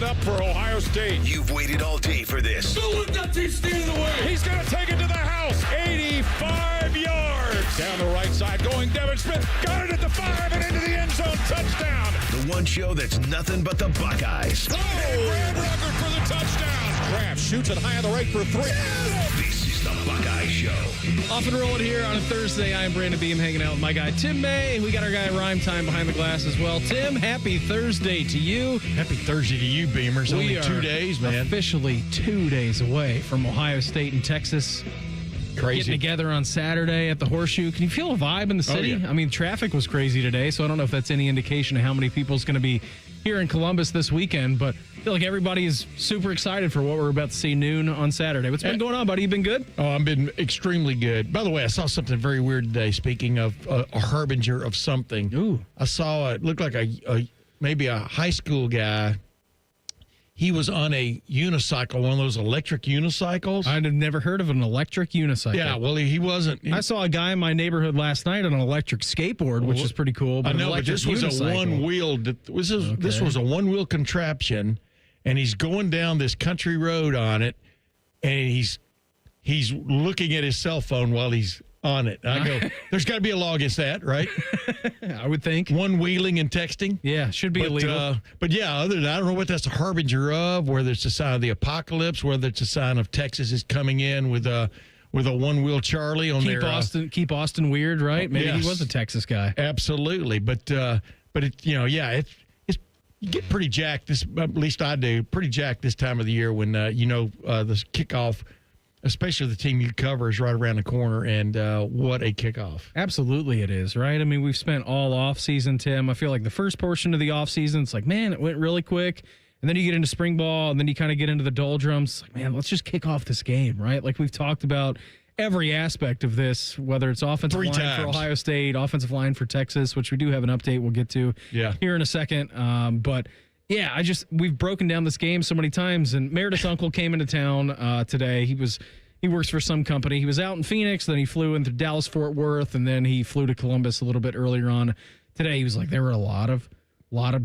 set up for Ohio State. You've waited all day for this. Don't let that team stand in the way. He's going to take it to the house. 85 yards. Down the right side, going Devin Smith. Got it at the 5 and into the end zone. Touchdown. The one show that's nothing but the Buckeyes. Oh, Brad Rucker for the touchdown. Kraft shoots it high on the right for 3. This is the Buckeye Show. Off and rolling here on a Thursday. I'm Brandon Beam hanging out with my guy Tim May. We got our guy Rhyme Time behind the glass as well. Tim, happy Thursday to you. Happy Thursday to you, Beamers. We Only 2 days, man. Officially 2 days away from Ohio State and Texas. Crazy. Getting together on Saturday at the Horseshoe. Can you feel a vibe in the city? Oh, yeah. I mean, traffic was crazy today, so I don't know if that's any indication of how many people's going to be here in Columbus this weekend, but I feel like everybody is super excited for what we're about to see noon on Saturday. What's been going on, buddy? You been good? Oh, I've been extremely good. By the way, I saw something very weird today, speaking of a harbinger of something. Ooh. I saw it looked like maybe a high school guy. He was on a unicycle, one of those electric unicycles. I'd have never heard of an electric unicycle. Yeah, well, he wasn't. I saw a guy in my neighborhood last night on an electric skateboard, which is pretty cool. I know, but this was a one-wheeled. This was a one-wheel contraption, and he's going down this country road on it, and he's looking at his cell phone while he's on it. I go, there's got to be a law against that, right? I would think. One-wheeling and texting. Yeah, should be illegal. But yeah, other than I don't know what that's a harbinger of, whether it's a sign of the apocalypse, whether it's a sign of Texas is coming in with a one-wheel Charlie on Keep Austin weird, right? Maybe yes. he was a Texas guy. Absolutely, but it it's you get pretty jacked. At least I do, pretty jacked this time of the year when the kickoff. Especially the team you cover is right around the corner, and what a kickoff. Absolutely it is, right? I mean, we've spent all off-season, Tim. I feel like the first portion of the off-season, it's like, man, it went really quick. And then you get into spring ball, and then you kind of get into the doldrums. It's like, man, let's just kick off this game, right? Like we've talked about every aspect of this, whether it's offensive line for Ohio State, offensive line for Texas, which we do have an update we'll get to here in a second. But yeah, we've broken down this game so many times, and Meredith's uncle came into town today. He works for some company. He was out in Phoenix, then he flew into Dallas-Fort Worth, and then he flew to Columbus a little bit earlier on today. He was like, there were a lot of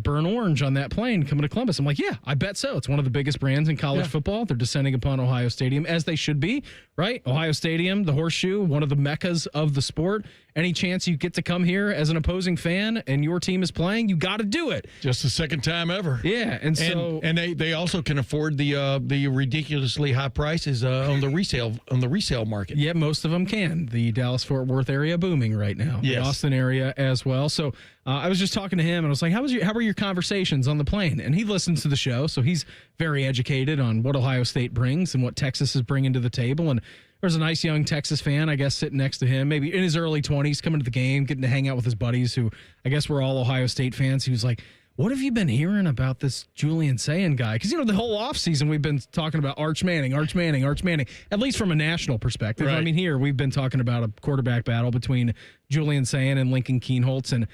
burnt orange on that plane coming to Columbus. I'm like, yeah, I bet so. It's one of the biggest brands in college football. They're descending upon Ohio Stadium, as they should be, right? Ohio Stadium, the Horseshoe, one of the meccas of the sport. Any chance you get to come here as an opposing fan and your team is playing, you got to do it. Just the second time ever. Yeah, and they also can afford the ridiculously high prices on the resale market. Yeah, most of them can. The Dallas-Fort Worth area booming right now. Yes. The Austin area as well. So I was just talking to him, and I was like, how were your conversations on the plane? And he listens to the show, so he's very educated on what Ohio State brings and what Texas is bringing to the table. And there's a nice young Texas fan, I guess, sitting next to him, maybe in his early 20s, coming to the game, getting to hang out with his buddies who I guess were all Ohio State fans. He was like, what have you been hearing about this Julian Sayin guy? Because, the whole offseason we've been talking about Arch Manning, at least from a national perspective. Right. I mean, here we've been talking about a quarterback battle between Julian Sayin and Lincoln Kienholz, and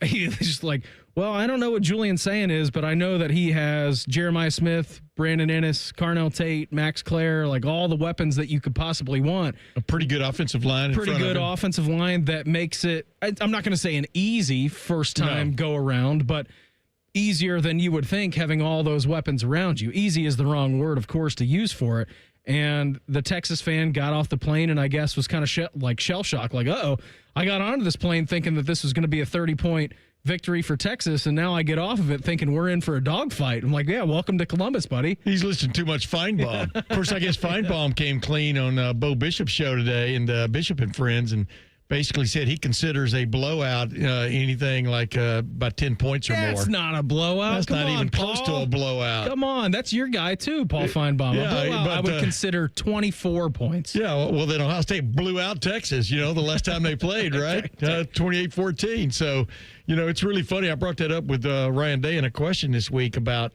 he's just like, well, I don't know what Julian Sayin is, but I know that he has Jeremiah Smith, Brandon Ennis, Carnell Tate, Max Clare, like all the weapons that you could possibly want. A pretty good offensive line. Pretty good offensive line that makes it, I'm not going to say an easy first time go around, but easier than you would think having all those weapons around you. Easy is the wrong word, of course, to use for it. And the Texas fan got off the plane and I guess was kind of shell shocked, like, uh-oh, I got onto this plane thinking that this was going to be a 30-point victory for Texas, and now I get off of it thinking we're in for a dogfight. I'm like, yeah, welcome to Columbus, buddy. He's listening too much Feinbaum. Of course, I guess Feinbaum came clean on Bo Bishop's show today, and Bishop and Friends, and basically said he considers a blowout anything like about 10 points or more. That's not a blowout. That's not even close to a blowout. Come on. That's your guy, too, Paul Feinbaum. Yeah, a blowout, but, I would consider 24 points. Yeah, well, then Ohio State blew out Texas, the last time they played, right? 28-14. So, it's really funny. I brought that up with Ryan Day in a question this week about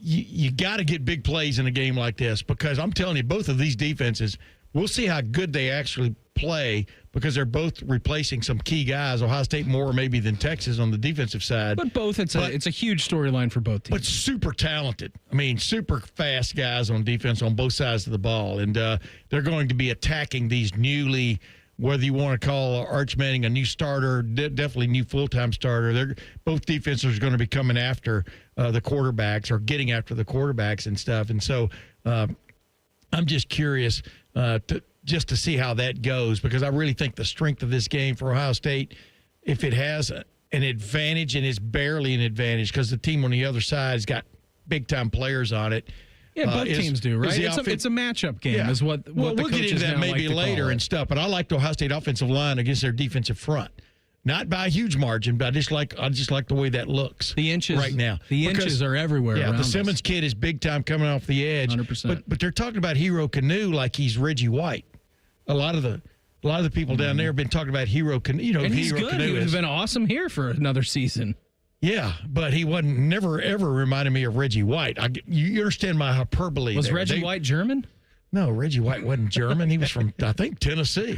you got to get big plays in a game like this, because I'm telling you, both of these defenses, we'll see how good they actually play, because they're both replacing some key guys. Ohio State more maybe than Texas on the defensive side. But both, it's a huge storyline for both teams. But super talented. I mean, super fast guys on defense on both sides of the ball. And they're going to be attacking these newly whether you want to call Arch Manning a new starter, definitely new full-time starter. Both defenses are going to be coming after the quarterbacks or getting after the quarterbacks and stuff. And so I'm just curious to see how that goes, because I really think the strength of this game for Ohio State, if it has an advantage, and it's barely an advantage because the team on the other side has got big-time players on it. Yeah, both teams do, right? It's a matchup game, is what we'll the get into coaches that now maybe like to later call it. and stuff. But I like the Ohio State offensive line against their defensive front, not by a huge margin, but I just like the way that looks. The inches right now, inches are everywhere. Yeah, around the Simmons us. kid is big time coming off the edge. 100%. But they're talking about Hero Kanu like he's Reggie White. A lot of the people down there have been talking about Hero Kanu. You know, And he's Hero good. Kanu He would have is- been awesome here for another season. Yeah, but he never ever reminded me of Reggie White. You understand my hyperbole? Was there. Reggie White German? No, Reggie White wasn't German. He was from, I think, Tennessee.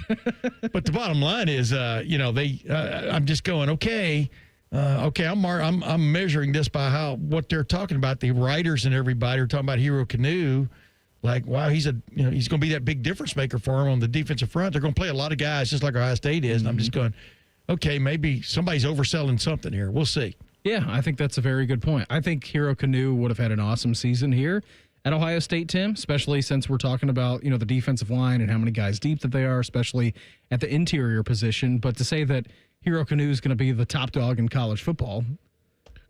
But the bottom line is, I'm just going, okay. I'm measuring this by what they're talking about. The writers and everybody are talking about Hero Kanu. Like, wow, he's going to be that big difference maker for him on the defensive front. They're going to play a lot of guys just like Ohio State is. And I'm just going, okay, maybe somebody's overselling something here. We'll see. Yeah, I think that's a very good point. I think Hero Kanu would have had an awesome season here at Ohio State, Tim, especially since we're talking about, the defensive line and how many guys deep that they are, especially at the interior position. But to say that Hero Kanu is going to be the top dog in college football,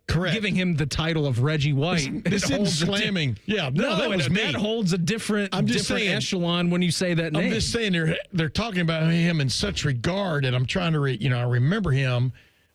correct, giving him the title of Reggie White, this holds slamming. Yeah, no, that was me. That holds a different echelon when you say that name. I'm just saying they're talking about him in such regard, and I'm trying to I remember him.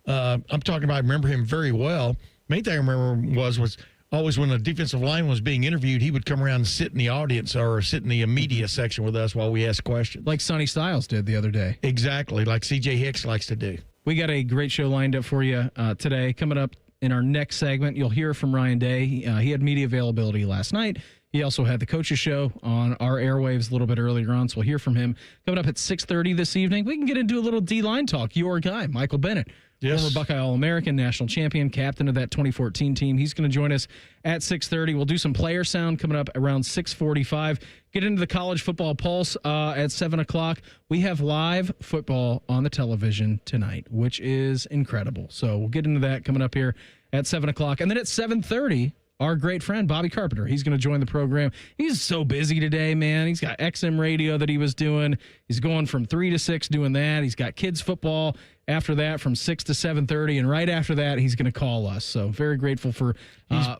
I remember him very well. Main thing I remember was always when a defensive line was being interviewed, he would come around and sit in the audience or sit in the media section with us while we asked questions. Like Sonny Styles did the other day. Exactly, like C.J. Hicks likes to do. We got a great show lined up for you today. Coming up in our next segment, you'll hear from Ryan Day. He had media availability last night. He also had the Coaches Show on our airwaves a little bit earlier on, so we'll hear from him. Coming up at 6:30 this evening, we can get into a little D-line talk. Your guy, Michael Bennett. Yes. Former Buckeye All-American, national champion, captain of that 2014 team. He's going to join us at 6:30. We'll do some player sound coming up around 6:45. Get into the college football pulse at 7 o'clock. We have live football on the television tonight, which is incredible. So we'll get into that coming up here at 7 o'clock. And then at 7:30, our great friend, Bobby Carpenter, he's going to join the program. He's so busy today, man. He's got XM radio that he was doing. He's going from 3 to 6 doing that. He's got kids football after that from 6 to 7:30. And right after that, he's going to call us. So very grateful for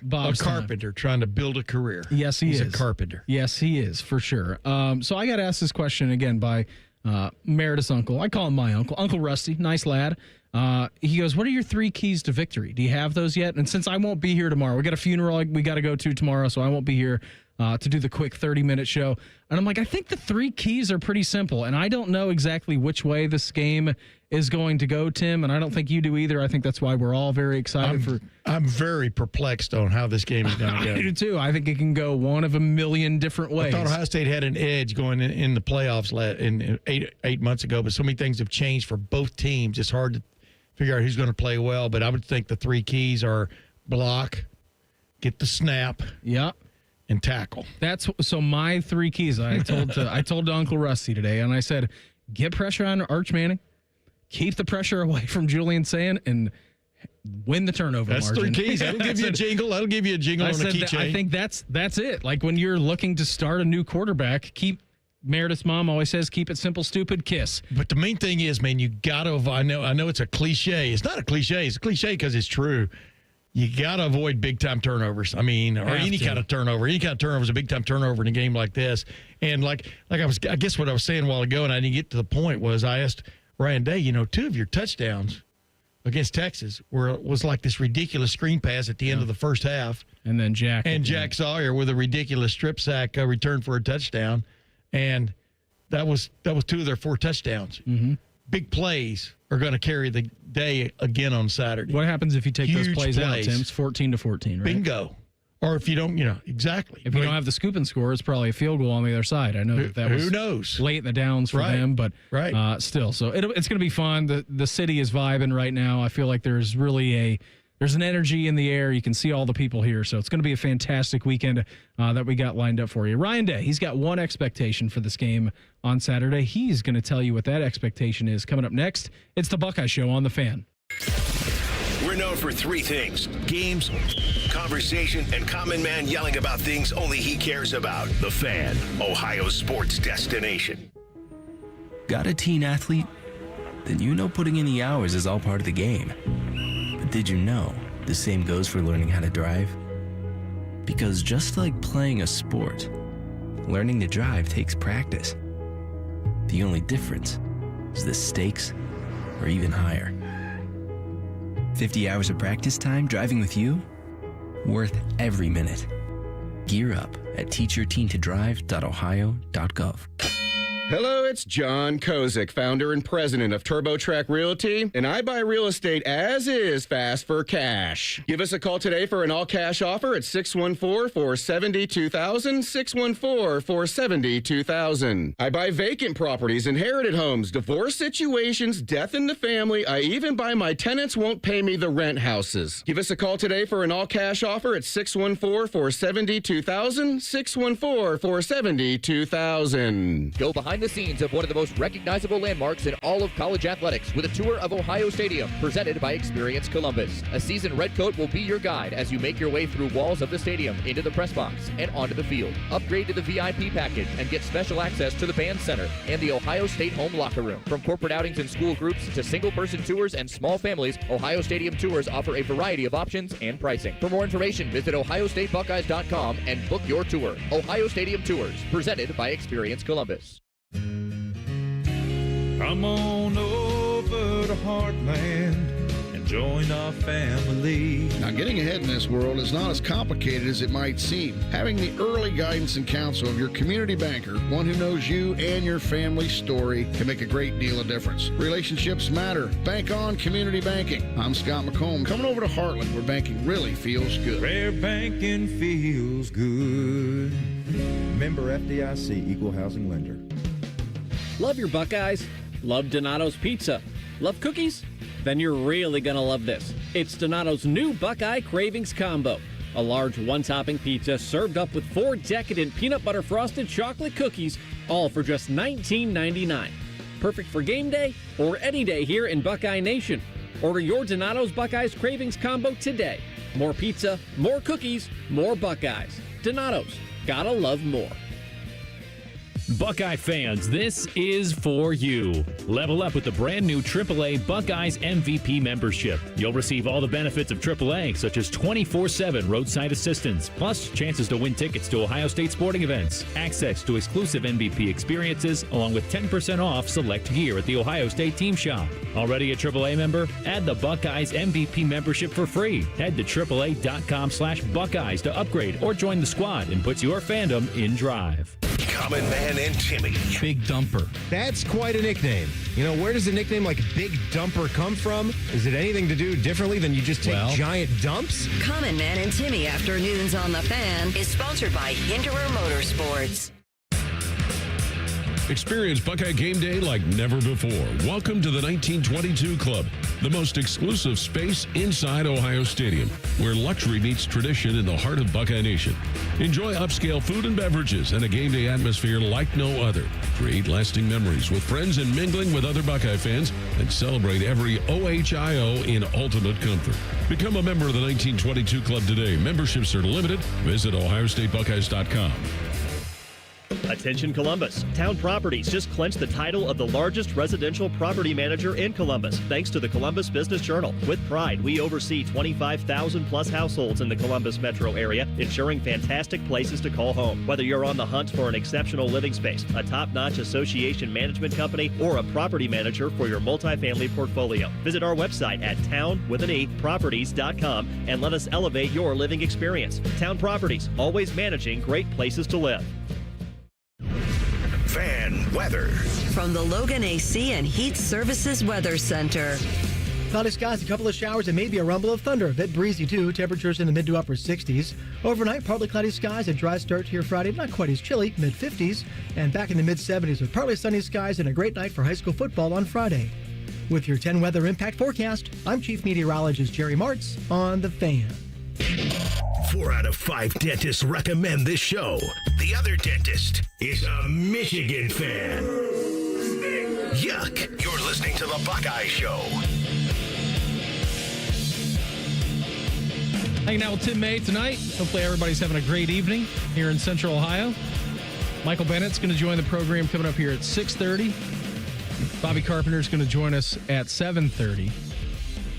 Bob's a carpenter trying to build a career. Yes, He's is. a carpenter. Yes, he is, for sure. So I got asked this question again by Meredith's uncle. I call him my uncle. Uncle Rusty, nice lad. He goes, what are your 3 keys to victory? Do you have those yet? And since I won't be here tomorrow, we got a funeral we got to go to tomorrow, so I won't be here to do the quick 30-minute show. And I'm like, I think the 3 keys are pretty simple, and I don't know exactly which way this game is going to go, Tim, and I don't think you do either. I think that's why we're all very excited I'm very perplexed on how this game is going to go. I do too. I think it can go one of a million different ways. I thought Ohio State had an edge going in the playoffs in 8 months ago, but so many things have changed for both teams. It's hard to figure out who's going to play well, but I would think the 3 keys are block, get the snap, and tackle. So my 3 keys. I told to Uncle Rusty today, and I said, get pressure on Arch Manning, keep the pressure away from Julian Sayin, and win the turnover That's margin. 3 keys. That'll give you a jingle. That'll give you a jingle on a keychain. I think that's it. Like when you're looking to start a new quarterback, Meredith's mom always says, keep it simple, stupid, kiss. But the main thing is, man, you got to avoid. I know it's a cliche. It's not a cliche. It's a cliche because it's true. You got to avoid big-time turnovers. I mean, or any kind of turnover. Any kind of turnover is a big-time turnover in a game like this. And I guess what I was saying a while ago, and I didn't get to the point, was I asked Ryan Day, 2 of your touchdowns against Texas was like this ridiculous screen pass at the end of the first half. And then Jack Sawyer with a ridiculous strip sack return for a touchdown. And that was 2 of their 4 touchdowns. Mm-hmm. Big plays are going to carry the day again on Saturday. What happens if you take Huge those plays out, plays. Tim? It's 14-14, right? Bingo. Or if you don't, exactly. If you don't have the scoop and score, it's probably a field goal on the other side. I know that was who knows? late in the downs for them, but still. So it's going to be fun. The city is vibing right now. I feel like there's really there's an energy in the air. You can see all the people here. So it's going to be a fantastic weekend that we got lined up for you. Ryan Day, he's got one expectation for this game on Saturday. He's going to tell you what that expectation is. Coming up next, it's the Buckeye Show on The Fan. We're known for three things: games, conversation, and Common Man yelling about things only he cares about. The Fan, Ohio's sports destination. Got a teen athlete? Then you know putting in the hours is all part of the game. But did you know the same goes for learning how to drive? Because just like playing a sport, learning to drive takes practice. The only difference is the stakes are even higher. 50 hours of practice time driving with you? Worth every minute. Gear up at teachyourteentodrive.ohio.gov. Hello, it's John Kozik, founder and president of TurboTrack Realty, and I buy real estate as is, fast for cash. Give us a call today for an all-cash offer at 614-470-2000, 614-470-2000. I buy vacant properties, inherited homes, divorce situations, death in the family. I even buy my tenants won't pay me the rent houses. Give us a call today for an all-cash offer at 614-470-2000, 614-470-2000. Go behind the scenes of one of the most recognizable landmarks in all of college athletics with a tour of Ohio Stadium presented by Experience Columbus. A seasoned redcoat will be your guide as you make your way through walls of the stadium, into the press box, and onto the field. Upgrade to the VIP package and get special access to the band center and the Ohio State home locker room. From corporate outings and school groups to single-person tours and small families, Ohio Stadium Tours offer a variety of options and pricing. For more information, visit ohiostatebuckeyes.com and book your tour. Ohio Stadium Tours, presented by Experience Columbus. Come on over to Heartland and join our family. Now, getting ahead in this world is not as complicated as it might seem. Having the early guidance and counsel of your community banker, one who knows you and your family's story, can make a great deal of difference. Relationships matter. Bank on community banking. I'm Scott McComb, coming over to Heartland, where banking really feels good. Where banking feels good. Member FDIC, Equal Housing Lender. Love your Buckeyes? Love Donato's Pizza? Love cookies? Then you're really gonna love this. It's Donato's new Buckeye Cravings Combo. A large one-topping pizza served up with 4 decadent peanut butter frosted chocolate cookies, all for just $19.99. Perfect for game day or any day here in Buckeye Nation. Order your Donato's Buckeyes Cravings Combo today. More pizza, more cookies, more Buckeyes. Donato's. Gotta love more. Buckeye fans, this is for you. Level up with the brand new AAA Buckeyes MVP membership. You'll receive all the benefits of AAA, such as 24/7 roadside assistance, plus chances to win tickets to Ohio State sporting events, access to exclusive MVP experiences, along with 10% off select gear at the Ohio State team shop. Already a AAA member? Add the Buckeyes MVP membership for free. Head to AAA.com/Buckeyes to upgrade or join the squad and put your fandom in drive. Common Man and Timmy. Big Dumper. That's quite a nickname. You know, where does a nickname like Big Dumper come from? Is it anything to do differently than you just take giant dumps? Common Man and Timmy Afternoons on the Fan is sponsored by Hinderer Motorsports. Experience Buckeye game day like never before. Welcome to the 1922 Club, the most exclusive space inside Ohio Stadium, where luxury meets tradition in the heart of Buckeye Nation. Enjoy upscale food and beverages and a game day atmosphere like no other. Create lasting memories with friends and mingling with other Buckeye fans, and celebrate every OHIO in ultimate comfort. Become a member of the 1922 Club today. Memberships are limited. Visit ohiostatebuckeyes.com. Attention Columbus. Town Properties just clinched the title of the largest residential property manager in Columbus, thanks to the Columbus Business Journal. With pride, we oversee 25,000 plus households in the Columbus metro area, ensuring fantastic places to call home. Whether you're on the hunt for an exceptional living space, a top-notch association management company, or a property manager for your multifamily portfolio, visit our website at town.properties.com and let us elevate your living experience. Town Properties, always managing great places to live. Fan weather. From the Logan AC and Heat Services Weather Center. Cloudy skies, a couple of showers, and maybe a rumble of thunder. A bit breezy, too. Temperatures in the mid to upper 60s. Overnight, partly cloudy skies, a dry start to your Friday. Not quite as chilly, mid-50s. And back in the mid-70s with partly sunny skies and a great night for high school football on Friday. With your 10 weather impact forecast, I'm Chief Meteorologist Jerry Martz on The Fan. 4 out of 5 dentists recommend this show. The other dentist is a Michigan fan. Yuck. You're listening to the Buckeye Show. Hanging out with Tim May tonight. Hopefully everybody's having a great evening here in Central Ohio. Michael Bennett's going to join the program coming up here at 6:30. Bobby Carpenter's going to join us at 7:30. What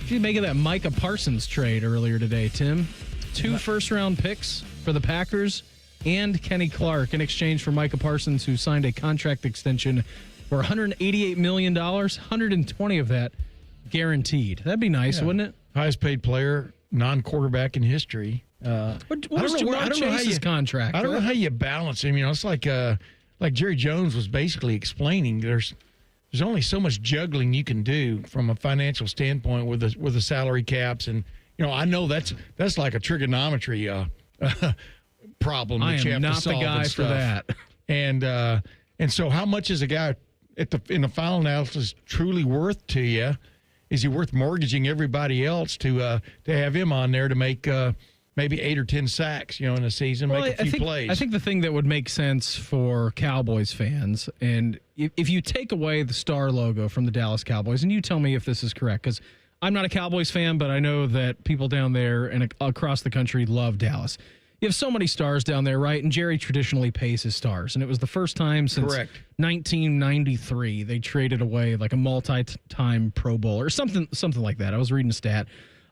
did you make of that Micah Parsons trade earlier today, Tim? 2 first-round picks for the Packers and Kenny Clark in exchange for Micah Parsons, who signed a contract extension for $188 million, 120 of that guaranteed. That'd be nice, wouldn't it? Highest paid player, non-quarterback in history. What was Jamar Chase's contract? I don't know how you balance him. You know, it's like Jerry Jones was basically explaining. There's only so much juggling you can do from a financial standpoint with the salary caps, and you know, I know that's like a trigonometry problem that you have to solve. I am not the guy for that. And so, how much is a guy in the final analysis truly worth to you? Is he worth mortgaging everybody else to have him on there to make maybe 8 or 10 sacks, you know, in a season, make a few plays? I think the thing that would make sense for Cowboys fans, and if you take away the star logo from the Dallas Cowboys, and you tell me if this is correct, because I'm not a Cowboys fan, but I know that people down there and across the country love Dallas. You have so many stars down there, right? And Jerry traditionally pays his stars. And it was the first time since 1993 they traded away like a multi-time Pro Bowler or something like that. I was reading a stat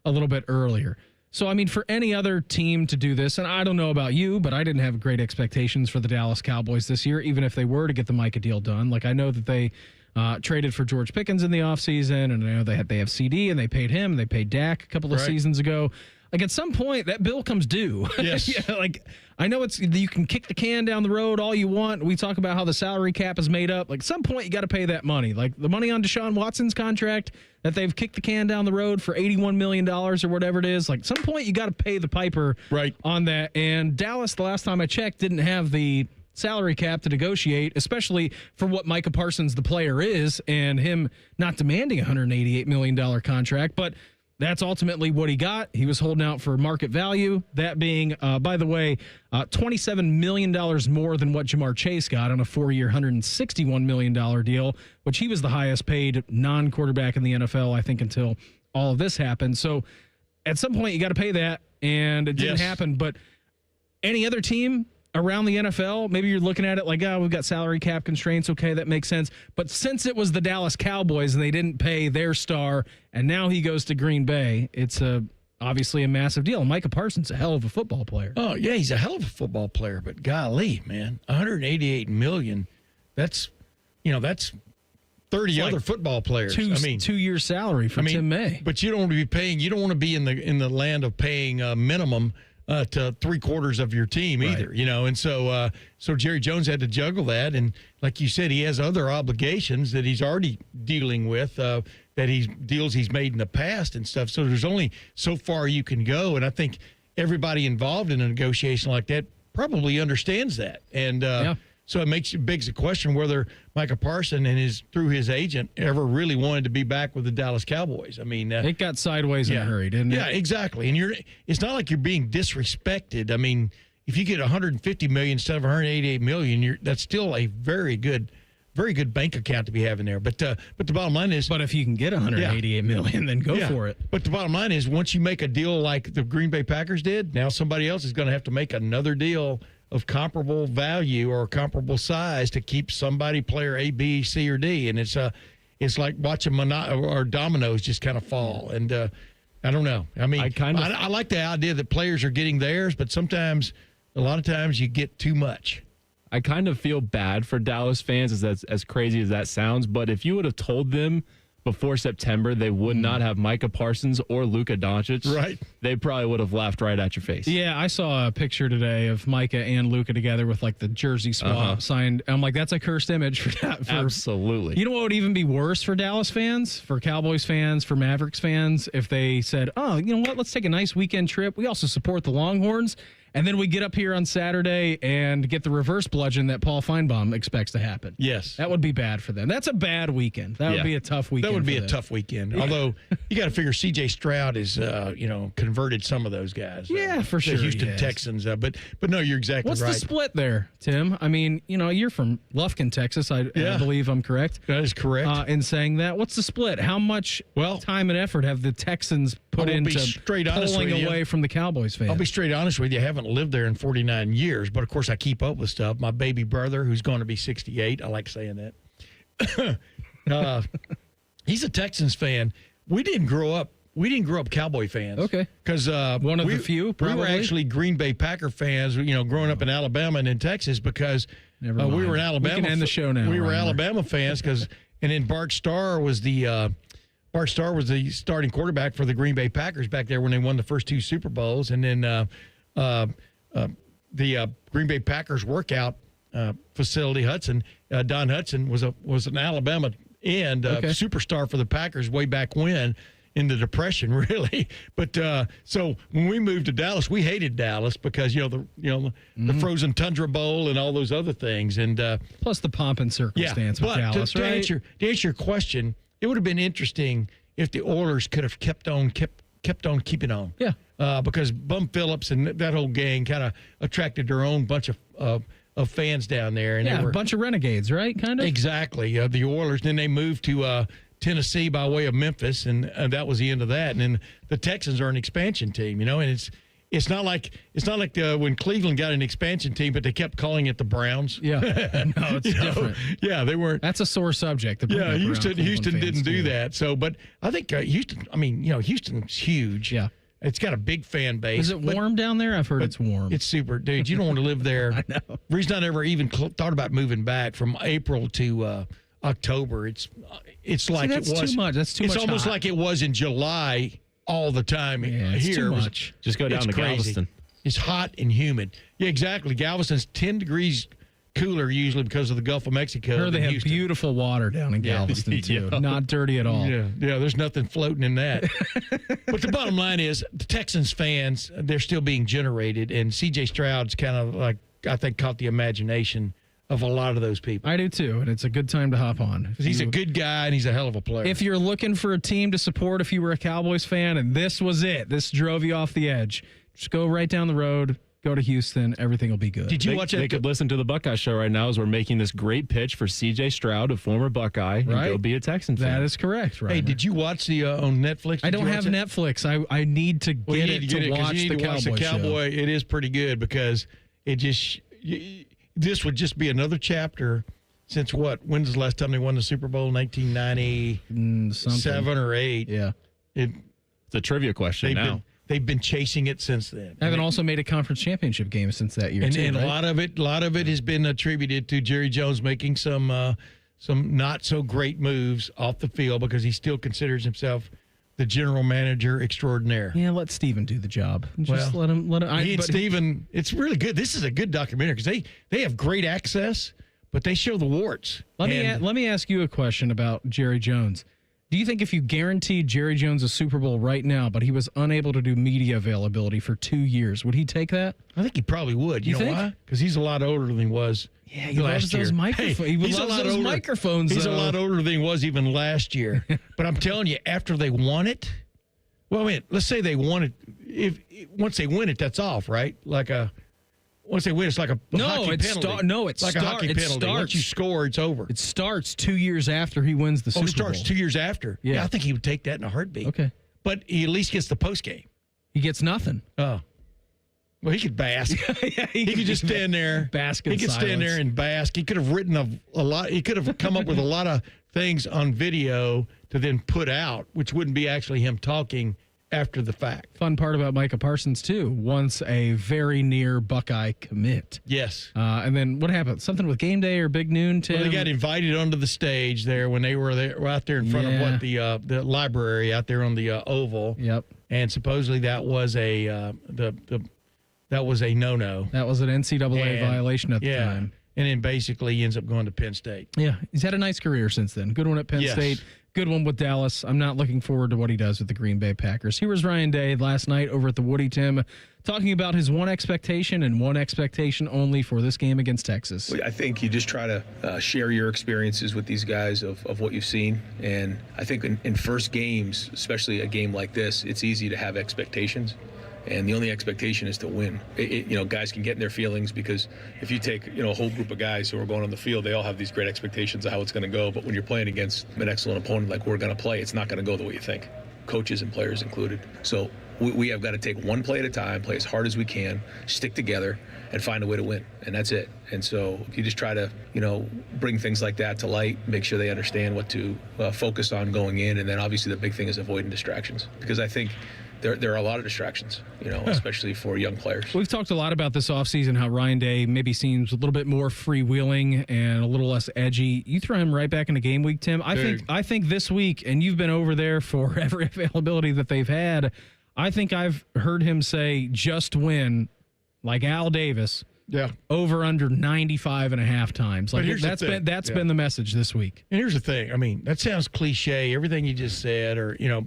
a little bit earlier. So, I mean, for any other team to do this, and I don't know about you, but I didn't have great expectations for the Dallas Cowboys this year, even if they were to get the Micah deal done. Like, I know that they traded for George Pickens in the offseason, and I know they have CD, and they paid him, and they paid Dak a couple of seasons ago. Like, at some point, that bill comes due. Yes. Yeah, like, I know you can kick the can down the road all you want. We talk about how the salary cap is made up. Like, at some point, you got to pay that money. Like, the money on Deshaun Watson's contract that they've kicked the can down the road for $81 million or whatever it is. Like, at some point, you got to pay the piper on that. And Dallas, the last time I checked, didn't have the salary cap to negotiate, especially for what Micah Parsons, the player, is, and him not demanding a $188 million contract. But that's ultimately what he got. He was holding out for market value. That being, by the way, $27 million more than what Jamar Chase got on a 4-year, $161 million deal, which he was the highest paid non-quarterback in the NFL, I think, until all of this happened. So at some point, you got to pay that, and it didn't happen. But any other team around the NFL, maybe you're looking at it like, we've got salary cap constraints. Okay, that makes sense. But since it was the Dallas Cowboys and they didn't pay their star, and now he goes to Green Bay, it's obviously a massive deal. Micah Parsons, a hell of a football player. Oh, yeah, he's a hell of a football player. But golly, man, $188 million, that's 30 other football players. 2-year salary for Tim May. But you don't want to be paying. You don't want to be in the land of paying minimum to 3/4 of your team either, you know. And so Jerry Jones had to juggle that, and like you said, he has other obligations that he's already dealing with, deals he's made in the past and stuff. So there's only so far you can go, and I think everybody involved in a negotiation like that probably understands that. And so it begs the question whether Micah Parsons and through his agent ever really wanted to be back with the Dallas Cowboys. I mean, it got sideways in a hurry, didn't it? Yeah, exactly. And it's not like you're being disrespected. I mean, if you get $150 million instead of $188 million, that's still a very good bank account to be having there. But the bottom line is, but if you can get $188 million, then go for it. But the bottom line is, once you make a deal like the Green Bay Packers did, now somebody else is going to have to make another deal of comparable value or comparable size to keep somebody player A, B, C, or D. And it's like watching dominoes just kind of fall. And I don't know. I mean, I like the idea that players are getting theirs, but a lot of times you get too much. I kind of feel bad for Dallas fans, as crazy as that sounds. But if you would have told them before September they would not have Micah Parsons or Luka Doncic, they probably would have laughed right at your face. Yeah, I saw a picture today of Micah and Luka together with like the jersey swap signed. I'm like, that's a cursed image for that. Absolutely. You know what would even be worse for Dallas fans, for Cowboys fans, for Mavericks fans, if they said, oh, you know what, let's take a nice weekend trip. We also support the Longhorns. And then we get up here on Saturday and get the reverse bludgeon that Paul Feinbaum expects to happen. Yes. That would be bad for them. That's a bad weekend. That would be a tough weekend. That would be for a them. tough weekend. Yeah. Although you got to figure C.J. Stroud is, converted some of those guys. Yeah, for sure. The Houston Texans. But no, you're exactly right. What's the split there, Tim? I mean, you're from Lufkin, Texas. I believe I'm correct. That is correct. In saying that, what's the split? How much time and effort have the Texans put into pulling away from the Cowboys fans? I'll be straight honest with you. I haven't lived there in 49 years, but of course I keep up with stuff. My baby brother, who's going to be 68, I like saying that. He's a Texans fan. We didn't grow up Cowboy fans. Okay. Because one of the few, probably. We were actually Green Bay Packer fans, growing up in Alabama and in Texas because we were in Alabama. We can end the show now. We were Alabama fans and then Bart Starr was the starting quarterback for the Green Bay Packers back there when they won the first 2 Super Bowls. And then the Green Bay Packers workout facility, Don Hudson was an Alabama end superstar for the Packers way back when in the Depression, really. But so when we moved to Dallas, we hated Dallas because the frozen tundra bowl and all those other things, and plus the pomp and circumstance of Dallas. To answer your question, it would have been interesting if the Oilers could have kept on keeping on. Yeah. Because Bum Phillips and that whole gang kind of attracted their own bunch of fans down there. And they were a bunch of renegades, right? Kind of. Exactly. The Oilers. Then they moved to Tennessee by way of Memphis, and that was the end of that. And then the Texans are an expansion team, and it's not like when Cleveland got an expansion team, but they kept calling it the Browns. Yeah, no, it's different. Yeah, they weren't. That's a sore subject. Houston didn't do that. So, but I think Houston. I mean, Houston's huge. Yeah. It's got a big fan base. Is it warm down there? I've heard it's warm. It's super, dude. You don't want to live there. I know. The reason I never even thought about moving back from April to October. It's like that's it was too much. That's too much. It's almost hot. like it was in July all the time it's here. Too much. Just go down to Galveston. It's hot and humid. Yeah, exactly. Galveston's 10 degrees cooler usually because of the Gulf of Mexico. I heard they have Houston. Beautiful water down in Galveston too. Not dirty at all. Yeah, there's nothing floating in that. But the bottom line is the Texans fans, they're still being generated, and C.J. Stroud's kind of like, I think, caught the imagination of a lot of those people. I do too, and it's a good time to hop on. He's a good guy, and he's a hell of a player. If you're looking for a team to support, if you were a Cowboys fan, and this was it, this drove you off the edge, just go right down the road, go to Houston, everything will be good. Did you watch it? They could listen to the Buckeye Show right now as we're making this great pitch for C.J. Stroud, a former Buckeye, and go be a Texan fan. That is correct, right? Hey, did you watch the on Netflix? I don't have Netflix. I need to get it to watch the Cowboy Show. It is pretty good because it just this would just be another chapter since what? When's the last time they won the Super Bowl? 1997 or 8. Yeah. It's a trivia question now. They've been chasing it since then. Haven't also made a conference championship game since that year, and right? a lot of it has been attributed to Jerry Jones making some not so great moves off the field because he still considers himself the general manager extraordinaire. Yeah, let Steven do the job. Just let him. He and Steven, it's really good. This is a good documentary because they have great access, but they show the warts. Let me ask you a question about Jerry Jones. Do you think if you guaranteed Jerry Jones a Super Bowl right now, but he was unable to do media availability for 2 years, would he take that? I think he probably would. You know think? why? Because he's a lot older than he was. Yeah, he loves those microphones. Hey, he loves those microphones. He's a lot older than he was even last year. But I'm telling you, after they won it, well, I mean, let's say they won it. Once they win it, that's off, right? Once they win, it's like a hockey penalty. It's like a hockey penalty. Once you score, it's over. It starts 2 years after he wins the Super Bowl. It starts 2 years after. Yeah, I think he would take that in a heartbeat. Okay. But he at least gets the post game. He gets nothing. Oh. Well, he could bask. he could just stand there. Bask in He could stand there and bask. He could have written a lot. He could have come up with a lot of things on video to then put out, which wouldn't be actually him talking after the fact. Fun part about Micah Parsons, too, once a very near Buckeye commit. Yes. And then what happened? Something with game day or big noon, Tim? Well, they got invited onto the stage there when they were there, out there in front of the library out there on the Oval. Yep. And supposedly that was a that was a no-no. That was an NCAA violation at the time. And then basically he ends up going to Penn State. Yeah, he's had a nice career since then. Good one at Penn State. good one with Dallas. I'm not looking forward to what he does with the Green Bay Packers. Here was Ryan Day last night over at the Woody Tim talking about his one expectation and one expectation only for this game against Texas. I think you just try to share your experiences with these guys of what you've seen. And I think in first games, especially a game like this, it's easy to have expectations. And the only expectation is to win. Guys can get in their feelings because if you take, a whole group of guys who are going on the field, they all have these great expectations of how it's going to go. But when you're playing against an excellent opponent like we're going to play, it's not going to go the way you think, coaches and players included. So we have got to take one play at a time, play as hard as we can, stick together, and find a way to win. And that's it. And so you just try to, bring things like that to light, make sure they understand what to focus on going in. And then obviously the big thing is avoiding distractions, because I think there are a lot of distractions, especially for young players. We've talked a lot about this offseason, how Ryan Day maybe seems a little bit more freewheeling and a little less edgy. You throw him right back into game week, Tim. I think this week, and you've been over there for every availability that they've had, I think I've heard him say just win, like Al Davis. Yeah. Over under 95.5 times. Like that's been the message this week. And here's the thing. I mean, that sounds cliche, everything you just said,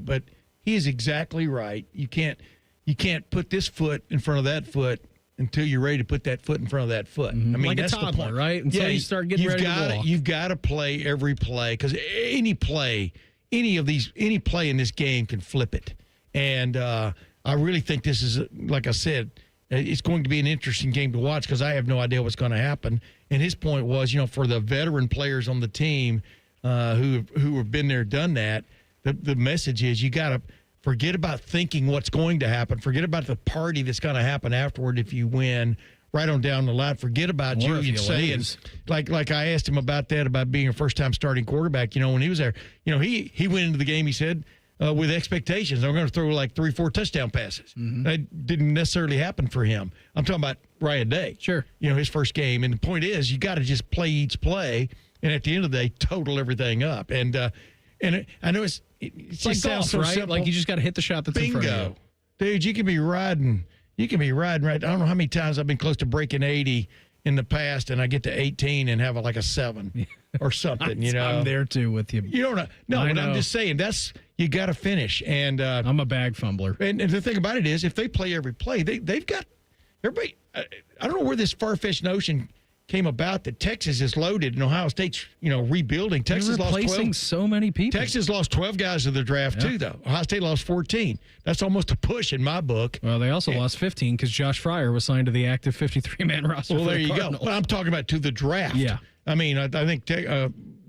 but he is exactly right. You can't put this foot in front of that foot until you're ready to put that foot in front of that foot. Mm-hmm. I mean, like that's a toddler, the point, right? Until you start getting ready to walk. You've got to play every play, because any play in this game can flip it. And I really think this is, like I said, it's going to be an interesting game to watch, because I have no idea what's going to happen. And his point was, for the veteran players on the team who have been there, done that, the message is you got to forget about thinking what's going to happen. Forget about the party that's going to happen afterward if you win. Right on down the line. Forget about Julian Sayin. Like I asked him about that, about being a first-time starting quarterback. When he was there, he went into the game, he said, with expectations. I'm going to throw like 3-4 touchdown passes. Mm-hmm. That didn't necessarily happen for him. I'm talking about Ryan Day. Sure. His first game. And the point is, you got to just play each play, and at the end of the day, total everything up. And I know it like sounds golf, so right? simple. Like you just got to hit the shot that's in front of you. Dude, you can be riding right. I don't know how many times I've been close to breaking 80 in the past, and I get to 18 and have like a 7 or something, I'm there too with you. You don't know. No, but I'm just saying, you got to finish. And I'm a bag fumbler. And the thing about it is, if they play every play, they've got everybody. I don't know where this far-fetched notion came about that Texas is loaded and Ohio State's, rebuilding. Texas lost 12. So many people. Texas lost 12 guys in the draft too, though. Ohio State lost 14. That's almost a push in my book. Well, they also lost 15 because Josh Fryer was signed to the active 53-man roster. Well, for there the you Cardinals. go. But I'm talking about to the draft. Yeah. I mean, I think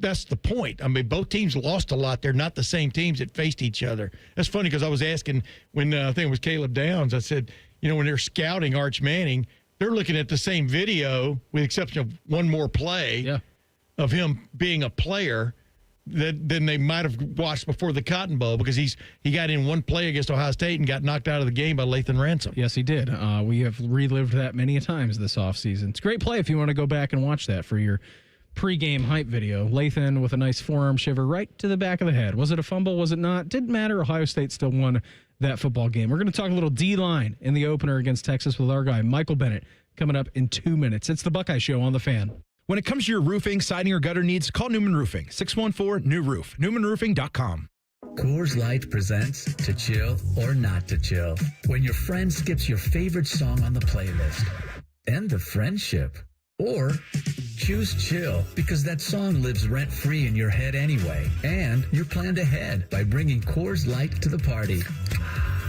that's the point. I mean, both teams lost a lot. They're not the same teams that faced each other. That's funny, because I was asking when I think it was Caleb Downs, I said, when they're scouting Arch Manning, they're looking at the same video, with the exception of one more play of him being a player than they might have watched before the Cotton Bowl, because he got in one play against Ohio State and got knocked out of the game by Lathan Ransom. Yes, he did. We have relived that many a times this offseason. It's a great play if you want to go back and watch that for your pregame hype video. Lathan with a nice forearm shiver right to the back of the head. Was it a fumble? Was it not? Didn't matter. Ohio State still won that football game. We're going to talk a little D-line in the opener against Texas with our guy, Michael Bennett, coming up in 2 minutes. It's the Buckeye Show on The Fan. When it comes to your roofing, siding, or gutter needs, call Newman Roofing, 614-NEW-ROOF, newmanroofing.com. Coors Light presents To Chill or Not to Chill, when your friend skips your favorite song on the playlist. End the friendship. Or choose chill, because that song lives rent-free in your head anyway, and you're planned ahead by bringing Coors Light to the party.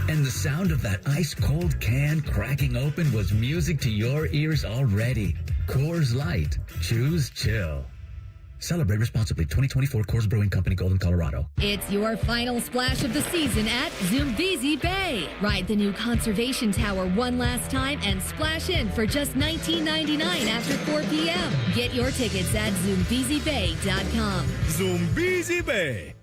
And the sound of that ice-cold can cracking open was music to your ears already. Coors Light. Choose chill. Celebrate responsibly. 2024 Coors Brewing Company, Golden, Colorado. It's your final splash of the season at Zumbizi Bay. Ride the new conservation tower one last time and splash in for just $19.99 after 4 p.m. Get your tickets at ZumbiziBay.com. Zumbizi Bay.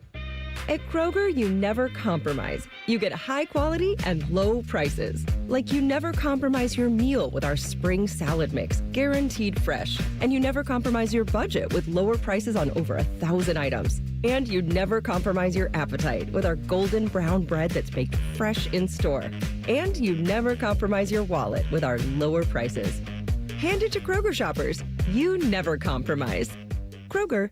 At Kroger, you never compromise. You get high quality and low prices. Like you never compromise your meal with our spring salad mix, guaranteed fresh. And you never compromise your budget with lower prices on over 1,000 items. And you never compromise your appetite with our golden brown bread that's baked fresh in store. And you never compromise your wallet with our lower prices. Hand it to Kroger shoppers. You never compromise. Kroger.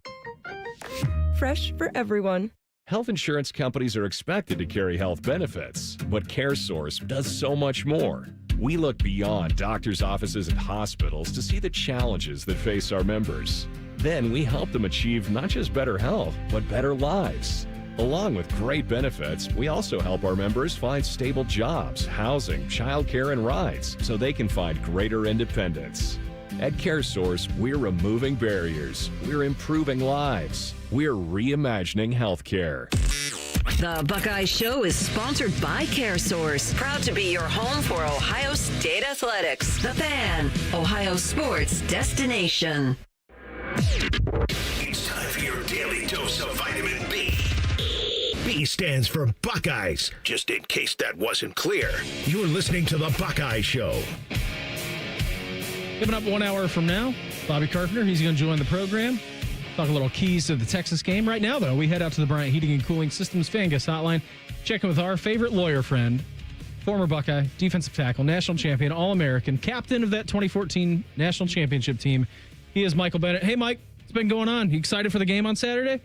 Fresh for everyone. Health insurance companies are expected to carry health benefits, but CareSource does so much more. We look beyond doctors' offices and hospitals to see the challenges that face our members. Then we help them achieve not just better health, but better lives. Along with great benefits, we also help our members find stable jobs, housing, childcare, and rides so they can find greater independence. At CareSource, we're removing barriers, we're improving lives, we're reimagining healthcare. The Buckeye Show is sponsored by CareSource, proud to be your home for Ohio State athletics. The Fan, Ohio sports destination. It's time for your daily dose of vitamin B. B stands for Buckeyes, just in case that wasn't clear. You're listening to The Buckeye Show. Coming up 1 hour from now, Bobby Carpenter, he's going to join the program. Talk a little keys to the Texas game. Right now, though, we head out to the Bryant Heating and Cooling Systems Fan Guest Hotline, checking with our favorite lawyer friend, former Buckeye, defensive tackle, national champion, All-American, captain of that 2014 national championship team. He is Michael Bennett. Hey, Mike, what's been going on? You excited for the game on Saturday?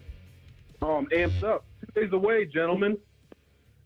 Oh, I'm amped up. 2 days away, gentlemen.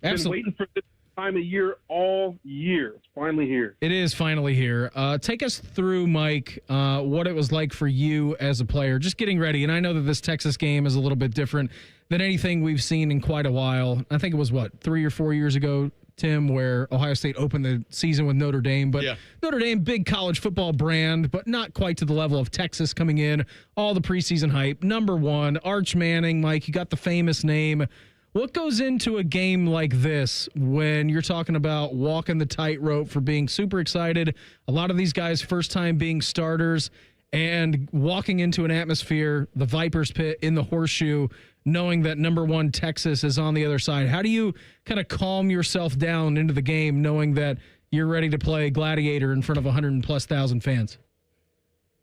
Absolutely. Been waiting for this time of year all year. It's finally here. It is finally here. Take us through, Mike, what it was like for you as a player, just getting ready. And I know that this Texas game is a little bit different than anything we've seen in quite a while. I think it was, 3 or 4 years ago, Tim, where Ohio State opened the season with Notre Dame. But Notre Dame, big college football brand, but not quite to the level of Texas coming in. All the preseason hype. Number one, Arch Manning, Mike, you got the famous name. What goes into a game like this when you're talking about walking the tightrope for being super excited? A lot of these guys, first time being starters, and walking into an atmosphere, the Viper's Pit in the Horseshoe, knowing that number one Texas is on the other side. How do you kind of calm yourself down into the game, knowing that you're ready to play Gladiator in front of 100,000+ fans?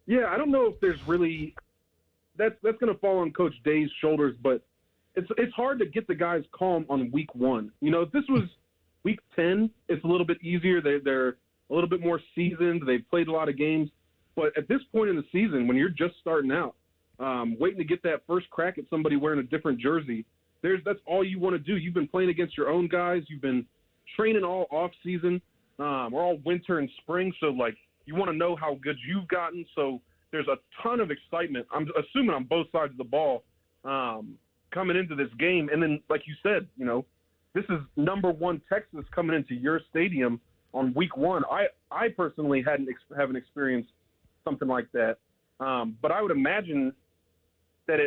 Yeah, I don't know if there's really that's going to fall on Coach Day's shoulders, but it's hard to get the guys calm on week one. You know, if this was week 10, it's a little bit easier. They're a little bit more seasoned. They've played a lot of games. But at this point in the season, when you're just starting out, waiting to get that first crack at somebody wearing a different jersey, that's all you want to do. You've been playing against your own guys. You've been training all off season or all winter and spring. So, you want to know how good you've gotten. So there's a ton of excitement. I'm assuming on both sides of the ball coming into this game. And then, like you said, this is number one Texas coming into your stadium on week one. I personally haven't experienced something like that. But I would imagine that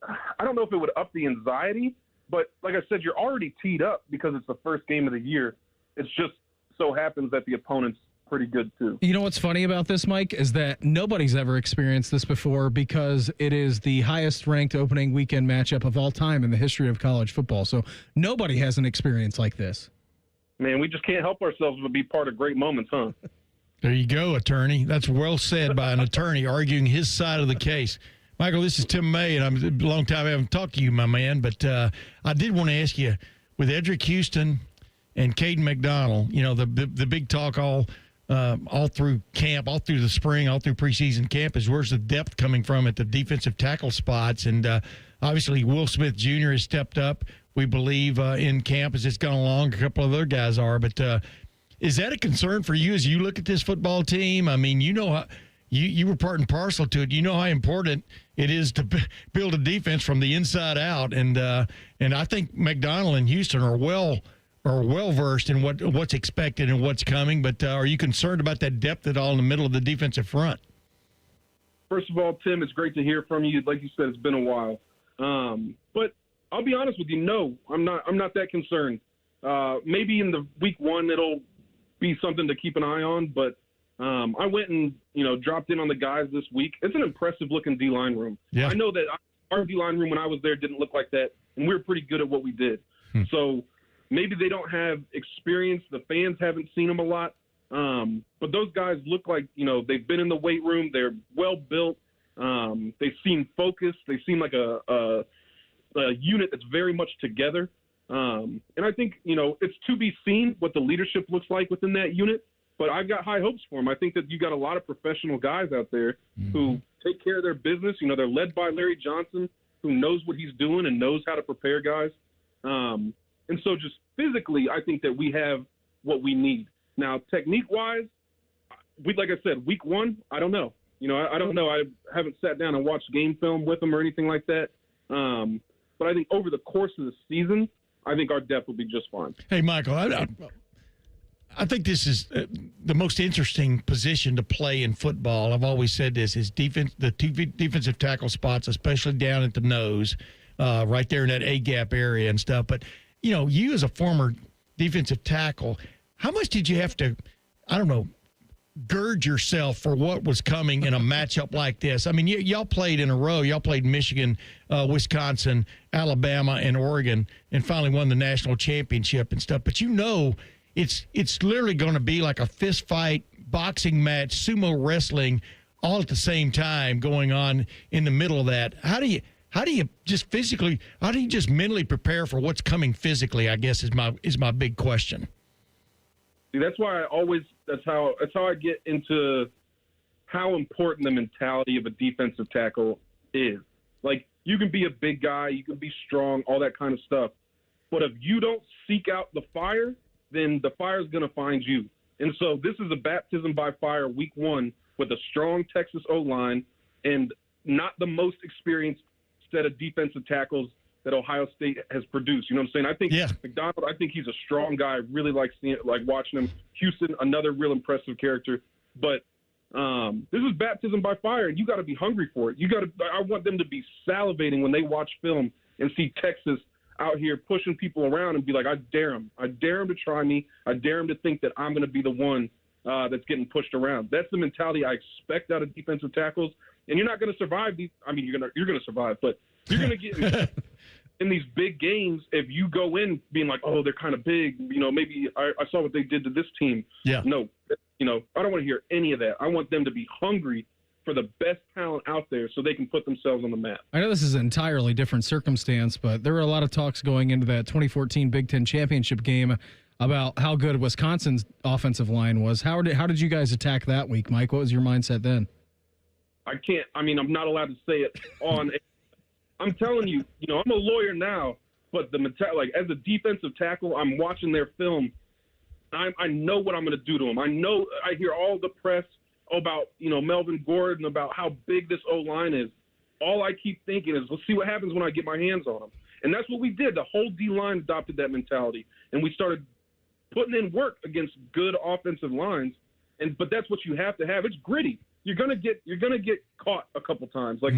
I don't know if it would up the anxiety, but like I said, you're already teed up because it's the first game of the year. It's just so happens that the opponent's pretty good too. You know what's funny about this, Mike, is that nobody's ever experienced this before because it is the highest ranked opening weekend matchup of all time in the history of college football. So nobody has an experience like this. Man, we just can't help ourselves but be part of great moments, huh? There you go, attorney. That's well said by an attorney arguing his side of the case. Michael, this is Tim May, and I'm a long time I haven't talked to you, my man, but I did want to ask you, with Edric Houston and Caden McDonald, the big talk all through camp, all through the spring, all through preseason camp is where's the depth coming from at the defensive tackle spots. And obviously Will Smith Jr. has stepped up, we believe, in camp as it's gone along. A couple of other guys are. But is that a concern for you as you look at this football team? I mean, how you were part and parcel to it. You know how important it is to build a defense from the inside out. And I think McDonald and Houston are well versed in what's expected and what's coming, but are you concerned about that depth at all in the middle of the defensive front? First of all, Tim, it's great to hear from you. Like you said, it's been a while. But I'll be honest with you, no, I'm not that concerned. Maybe in the week one it'll be something to keep an eye on, but I went and dropped in on the guys this week. It's an impressive looking D-line room. Yeah. I know that our D-line room when I was there didn't look like that, and we were pretty good at what we did. So maybe they don't have experience. The fans haven't seen them a lot. But those guys look like, they've been in the weight room. They're well built. They seem focused. They seem like a unit that's very much together. And I think, it's to be seen what the leadership looks like within that unit. But I've got high hopes for them. I think that you got a lot of professional guys out there who take care of their business. They're led by Larry Johnson. who knows what he's doing and knows how to prepare guys. And so just physically, I think that we have what we need. Now, technique-wise, like I said, week one, I don't know. I don't know. I haven't sat down and watched game film with him or anything like that. But I think over the course of the season, I think our depth will be just fine. Hey, Michael, I think this is the most interesting position to play in football. I've always said this is the two defensive tackle spots, especially down at the nose, right there in that A-gap area and stuff. But, you as a former defensive tackle, how much did you have to, gird yourself for what was coming in a matchup like this? I mean, y'all played in a row. Y'all played Michigan, Wisconsin, Alabama, and Oregon, and finally won the national championship and stuff. But it's literally going to be like a fist fight, boxing match, sumo wrestling, all at the same time going on in the middle of that. How do you just mentally prepare for what's coming physically, I guess is my big question. See, that's why that's how I get into how important the mentality of a defensive tackle is. Like, you can be a big guy, you can be strong, all that kind of stuff. But if you don't seek out the fire, then the fire is going to find you. And so this is a baptism by fire week one with a strong Texas O-line and not the most experienced set of defensive tackles that Ohio State has produced. You know what I'm saying? I think McDonald, I think he's a strong guy. I really like watching him. Houston, another real impressive character. But this is baptism by fire, and you got to be hungry for it. I want them to be salivating when they watch film and see Texas out here pushing people around and be like, I dare him. I dare him to try me. I dare him to think that I'm going to be the one that's getting pushed around. That's the mentality I expect out of defensive tackles. And you're not going to survive these. I mean, you're going to survive, but you're going to get in these big games if you go in being like, oh, they're kind of big. Maybe I saw what they did to this team. Yeah. No, I don't want to hear any of that. I want them to be hungry for the best talent out there so they can put themselves on the map. I know this is an entirely different circumstance, but there were a lot of talks going into that 2014 Big Ten championship game about how good Wisconsin's offensive line was. How did you guys attack that week, Mike? What was your mindset then? I'm not allowed to say it on – I'm telling you, I'm a lawyer now, but as a defensive tackle, I'm watching their film. I know what I'm going to do to them. I hear all the press about, Melvin Gordon, about how big this O-line is. All I keep thinking is, let's see what happens when I get my hands on them. And that's what we did. The whole D-line adopted that mentality. And we started putting in work against good offensive lines. But that's what you have to have. It's gritty. You're gonna get caught a couple times. Like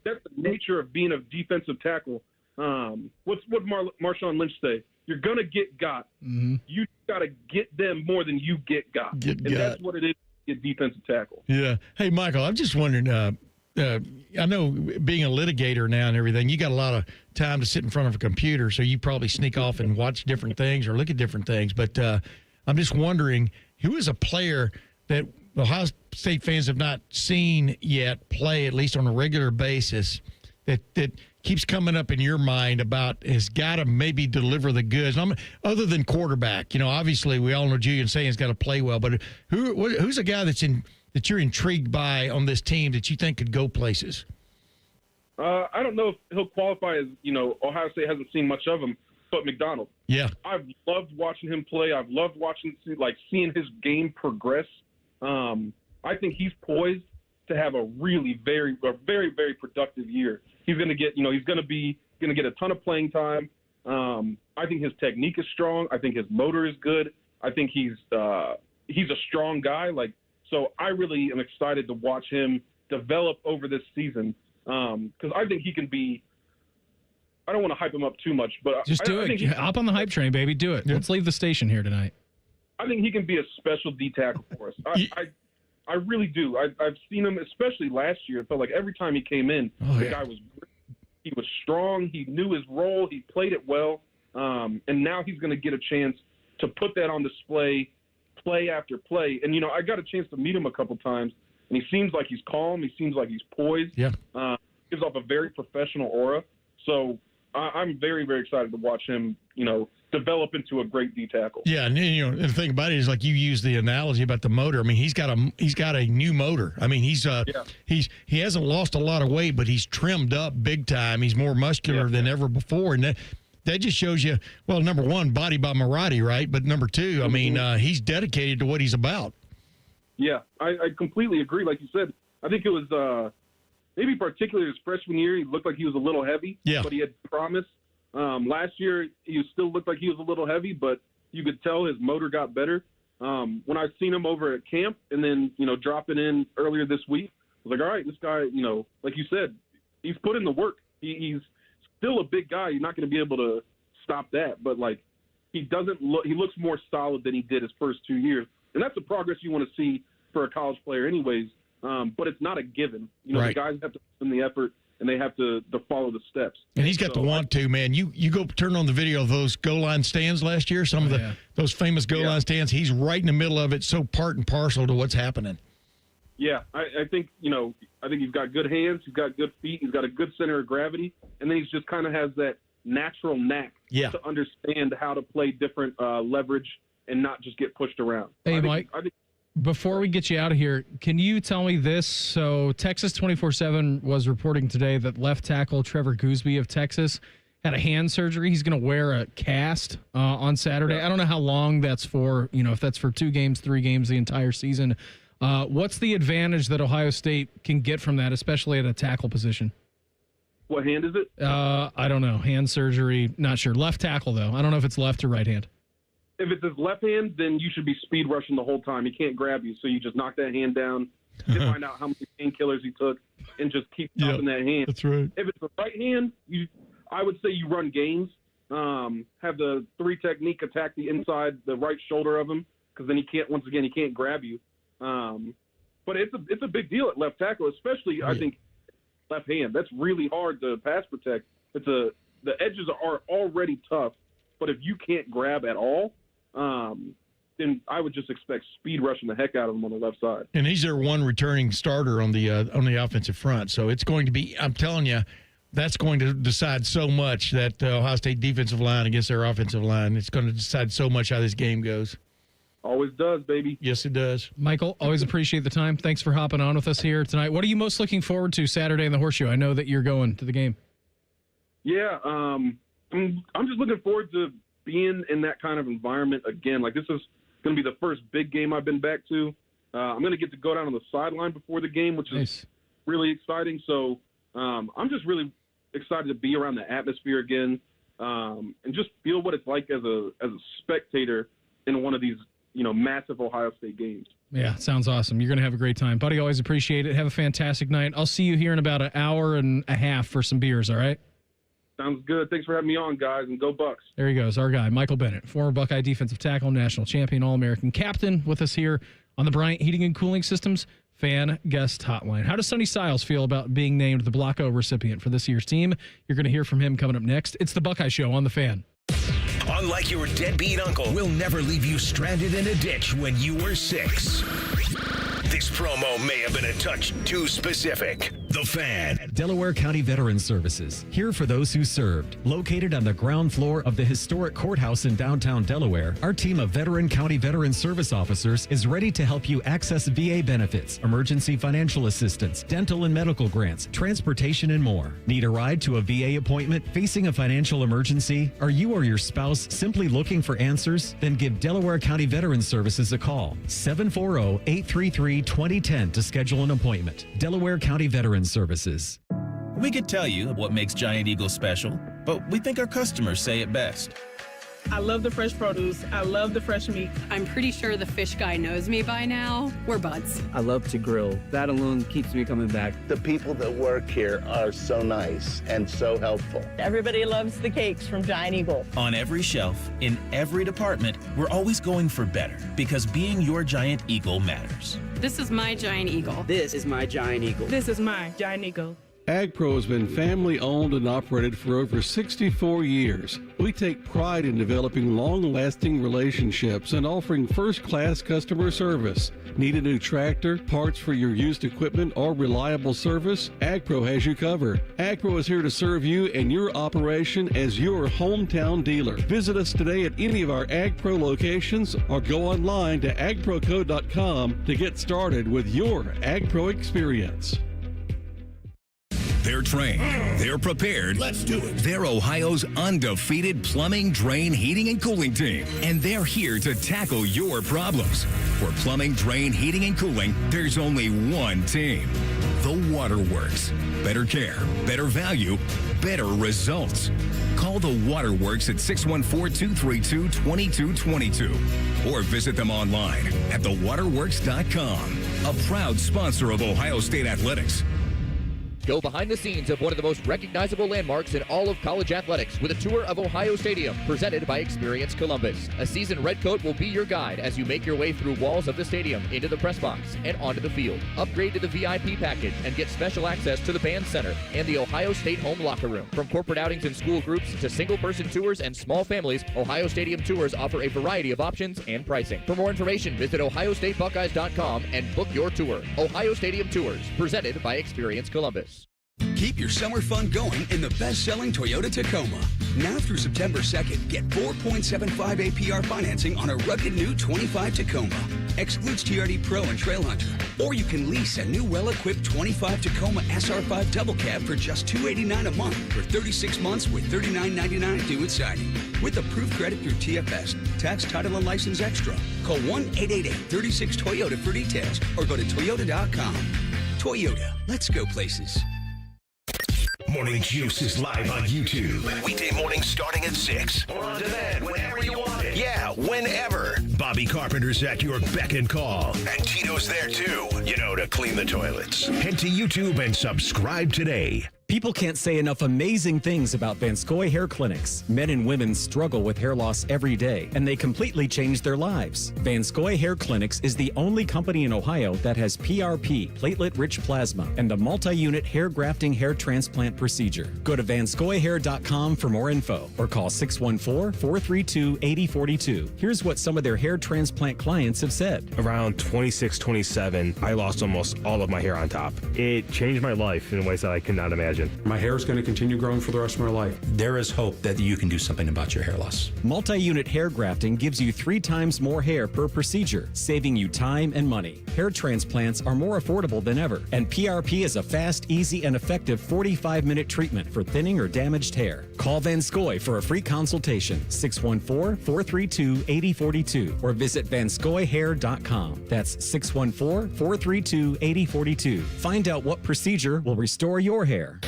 that's the nature of being a defensive tackle. What Marshawn Lynch say? You're gonna get got. Mm-hmm. You gotta get them more than you get got. That's what it is to get defensive tackle. Yeah. Hey, Michael, I'm just wondering. I know being a litigator now and everything, you got a lot of time to sit in front of a computer, so you probably sneak off and watch different things or look at different things. But I'm just wondering, who is a player that Ohio State fans have not seen yet play, at least on a regular basis, that keeps coming up in your mind about has got to maybe deliver the goods, other than quarterback? Obviously we all know Julian Sayin's got to play well, but who's a guy that you're intrigued by on this team that you think could go places? I don't know if he'll qualify as, Ohio State hasn't seen much of him, but McDonald. Yeah. I've loved watching him play. I've loved seeing his game progress. I think he's poised to have a very, very productive year. He's going to get, he's going to get a ton of playing time. I think his technique is strong. I think his motor is good. I think he's a strong guy. So I really am excited to watch him develop over this season. Because I think he can be. I don't want to hype him up too much, but just do it. Hop on the hype train, baby. Do it. Yeah. Let's leave the station here tonight. I think he can be a special D tackle for us. I really do. I've seen him, especially last year. It felt like every time he came in, guy was strong. He knew his role. He played it well. And now he's going to get a chance to put that on display, play after play. And I got a chance to meet him a couple times, and he seems like he's calm. He seems like he's poised. Yeah. Gives off a very professional aura. So I'm very, very excited to watch him, develop into a great D tackle. Yeah, and the thing about it is, like you used the analogy about the motor. I mean, he's got a new motor. I mean, he hasn't lost a lot of weight, but he's trimmed up big time. He's more muscular than ever before, and that just shows you. Well, number one, body by Marotti, right? But number two, I mean, he's dedicated to what he's about. Yeah, I completely agree. Like you said, I think it was maybe particularly his freshman year. He looked like he was a little heavy, but he had promise. Last year, he still looked like he was a little heavy, but you could tell his motor got better. When I seen him over at camp and then, dropping in earlier this week, I was like, all right, this guy, like you said, he's put in the work. He's still a big guy. You're not going to be able to stop that. But, like, he looks more solid than he did his first 2 years. And that's the progress you want to see for a college player anyways. But it's not a given. The guys have to put in the effort, and they have to follow the steps. And he's got the want to, man. You go turn on the video of those goal line stands last year, some of those famous goal line stands. He's right in the middle of it, so part and parcel to what's happening. Yeah, I think, I think he's got good hands, he's got good feet, he's got a good center of gravity, and then he's just kind of has that natural knack to understand how to play different leverage and not just get pushed around. Hey, Mike. Before we get you out of here, can you tell me this? So Texas 24/7 was reporting today that left tackle Trevor Gooseby of Texas had a hand surgery. He's going to wear a cast on Saturday. I don't know how long that's for, if that's for 2 games, 3 games, the entire season. What's the advantage that Ohio State can get from that, especially at a tackle position? What hand is it? I don't know. Hand surgery, not sure. Left tackle, though. I don't know if it's left or right hand. If it's his left hand, then you should be speed rushing the whole time. He can't grab you, so you just knock that hand down, to find out how many painkillers he took, and just keep chopping that hand. That's right. If it's the right hand, I would say you run games. Have the 3 technique, attack the inside, the right shoulder of him, because then he can't grab you. But it's a big deal at left tackle, especially I think left hand. That's really hard to pass protect. The edges are already tough, but if you can't grab at all, then I would just expect speed rushing the heck out of him on the left side. And he's their one returning starter on the offensive front. So it's going to be, I'm telling you, that's going to decide so much, that Ohio State defensive line against their offensive line. It's going to decide so much how this game goes. Always does, baby. Yes, it does. Michael, always appreciate the time. Thanks for hopping on with us here tonight. What are you most looking forward to Saturday in the Horseshoe? I know that you're going to the game. Yeah, I'm just looking forward to being in that kind of environment again. Like, this is going to be the first big game I've been back to. I'm going to get to go down on the sideline before the game, which is really exciting. So I'm just really excited to be around the atmosphere again, and just feel what it's like as a spectator in one of these massive Ohio State games. Yeah, sounds awesome. You're going to have a great time. Buddy, always appreciate it. Have a fantastic night. I'll see you here in about an hour and a half for some beers, all right? Sounds good. Thanks for having me on, guys, and go Bucks. There he goes, our guy, Michael Bennett, former Buckeye defensive tackle, national champion, All-American captain, with us here on the Bryant Heating and Cooling Systems Fan Guest Hotline. How does Sonny Styles feel about being named the Block O recipient for this year's team? You're going to hear from him coming up next. It's the Buckeye Show on The Fan. Unlike your deadbeat uncle, we'll never leave you stranded in a ditch when you were 6. This promo may have been a touch too specific. The Fan. Delaware County Veterans Services, here for those who served. Located on the ground floor of the historic courthouse in downtown Delaware, our team of veteran county veteran service officers is ready to help you access VA benefits, emergency financial assistance, dental and medical grants, transportation, and more. Need a ride to a VA appointment? Facing a financial emergency? Are you or your spouse simply looking for answers? Then give Delaware County Veterans Services a call. 740-833-2010 to schedule an appointment. Delaware County Veterans Services. We could tell you what makes Giant Eagle special, but we think our customers say it best. I love the fresh produce. I love the fresh meat. I'm pretty sure the fish guy knows me by now. We're buds. I love to grill. That alone keeps me coming back. The people that work here are so nice and so helpful. Everybody loves the cakes from Giant Eagle. On every shelf, in every department, we're always going for better, because being your Giant Eagle matters. This is my Giant Eagle. This is my Giant Eagle. This is my Giant Eagle. AgPro has been family-owned and operated for over 64 years. We take pride in developing long-lasting relationships and offering first-class customer service. Need a new tractor, parts for your used equipment, or reliable service? AgPro has you covered. AgPro is here to serve you and your operation as your hometown dealer. Visit us today at any of our AgPro locations or go online to agproco.com to get started with your AgPro experience. They're trained. They're prepared. Let's do it. They're Ohio's undefeated plumbing, drain, heating, and cooling team. And they're here to tackle your problems. For plumbing, drain, heating, and cooling, there's only one team. The Waterworks. Better care, better value, better results. Call the Waterworks at 614-232-2222 or visit them online at thewaterworks.com. A proud sponsor of Ohio State Athletics. Go behind the scenes of one of the most recognizable landmarks in all of college athletics with a tour of Ohio Stadium presented by Experience Columbus. A seasoned redcoat will be your guide as you make your way through walls of the stadium, into the press box, and onto the field. Upgrade to the VIP package and get special access to the band center and the Ohio State home locker room. From corporate outings and school groups to single-person tours and small families, Ohio Stadium tours offer a variety of options and pricing. For more information, visit ohiostatebuckeyes.com and book your tour. Ohio Stadium Tours, presented by Experience Columbus. Keep your summer fun going in the best-selling Toyota Tacoma. Now through September 2nd, get 4.75 APR financing on a rugged new 25 Tacoma. Excludes TRD Pro and Trail Hunter. Or you can lease a new well-equipped 25 Tacoma SR5 double cab for just $289 a month for 36 months with $39.99 due at signing. With approved credit through TFS, tax, title, and license extra. Call 1-888-36-TOYOTA for details or go to toyota.com. Toyota, let's go places. Morning Juice is live on YouTube. Weekday mornings starting at 6. Or on demand whenever you want it. Yeah, whenever. Bobby Carpenter's at your beck and call. And Tito's there too, to clean the toilets. Head to YouTube and subscribe today. People can't say enough amazing things about Vanscoy Hair Clinics. Men and women struggle with hair loss every day, and they completely change their lives. Vanscoy Hair Clinics is the only company in Ohio that has PRP, platelet-rich plasma, and a multi-unit hair grafting hair transplant procedure. Go to vanscoyhair.com for more info, or call 614-432-8042. Here's what some of their hair transplant clients have said. Around 26, 27, I lost almost all of my hair on top. It changed my life in ways that I could not imagine. My hair is going to continue growing for the rest of my life. There is hope that you can do something about your hair loss. Multi-unit hair grafting gives you 3 times more hair per procedure, saving you time and money. Hair transplants are more affordable than ever, and PRP is a fast, easy, and effective 45-minute treatment for thinning or damaged hair. Call Vanscoy for a free consultation, 614-432-8042, or visit vanscoyhair.com. That's 614-432-8042. Find out what procedure will restore your hair.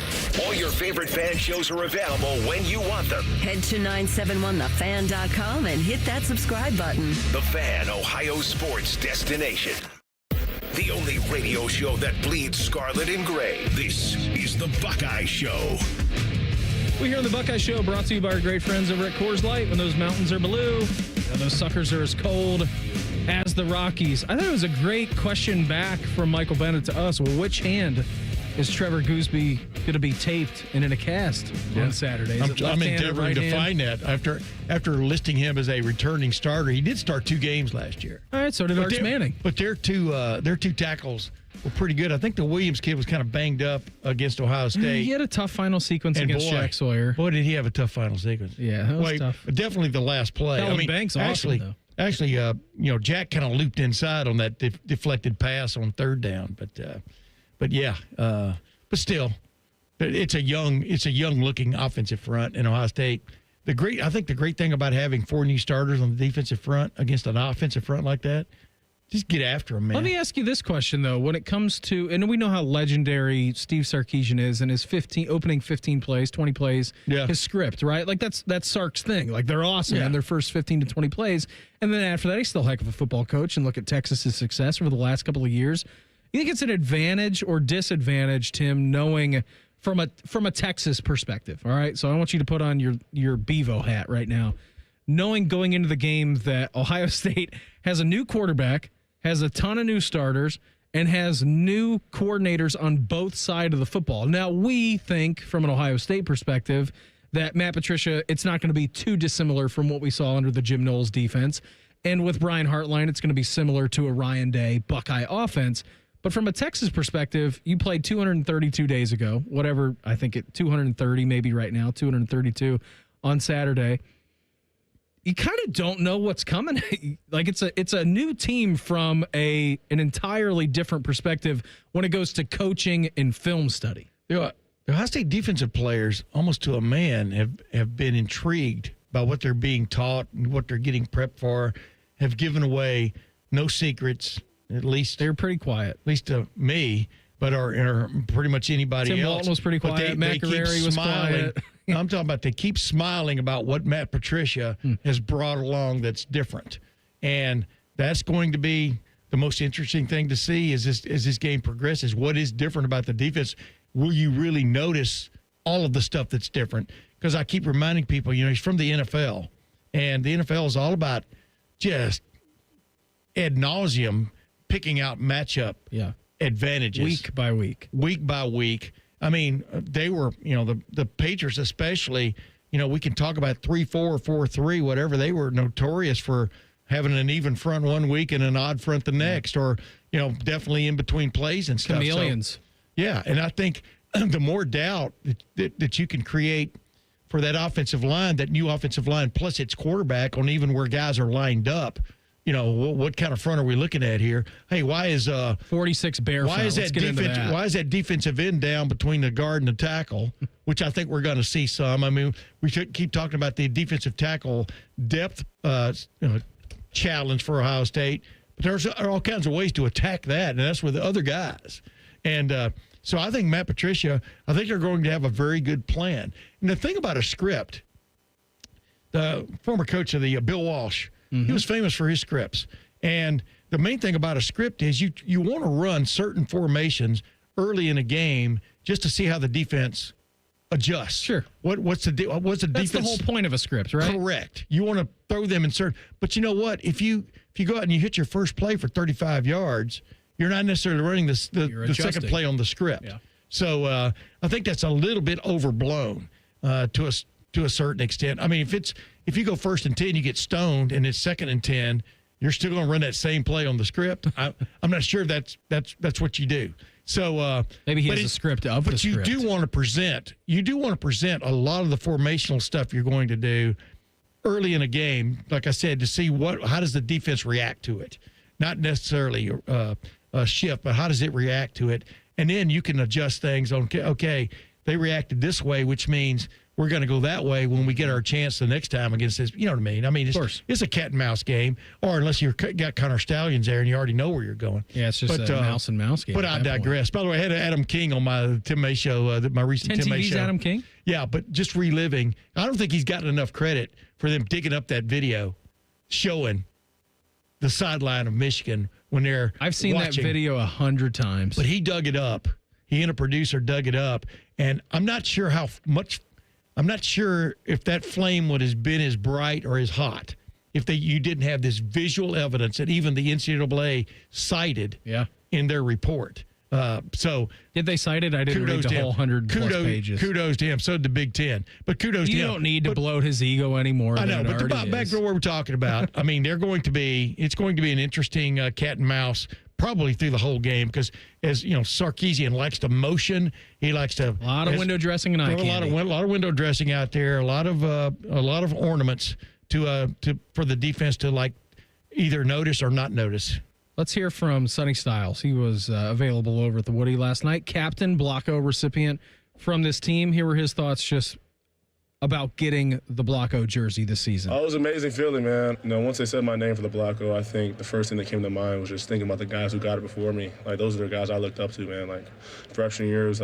All your favorite fan shows are available when you want them. Head to 971thefan.com and hit that subscribe button. The Fan, Ohio sports destination. The only radio show that bleeds scarlet and gray. This is the Buckeye Show. We here on the Buckeye Show, brought to you by our great friends over at Coors Light. When those mountains are blue, those suckers are as cold as the Rockies. I thought it was a great question back from Michael Bennett to us. Well, which hand is Trevor Gooseby going to be taped and in a cast on Saturday? I'm endeavoring to find that after listing him as a returning starter. He did start 2 games last year. All right, so did Arch Manning. But their two tackles were pretty good. I think the Williams kid was kind of banged up against Ohio State. He had a tough final sequence against Jack Sawyer. Boy, did he have a tough final sequence. Yeah, that was tough. Definitely the last play. Kellen Banks awesome, though. Actually, Jack kind of looped inside on that deflected pass on 3rd down, but still, it's a young looking offensive front in Ohio State. I think the great thing about having 4 new starters on the defensive front against an offensive front like that, just get after them, man. Let me ask you this question though: when it comes to, and we know how legendary Steve Sarkisian is and his opening 15 plays, 20 plays, his script, right? Like that's Sark's thing. Like they're awesome in their first 15 to 20 plays, and then after that, he's still a heck of a football coach. And look at Texas's success over the last couple of years. You think it's an advantage or disadvantage, Tim, knowing from a Texas perspective? All right, so I want you to put on your Bevo hat right now, knowing going into the game that Ohio State has a new quarterback, has a ton of new starters, and has new coordinators on both sides of the football. Now, we think from an Ohio State perspective that Matt Patricia, it's not going to be too dissimilar from what we saw under the Jim Knowles defense. And with Brian Hartline, it's going to be similar to a Ryan Day Buckeye offense. But from a Texas perspective, you played 232 days ago, whatever, I think 230 maybe right now, 232 on Saturday. You kind of don't know what's coming. Like it's a new team from an entirely different perspective when it goes to coaching and film study. The Ohio State defensive players, almost to a man, have been intrigued by what they're being taught and what they're getting prepped for, have given away no secrets, at least. They're pretty quiet. At least to me, but are pretty much anybody else. Tim Walton was pretty quiet. Matt Guerrieri was quiet. I'm talking about they keep smiling about what Matt Patricia has brought along that's different. And that's going to be the most interesting thing to see as this game progresses. What is different about the defense? Will you really notice all of the stuff that's different? Because I keep reminding people, he's from the NFL. And the NFL is all about just ad nauseum picking out matchup advantages. Week by week. Week by week. I mean, they were, the Patriots especially, we can talk about 3-4, 4-3, whatever. They were notorious for having an even front one week and an odd front the next, or, definitely in between plays and stuff. Chameleons. So, yeah, and I think the more doubt that you can create for that offensive line, that new offensive line, plus its quarterback on even where guys are lined up, what kind of front are we looking at here? Hey, why is 46 bear? Why is that defense? Why is that defensive end down between the guard and the tackle? Which I think we're going to see some. I mean, we should keep talking about the defensive tackle depth challenge for Ohio State, but there's all kinds of ways to attack that, and that's with the other guys. And so I think Matt Patricia, I think they're going to have a very good plan. And the thing about a script, the former coach of the Bill Walsh. He was famous for his scripts. And the main thing about a script is you want to run certain formations early in a game just to see how the defense adjusts. Sure. What's the defense? That's the whole point of a script, right? Correct. You want to throw them in certain. But you know what? If you go out and you hit your first play for 35 yards, you're not necessarily running the second play on the script. Yeah. So I think that's a little bit overblown to a certain extent. I mean, if you go 1st and 10, you get stoned, and it's 2nd and 10, you're still going to run that same play on the script. I'm not sure that's what you do. So maybe he has a script of the script. But you do want to present. You do want to present a lot of the formational stuff you're going to do early in a game. Like I said, to see how does the defense react to it, not necessarily a shift, but how does it react to it, and then you can adjust things on. Okay, they reacted this way, which means we're going to go that way when we get our chance the next time against this. You know what I mean? I mean, it's a cat and mouse game, or unless you've got Connor Stallions there and you already know where you're going. Yeah, it's just a mouse and mouse game. But I digress. By the way, I had Adam King on my Tim May show, my recent Tim May show. Adam King? Yeah, but just reliving. I don't think he's gotten enough credit for them digging up that video showing the sideline of Michigan when they're I've seen watching. That video 100 times. But he dug it up. He and a producer dug it up. And I'm not sure if that flame would have been as bright or as hot if you didn't have this visual evidence that even the NCAA cited in their report. So did they cite it? I didn't read the whole 100+ pages. Kudos to him. So did the Big Ten. But kudos to him. You don't need to bloat his ego anymore. I know, but back to what we're talking about. I mean, it's going to be an interesting cat and mouse probably through the whole game because, as you know, Sarkisian likes to motion. He likes to a lot of window dressing and eye candy. A lot of window dressing out there. A lot of ornaments for the defense to like either notice or not notice. Let's hear from Sonny Styles. He was available over at the Woody last night. Captain, Blocko recipient from this team. Here were his thoughts just about getting the Blocko jersey this season. Oh, it was an amazing feeling, man. You know, once they said my name for the Blocko, I think the first thing that came to mind was just thinking about the guys who got it before me. Like, those are the guys I looked up to, man. Like, freshman year was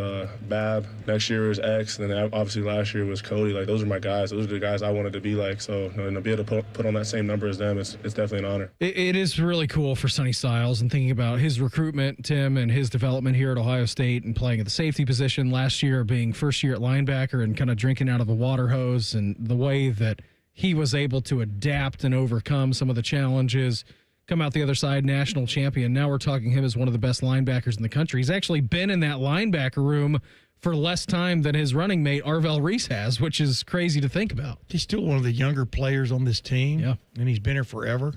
Bab, next year was X, and then obviously last year was Cody. Like, those are my guys. Those are the guys I wanted to be like. So, you know, to be able to put on that same number as them, it's definitely an honor. It is really cool for Sonny Styles and thinking about his recruitment, Tim, and his development here at Ohio State and playing at the safety position last year, being first year at linebacker and kind of drinking out of the water hose, and the way that he was able to adapt and overcome some of the challenges come out the other side, national champion. Now we're talking him as one of the best linebackers in the country. He's actually been in that linebacker room for less time than his running mate Arvell Reese has, which is crazy to think about. He's still one of the younger players on this team. Yeah. And he's been here forever,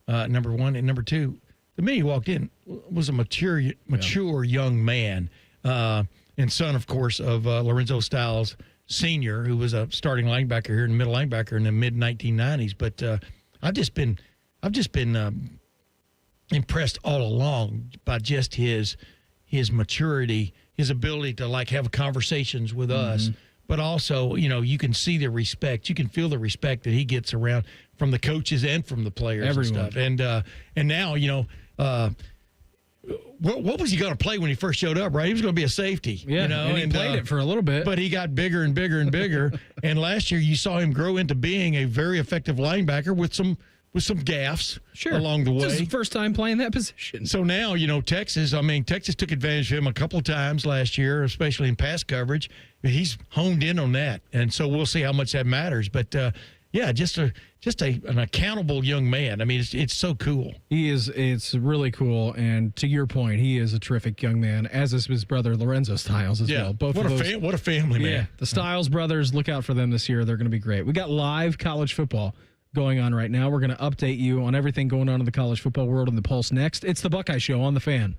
number one. And number two, the minute he walked in was a mature young man, and son, of course, of Lorenzo Styles Sr., who was a starting linebacker here and middle linebacker in the mid-1990s. But I've just been impressed all along by just his maturity, his ability to like have conversations with us, but also, you can see the respect. You can feel the respect that he gets around from the coaches and from the players. Everyone. And stuff. And now, what was he going to play when he first showed up, right? He was going to be a safety. Yeah, and he played it for a little bit. But he got bigger and bigger and bigger. And last year you saw him grow into being a very effective linebacker with some gaffes along the way. This is his first time playing that position. So now, Texas took advantage of him a couple of times last year, especially in pass coverage. He's honed in on that. And so we'll see how much that matters. But, just an accountable young man. I mean, it's so cool. He is. It's really cool. And to your point, he is a terrific young man, as is his brother Lorenzo Styles as well. Both what of what a family, man. Yeah, the Styles brothers, look out for them this year. They're going to be great. We got live college football going on right now. We're going to update you on everything going on in the college football world and the Pulse next. It's the Buckeye Show on the Fan.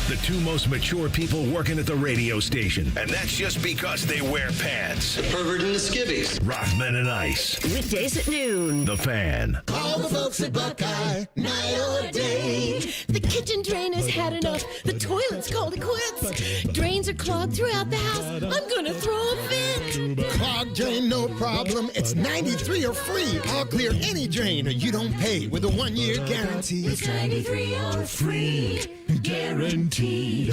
The two most mature people working at the radio station. And that's just because they wear pants. The pervert and the skivvies. Rothman and Ice. Weekdays at noon. The Fan. Call the folks at Buckeye, night or day. The kitchen drain has had enough. The toilet's called it quits. Drains are clogged throughout the house. I'm gonna throw a fit. Clogged drain, no problem. It's 93 or free. I'll clear any drain or you don't pay with a 1-year guarantee. It's 93 or free. Guaranteed.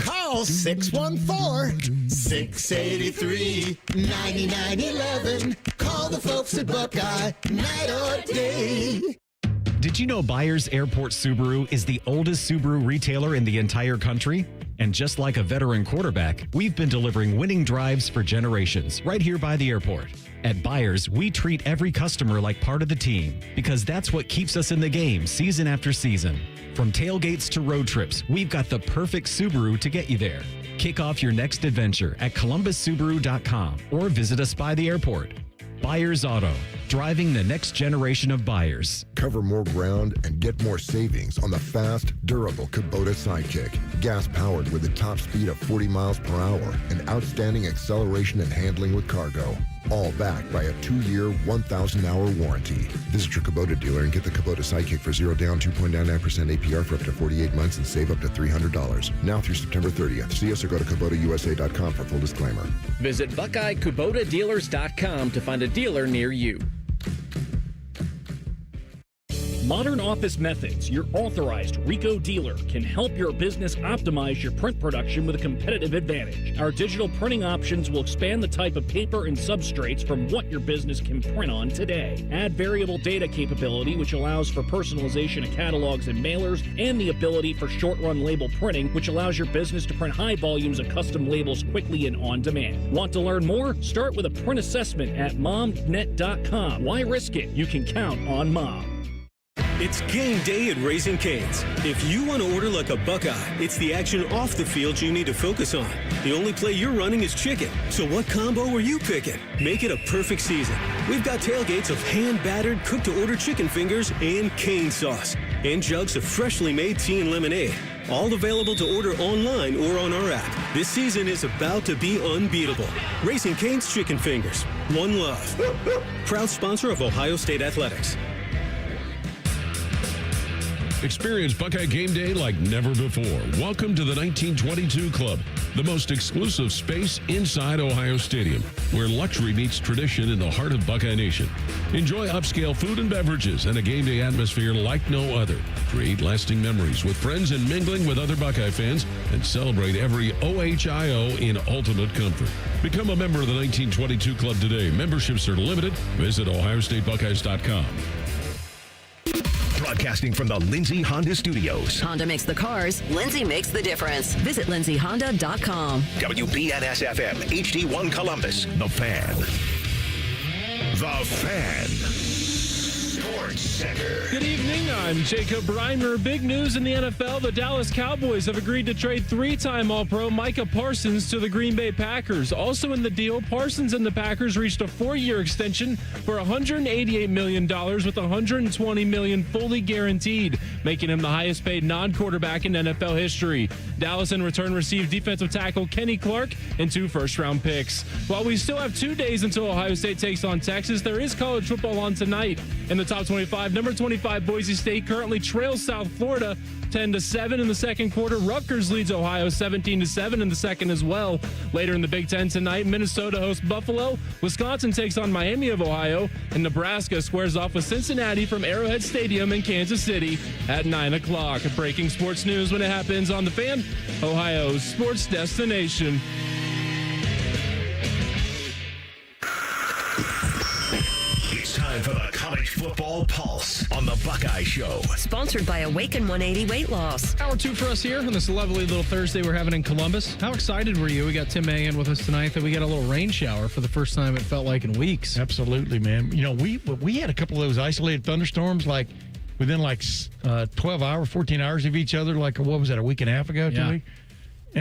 Call 614-683-9911. Call the folks at Buckeye, night or day. Did you know Byers Airport Subaru is the oldest Subaru retailer in the entire country? And just like a veteran quarterback, we've been delivering winning drives for generations right here by the airport. At Byers, we treat every customer like part of the team because that's what keeps us in the game season after season. From tailgates to road trips, we've got the perfect Subaru to get you there. Kick off your next adventure at columbussubaru.com or visit us by the airport. Byers Auto, driving the next generation of buyers. Cover more ground and get more savings on the fast, durable Kubota Sidekick. Gas-powered with a top speed of 40 miles per hour and outstanding acceleration and handling with cargo. All backed by a 2-year, 1,000-hour warranty. Visit your Kubota dealer and get the Kubota Sidekick for 0 down, 2.99% APR for up to 48 months and save up to $300. Now through September 30th. See us or go to KubotaUSA.com for full disclaimer. Visit BuckeyeKubotaDealers.com to find a dealer near you. Modern Office Methods, your authorized RICO dealer, can help your business optimize your print production with a competitive advantage. Our digital printing options will expand the type of paper and substrates from what your business can print on today. Add variable data capability, which allows for personalization of catalogs and mailers, and the ability for short-run label printing, which allows your business to print high volumes of custom labels quickly and on demand. Want to learn more? Start with a print assessment at momnet.com. Why risk it? You can count on Mom. It's game day at Raising Cane's. If you want to order like a Buckeye, it's the action off the field you need to focus on. The only play you're running is chicken. So what combo are you picking? Make it a perfect season. We've got tailgates of hand-battered, cooked-to-order chicken fingers and cane sauce. And jugs of freshly made tea and lemonade. All available to order online or on our app. This season is about to be unbeatable. Raising Cane's Chicken Fingers. One love. Proud sponsor of Ohio State Athletics. Experience Buckeye game day like never before. Welcome to the 1922 Club, the most exclusive space inside Ohio Stadium, where luxury meets tradition in the heart of Buckeye Nation. Enjoy upscale food and beverages and a game day atmosphere like no other. Create lasting memories with friends and mingling with other Buckeye fans, and celebrate every OHIO in ultimate comfort. Become a member of the 1922 Club today. Memberships are limited. Visit OhioStateBuckeyes.com. Broadcasting from the Lindsay Honda Studios. Honda makes the cars. Lindsay makes the difference. Visit lindsayhonda.com. WBNS-FM, HD1 Columbus. The Fan. The Fan. Sports Center. Good evening. I'm Jacob Reimer. Big news in the NFL. The Dallas Cowboys have agreed to trade three-time All-Pro Micah Parsons to the Green Bay Packers. Also in the deal, Parsons and the Packers reached a 4-year extension for $188 million with $120 million fully guaranteed, making him the highest-paid non-quarterback in NFL history. Dallas in return received defensive tackle Kenny Clark and 2 first-round picks. While we still have 2 days until Ohio State takes on Texas, there is college football on tonight. In the top 25, number 25 Boise State currently trails South Florida 10-7 in the second quarter. Rutgers leads Ohio 17-7 in the second as well. Later in the Big Ten tonight, Minnesota hosts Buffalo, Wisconsin takes on Miami of Ohio, and Nebraska squares off with Cincinnati from Arrowhead Stadium in Kansas City at 9 o'clock. Breaking sports news when it happens on The Fan, Ohio's sports destination. Time for the College Football Pulse on the Buckeye Show. Sponsored by Awaken 180 Weight Loss. Hour 2 for us here on this lovely little Thursday we're having in Columbus. How excited were you? We got Tim May in with us tonight that we got a little rain shower for the first time it felt like in weeks. Absolutely, man. You know, we had a couple of those isolated thunderstorms like within 12 hours, 14 hours of each other. Like, what was that, a week and a half ago? Yeah.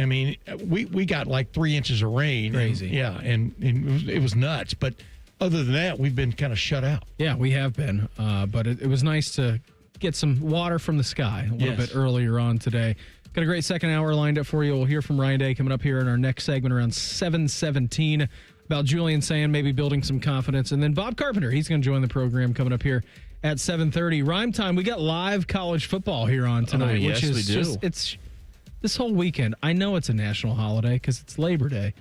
I mean, we got like 3 inches of rain. Crazy. And it was nuts. But other than that, we've been kind of shut out. Yeah, we have been. But it was nice to get some water from the sky a little bit earlier on today. Got a great second hour lined up for you. We'll hear from Ryan Day coming up here in our next segment around 7:17 about Julian Sayin maybe building some confidence. And then Bob Carpenter, he's going to join the program coming up here at 7:30. Rhyme time, we got live college football here on tonight, yes, which is we do. just, it's this whole weekend. I know it's a national holiday because it's Labor Day,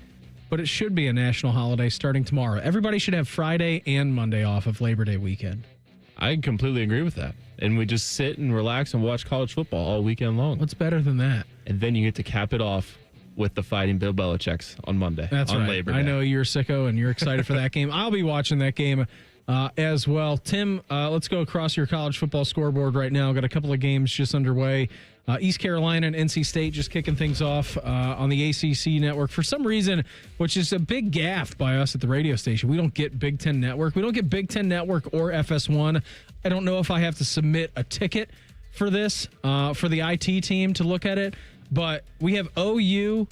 but it should be a national holiday starting tomorrow. Everybody should have Friday and Monday off of Labor Day weekend. I completely agree with that. And we just sit and relax and watch college football all weekend long. What's better than that? And then you get to cap it off with the Fighting Bill Belichick's on Monday. That's on right. Labor Day. I know you're a sicko and you're excited for that game. I'll be watching that game as well. Tim, let's go across your college football scoreboard right now. Got a couple of games just underway. East Carolina and NC State just kicking things off on the ACC network. For some reason, which is a big gaffe by us at the radio station, we don't get Big Ten Network. We don't get Big Ten Network or FS1. I don't know if I have to submit a ticket for this, for the IT team to look at it, but we have OU,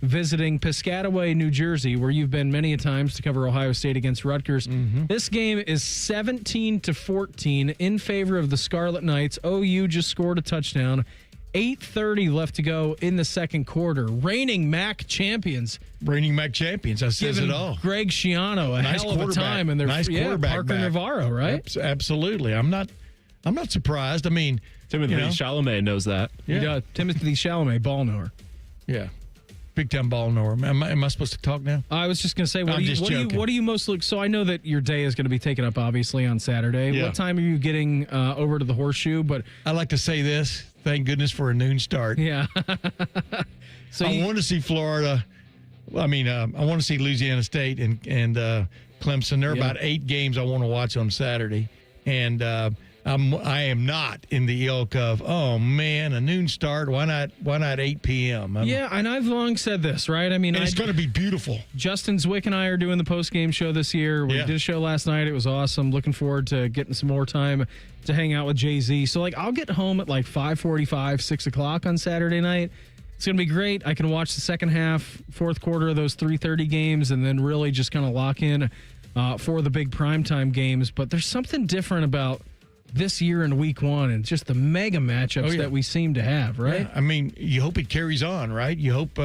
visiting Piscataway, New Jersey, where you've been many a times to cover Ohio State against Rutgers. Mm-hmm. This game is 17-14 in favor of the Scarlet Knights. OU just scored a touchdown. 8:30 left to go in the second quarter. Reigning MAC champions. That says it all. Greg Schiano, a hell of a time. And nice quarterback Parker back. Navarro, right? Absolutely. I'm not surprised. I mean, Timothy Chalamet knows that. Yeah. Timothy Chalamet, ball knower. Yeah. Big time ball knower. Am I supposed to talk now? I was just going to say, what do you most look? So I know that your day is going to be taken up, obviously, on Saturday. Yeah. What time are you getting over to the Horseshoe? But I like to say this. Thank goodness for a noon start. Yeah. So I want to see Florida. I mean, I want to see Louisiana State and Clemson. There are about 8 games I want to watch on Saturday, and I am not in the ilk of, oh man, a noon start. Why not 8 p.m.? And I've long said this, right? I mean, it's going to be beautiful. Justin Zwick and I are doing the post game show this year. We did a show last night. It was awesome. Looking forward to getting some more time to hang out with Jay-Z. So I'll get home at 5:45, 6 o'clock on Saturday night. It's going to be great. I can watch the second half, fourth quarter of those 3:30 games, and then really just kind of lock in for the big primetime games. But there's something different about this year in week one and just the mega matchups that we seem to have, right? Yeah. I mean, you hope it carries on, right? You hope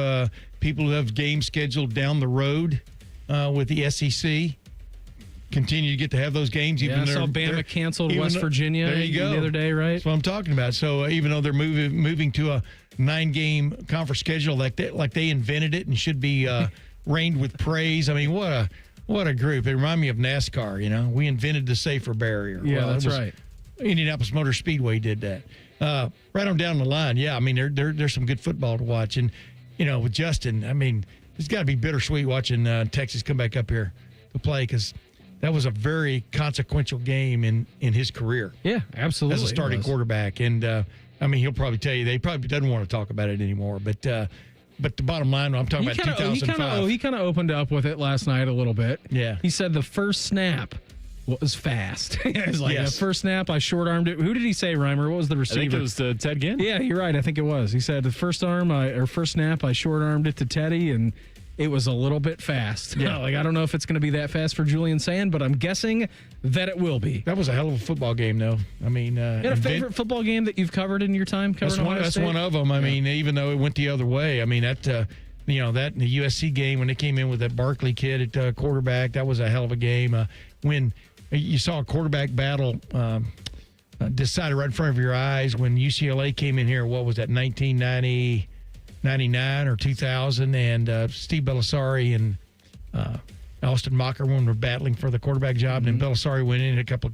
people who have games scheduled down the road with the SEC continue to get to have those games. I saw Bama canceled West Virginia the other day, right? That's what I'm talking about. So even though they're moving to a 9-game conference schedule like they invented it and should be reigned with praise. I mean, what a group. It reminded me of NASCAR, you know. We invented the safer barrier. Yeah, that's right. Indianapolis Motor Speedway did that. Right on down the line, I mean, there's some good football to watch. And, you know, with Justin, I mean, it's got to be bittersweet watching Texas come back up here to play because that was a very consequential game in his career. Yeah, absolutely. As a starting quarterback. And, I mean, he'll probably tell you, he probably doesn't want to talk about it anymore. But the bottom line, I'm talking about 2005. He kind of opened up with it last night a little bit. Yeah. He said the first snap was fast. It was like Yes. the first snap, I short armed it. Who did he say, Reimer? What was the receiver? I think it was Ted Ginn. Yeah, you're right. I think it was. He said the first snap, I short armed it to Teddy, and it was a little bit fast. Yeah. Like, I don't know if it's going to be that fast for Julian Sayin, but I'm guessing that it will be. That was a hell of a football game, though. I mean, You had a favorite football game that you've covered in your time covering Ohio that's State? one of them. I mean, even though it went the other way, I mean, that and the USC game when they came in with that Barkley kid at quarterback, that was a hell of a game. When you saw a quarterback battle decided right in front of your eyes when UCLA came in here, what was that, 1999 or 2000, and Steve Belisari and Austin Mockerman were battling for the quarterback job, and then Belisari went in a couple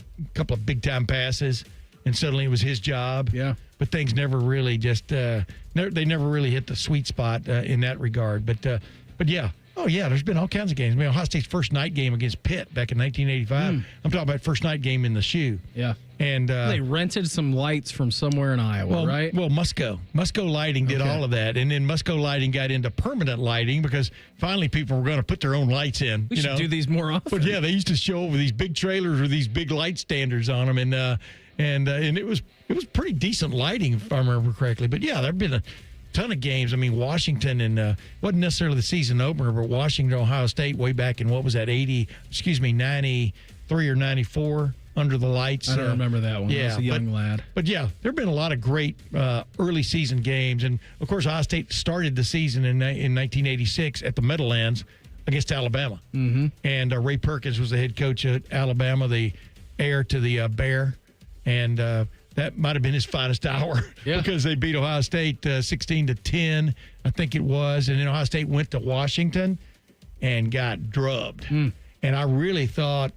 of big-time passes, and suddenly it was his job. Yeah. But things never really they never really hit the sweet spot in that regard. But yeah. Oh, yeah, there's been all kinds of games. I mean, Ohio State's first night game against Pitt back in 1985. I'm talking about first night game in the shoe. Yeah. And they rented some lights from somewhere in Iowa, right? Well, Musco Lighting did all of that. And then Musco Lighting got into permanent lighting because finally people were going to put their own lights in. We should do these more often. But yeah, they used to show over these big trailers with these big light standards on them. And it was pretty decent lighting, if I remember correctly. But yeah, there have been a ton of games. I mean, Washington and wasn't necessarily the season opener, but Washington, Ohio State way back in, what was that, 93 or 94 under the lights. I don't remember that one. I was a young lad. But yeah, there have been a lot of great early season games. And of course, Ohio State started the season in 1986 at the Meadowlands against Alabama. Mm-hmm. And Ray Perkins was the head coach at Alabama, the heir to the Bear. And that might have been his finest hour because they beat Ohio State 16-10, I think it was. And then Ohio State went to Washington and got drubbed. And I really thought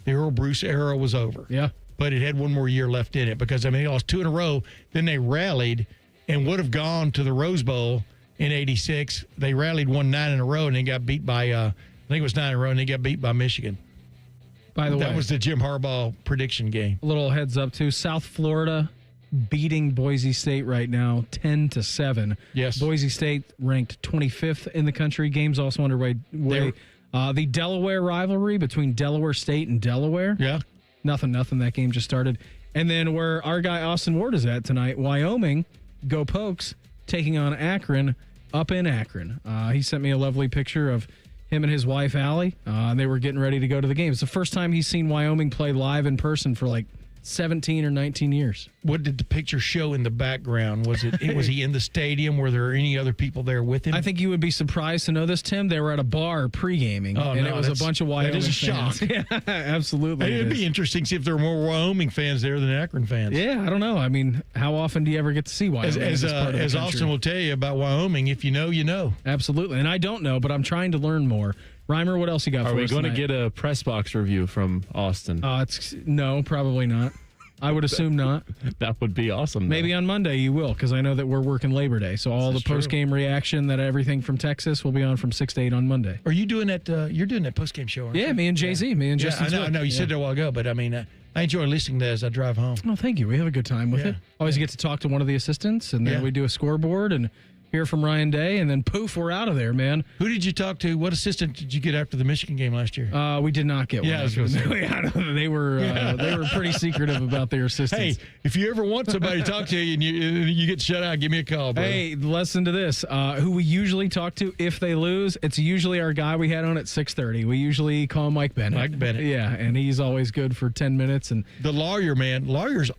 the Earl Bruce era was over. Yeah. But it had one more year left in it because, I mean, they lost 2 in a row. Then they rallied and would have gone to the Rose Bowl in 86. They rallied, won 9 in a row, and they got beat by, I think it was 9 in a row, and they got beat by Michigan. By the way, that was the Jim Harbaugh prediction game. A little heads up, too. South Florida beating Boise State right now 10-7. Yes. Boise State ranked 25th in the country. Games also underway. The Delaware rivalry between Delaware State and Delaware. Yeah. Nothing. That game just started. And then where our guy Austin Ward is at tonight, Wyoming, go Pokes, taking on Akron up in Akron. He sent me a lovely picture of him and his wife, Allie. They were getting ready to go to the game. It's the first time he's seen Wyoming play live in person for like 17 or 19 years. What did the picture show in the background? Was he in the stadium? Were there any other people there with him? I think you would be surprised to know this, Tim. They were at a bar pre-gaming, it was a bunch of Wyoming fans. That is a shock. Yeah, absolutely. It'd be interesting to see if there were more Wyoming fans there than Akron fans. Yeah, I don't know. I mean, how often do you ever get to see Wyoming? As Austin will tell you about Wyoming, if you know, you know. Absolutely. And I don't know, but I'm trying to learn more. Reimer, what else you got for us? Are we going to get a press box review from Austin? No, probably not. I would assume not. That would be awesome. Maybe on Monday you will, because I know that we're working Labor Day. So all the post-game reaction, that everything from Texas will be on from 6 to 8 on Monday. Are you doing that? You're doing that post-game show, aren't you? Yeah, me and Jay-Z. Me and Justin. I know. You said that a while ago, but I mean, I enjoy listening to that as I drive home. Oh, thank you. We have a good time with it. Always get to talk to one of the assistants, and then we do a scoreboard and hear from Ryan Day, and then poof, we're out of there, man. Who did you talk to? What assistant did you get after the Michigan game last year? We did not get one. I was going to say. They were pretty secretive about their assistants. Hey, if you ever want somebody to talk to you and you get shut out, give me a call, bro. Hey, listen to this. Who we usually talk to if they lose, it's usually our guy we had on at 6:30. We usually call Mike Bennett. Mike Bennett. Yeah, and he's always good for 10 minutes. And the lawyer, man, lawyers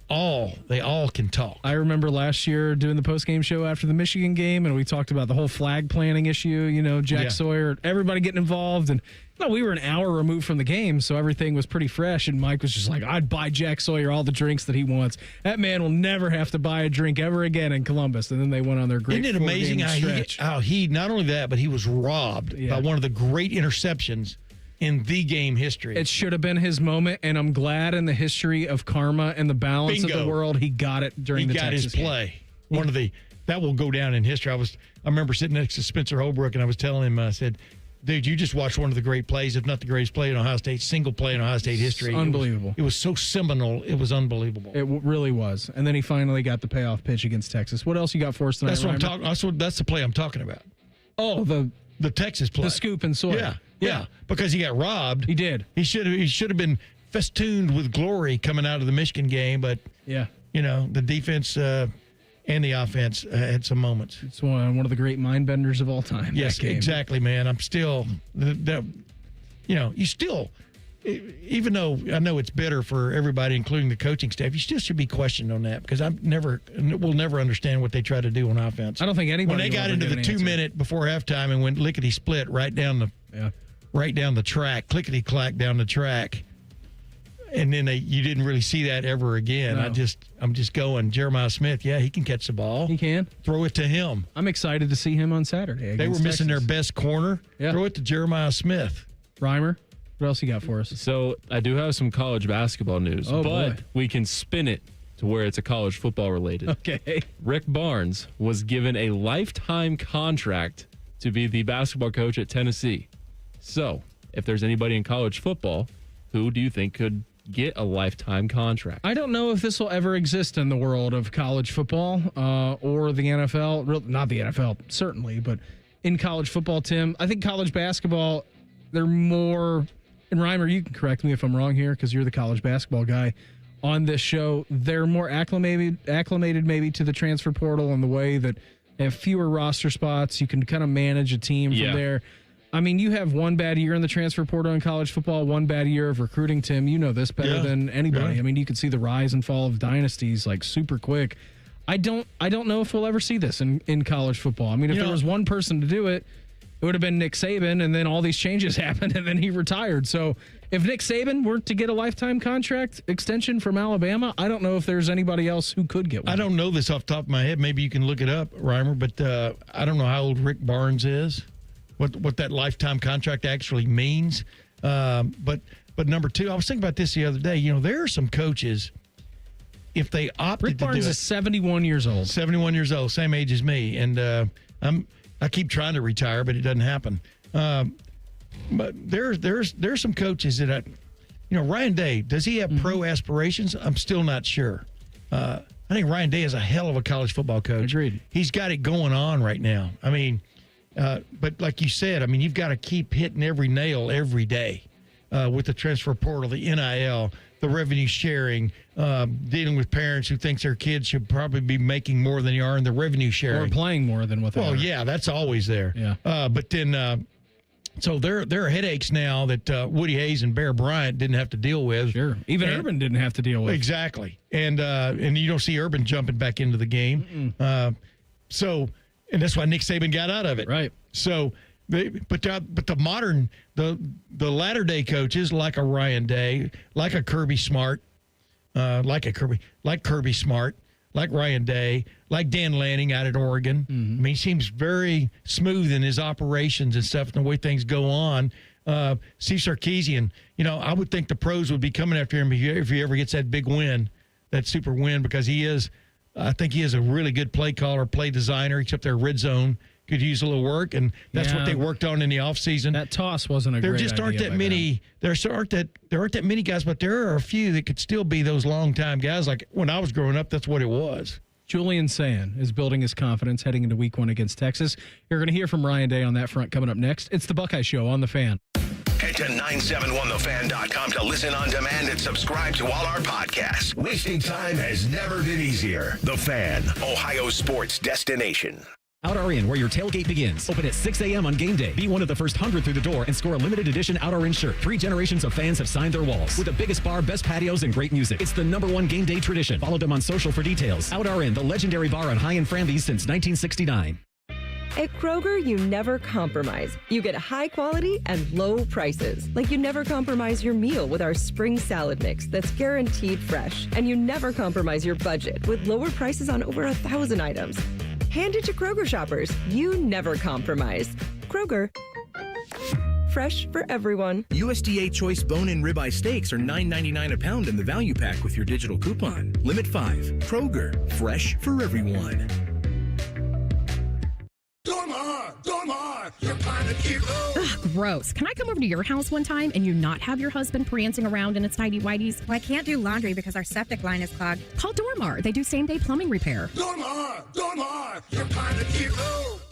they all can talk. I remember last year doing the post-game show after the Michigan game, and we talked about the whole flag planning issue, Jack Sawyer, everybody getting involved. And we were an hour removed from the game, so everything was pretty fresh. And Mike was just like, I'd buy Jack Sawyer all the drinks that he wants. That man will never have to buy a drink ever again in Columbus. And then they went on their great Isn't it amazing how he not only that, but he was robbed by one of the great interceptions in the game history. It should have been his moment, and I'm glad in the history of karma and the balance of the world, he got it during the Texas his play. Game. That will go down in history. I remember sitting next to Spencer Holbrook, and I was telling him, I said, dude, you just watched one of the great plays, if not the greatest play in Ohio State, single play in Ohio State history. Unbelievable. It was so seminal. It was unbelievable. It really was. And then he finally got the payoff pitch against Texas. What else you got for us tonight? That's what I'm talking. That's the play I'm talking about. Oh, the Texas play. The scoop and Sawyer. Yeah. Because he got robbed. He did. He should have been festooned with glory coming out of the Michigan game, but yeah, the defense and the offense had some moments. It's one of the great mind benders of all time. Yes, exactly, man. I'm still, you still, even though I know it's bitter for everybody, including the coaching staff, you still should be questioned on that because we'll never understand what they try to do on offense. I don't think anybody. When they got into the 2 minute before halftime and went lickety split right down the track, clickety clack down the track, and then you didn't really see that ever again. No. I'm just going Jeremiah Smith. Yeah, he can catch the ball. He can throw it to him. I'm excited to see him on Saturday. They were missing Texas. their best corner. Yeah. Throw it to Jeremiah Smith. Reimer, what else you got for us? So I do have some college basketball news, but boy. we can spin it to where it's a college football related. Okay. Rick Barnes was given a lifetime contract to be the basketball coach at Tennessee. So if there's anybody in college football, who do you think could get a lifetime contract? I don't know if this will ever exist in the world of college football or the NFL. Not the NFL, certainly, but in college football, Tim. I think college basketball, they're more, and Reimer, you can correct me if I'm wrong here because you're the college basketball guy on this show. They're more acclimated maybe to the transfer portal and the way that they have fewer roster spots. You can kind of manage a team from there. I mean, you have one bad year in the transfer portal in college football, one bad year of recruiting, Tim. You know this better than anybody. Yeah. I mean, you could see the rise and fall of dynasties like super quick. I don't know if we'll ever see this in college football. I mean, if there was one person to do it, it would have been Nick Saban, and then all these changes happened, and then he retired. So if Nick Saban were to get a lifetime contract extension from Alabama, I don't know if there's anybody else who could get one. I don't know this off the top of my head. Maybe you can look it up, Reimer, but I don't know how old Rick Barnes is, what that lifetime contract actually means. But number two, I was thinking about this the other day. There are some coaches, if they opted Rick to Barnes do it, is 71 years old. 71 years old, same age as me, and I keep trying to retire, but it doesn't happen. But there's some coaches that Ryan Day, does he have pro aspirations? I'm still not sure. I think Ryan Day is a hell of a college football coach. Agreed. He's got it going on right now. I mean, but like you said, you've got to keep hitting every nail every day with the transfer portal, the NIL, the revenue sharing, dealing with parents who think their kids should probably be making more than they are in the revenue sharing. Or playing more than what they are. Well, yeah, that's always there. Yeah. But then, so there are headaches now that Woody Hayes and Bear Bryant didn't have to deal with. Sure. Even Urban didn't have to deal with. Exactly. And you don't see Urban jumping back into the game. And that's why Nick Saban got out of it. Right. So, but the modern, the latter day coaches like a Ryan Day, like a Kirby Smart, like Kirby Smart, like Ryan Day, like Dan Lanning out at Oregon. Mm-hmm. I mean, he seems very smooth in his operations and stuff and the way things go on. Steve Sarkisian, I would think the pros would be coming after him if he ever gets that big win, that super win, because I think he is a really good play caller, play designer. He's up there red zone, could use a little work, and that's what they worked on in the offseason. That toss wasn't a great idea. There just aren't that many. There aren't that many guys, but there are a few that could still be those long-time guys. Like when I was growing up, that's what it was. Julian Sayin is building his confidence heading into week 1 against Texas. You're going to hear from Ryan Day on that front coming up next. It's the Buckeye Show on The Fan. Head to 971thefan.com to listen on demand and subscribe to all our podcasts. Wasting time has never been easier. The Fan, Ohio sports destination. OutRN, where your tailgate begins. Open at 6 a.m. on game day. Be one of the first 100 through the door and score a limited edition OutRN shirt. 3 generations of fans have signed their walls. With the biggest bar, best patios, and great music. It's the #1 game day tradition. Follow them on social for details. OutRN, the legendary bar on High and Framby since 1969. At Kroger, you never compromise. You get high quality and low prices. Like you never compromise your meal with our spring salad mix that's guaranteed fresh. And you never compromise your budget with lower prices on over 1,000 items. Hand it to Kroger shoppers. You never compromise. Kroger. Fresh for everyone. USDA Choice Bone and Ribeye Steaks are $9.99 a pound in the value pack with your digital coupon. Limit 5. Kroger. Fresh for everyone. You're kind of cute. Ugh, gross. Can I come over to your house one time and you not have your husband prancing around in his tidy whities? Well, I can't do laundry because our septic line is clogged. Call Dormar. They do same-day plumbing repair. Dormar! You're kind of cute.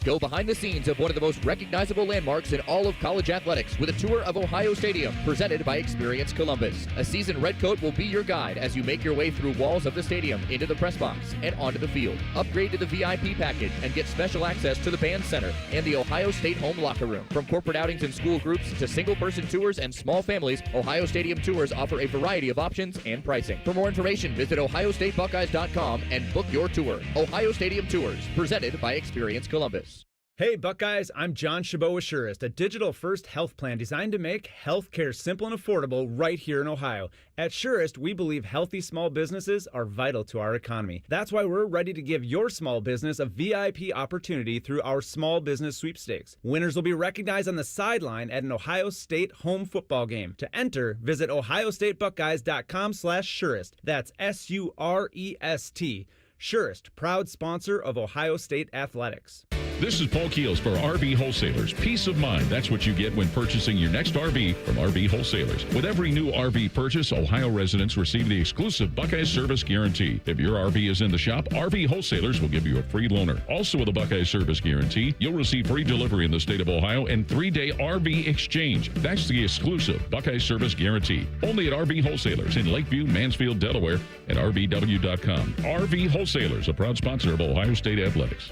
Go behind the scenes of one of the most recognizable landmarks in all of college athletics with a tour of Ohio Stadium presented by Experience Columbus. A seasoned redcoat will be your guide as you make your way through walls of the stadium, into the press box, and onto the field. Upgrade to the VIP package and get special access to the band center and the Ohio State home locker room. From corporate outings and school groups to single-person tours and small families, Ohio Stadium Tours offer a variety of options and pricing. For more information, visit ohiostatebuckeyes.com and book your tour. Ohio Stadium Tours, presented by Experience Columbus. Hey Buckeyes, I'm John Chabot with Surest, a digital-first health plan designed to make healthcare simple and affordable right here in Ohio. At Surest, we believe healthy small businesses are vital to our economy. That's why we're ready to give your small business a VIP opportunity through our small business sweepstakes. Winners will be recognized on the sideline at an Ohio State home football game. To enter, visit ohiostatebuckeyes.com/Surest. That's SUREST. Surest, proud sponsor of Ohio State Athletics. This is Paul Keels for RV Wholesalers. Peace of mind. That's what you get when purchasing your next RV from RV Wholesalers. With every new RV purchase, Ohio residents receive the exclusive Buckeye Service Guarantee. If your RV is in the shop, RV Wholesalers will give you a free loaner. Also with a Buckeye Service Guarantee, you'll receive free delivery in the state of Ohio and 3-day RV exchange. That's the exclusive Buckeye Service Guarantee. Only at RV Wholesalers in Lakeview, Mansfield, Delaware, and RVW.com. RV Wholesalers, a proud sponsor of Ohio State Athletics.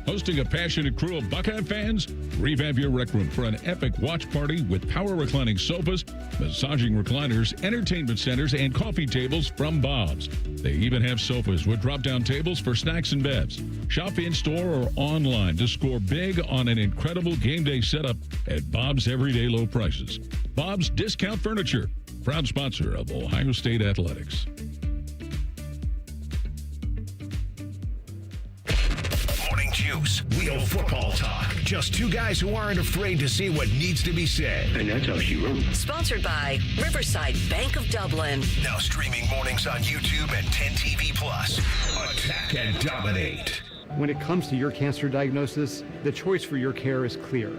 Hosting a passionate crew of Buckeye fans? Revamp your rec room for an epic watch party with power reclining sofas, massaging recliners, entertainment centers, and coffee tables from Bob's. They even have sofas with drop-down tables for snacks and bevs. Shop in-store or online to score big on an incredible game day setup at Bob's everyday low prices. Bob's Discount Furniture, proud sponsor of Ohio State Athletics. Juice, real football talk. Just two guys who aren't afraid to say what needs to be said. And that's how she wrote. Sponsored by Riverside Bank of Dublin. Now streaming mornings on YouTube and 10TV Plus. Attack and dominate. When it comes to your cancer diagnosis, the choice for your care is clear.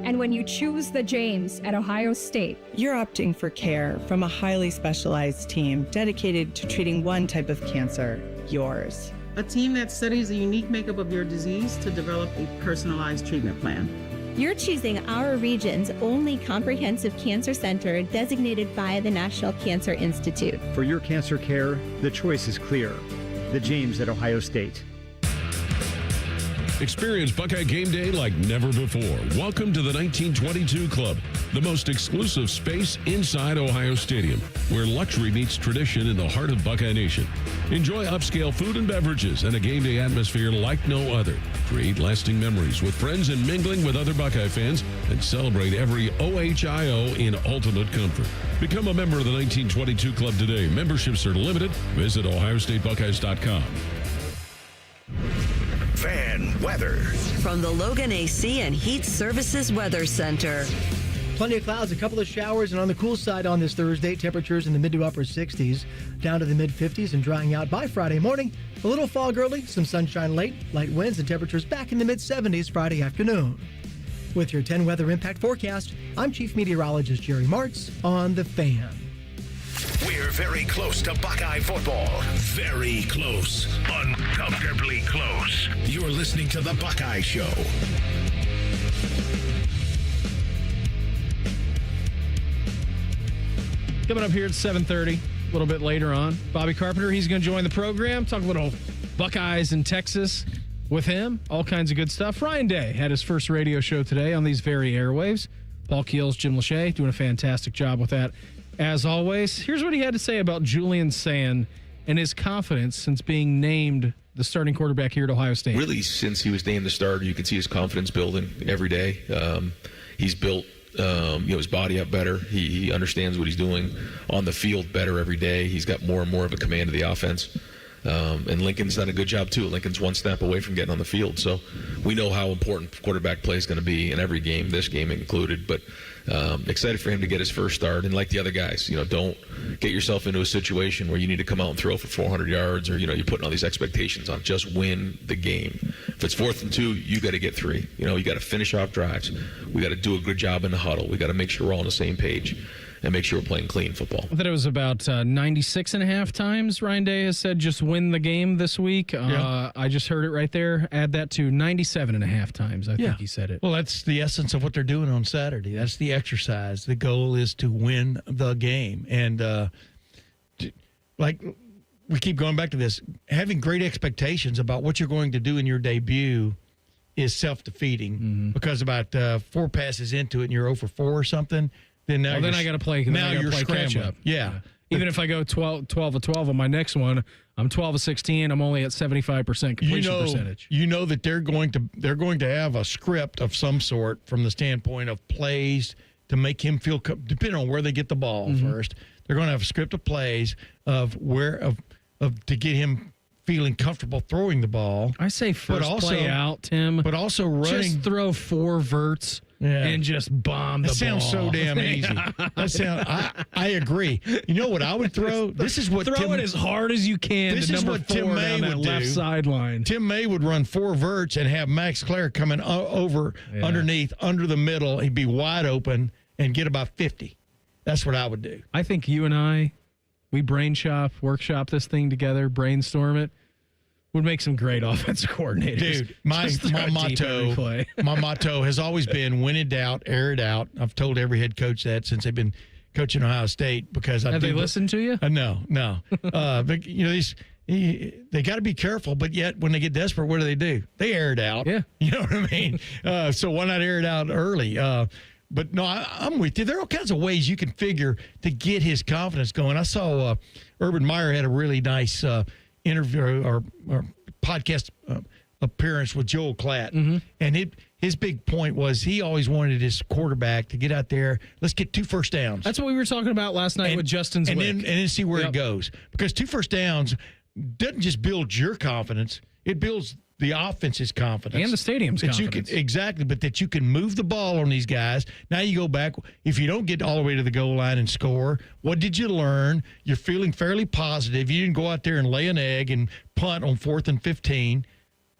And when you choose the James at Ohio State, you're opting for care from a highly specialized team dedicated to treating one type of cancer, yours. A team that studies the unique makeup of your disease to develop a personalized treatment plan. You're choosing our region's only comprehensive cancer center designated by the National Cancer Institute. For your cancer care, the choice is clear. The James at Ohio State. Experience Buckeye Game Day like never before. Welcome to the 1922 Club, the most exclusive space inside Ohio Stadium, where luxury meets tradition in the heart of Buckeye Nation. Enjoy upscale food and beverages and a game day atmosphere like no other. Create lasting memories with friends and mingling with other Buckeye fans, and celebrate every OHIO in ultimate comfort. Become a member of the 1922 Club today. Memberships are limited. Visit ohiostatebuckeyes.com. Fan weather. From the Logan AC and Heat Services Weather Center. Plenty of clouds, a couple of showers, and on the cool side on this Thursday, temperatures in the mid to upper 60s, down to the mid 50s and drying out by Friday morning. A little fog early, some sunshine late, light winds and temperatures back in the mid 70s Friday afternoon. With your 10 weather impact forecast, I'm Chief Meteorologist Jerry Martz on The Fan. We're very close to Buckeye football. Very close. Uncomfortably close. You're listening to The Buckeye Show. Coming up here at 7:30, a little bit later on, Bobby Carpenter, he's going to join the program, talk a little Buckeyes in Texas with him, all kinds of good stuff. Ryan Day had his first radio show today on these very airwaves. Paul Keels, Jim Lachey, doing a fantastic job with that. As always, here's what he had to say about Julian Sayin and his confidence since being named the starting quarterback here at Ohio State. Really, since he was named the starter, you can see his confidence building every day. He's built his body up better. He understands what he's doing on the field better every day. He's got more and more of a command of the offense. And Lincoln's done a good job, too. Lincoln's one step away from getting on the field. So we know how important quarterback play is going to be in every game, this game included. But excited for him to get his first start. And like the other guys, don't get yourself into a situation where you need to come out and throw for 400 yards or, you're putting all these expectations on. Just win the game. If it's 4th and 2, you got to get 3. You got to finish off drives. We got to do a good job in the huddle. We got to make sure we're all on the same page. make sure we're playing clean football. I thought it was about 96.5 times Ryan Day has said just win the game this week. I just heard it right there. Add that to 97.5 times. I think he said it. Well, that's the essence of what they're doing on Saturday. That's the exercise. The goal is to win the game. And like we keep going back to this, having great expectations about what you're going to do in your debut is self-defeating because about 4 passes into it and you're 0 for 4 or something, then now I got to play. Now you're play scrambling. catch up. Yeah. Even if I go 12 of 12 on my next one, I'm 12 of 16. I'm only at 75% completion percentage. You know that they're going to have a script of some sort from the standpoint of plays to make him feel, depending on where they get the ball first. They're going to have a script of plays of to get him feeling comfortable throwing the ball. I say first play out, Tim. But also running. Just throw 4 verts and just bomb the ball. That sounds so damn easy. I agree. You know what I would throw? This is what throw it as hard as you can. This to is number what 4 Tim May down that would left do. sideline. Tim May would run 4 verts and have Max Clare coming over underneath, under the middle. He'd be wide open and get about 50. That's what I would do. I think you and I, we workshop this thing together, brainstorm it. Would make some great offensive coordinators. Dude, my motto has always been win in doubt, air it out. I've told every head coach that since they've been coaching Ohio State because have they listened to you? No. But you know they got to be careful, but yet when they get desperate, what do? They air it out. Yeah. You know what I mean? So why not air it out early? But no, I'm with you. There are all kinds of ways you can figure to get his confidence going. I saw Urban Meyer had a really nice interview or podcast appearance with Joel Klatt. And his big point was he always wanted his quarterback to get out there. Let's get 2 first downs. That's what we were talking about last night with Justin Zwick. And then see where it goes. Because 2 first downs doesn't just build your confidence. It builds the offense's confidence. And the stadium's confidence. Exactly, but that you can move the ball on these guys. Now you go back. If you don't get all the way to the goal line and score, what did you learn? You're feeling fairly positive. You didn't go out there and lay an egg and punt on 4th and 15.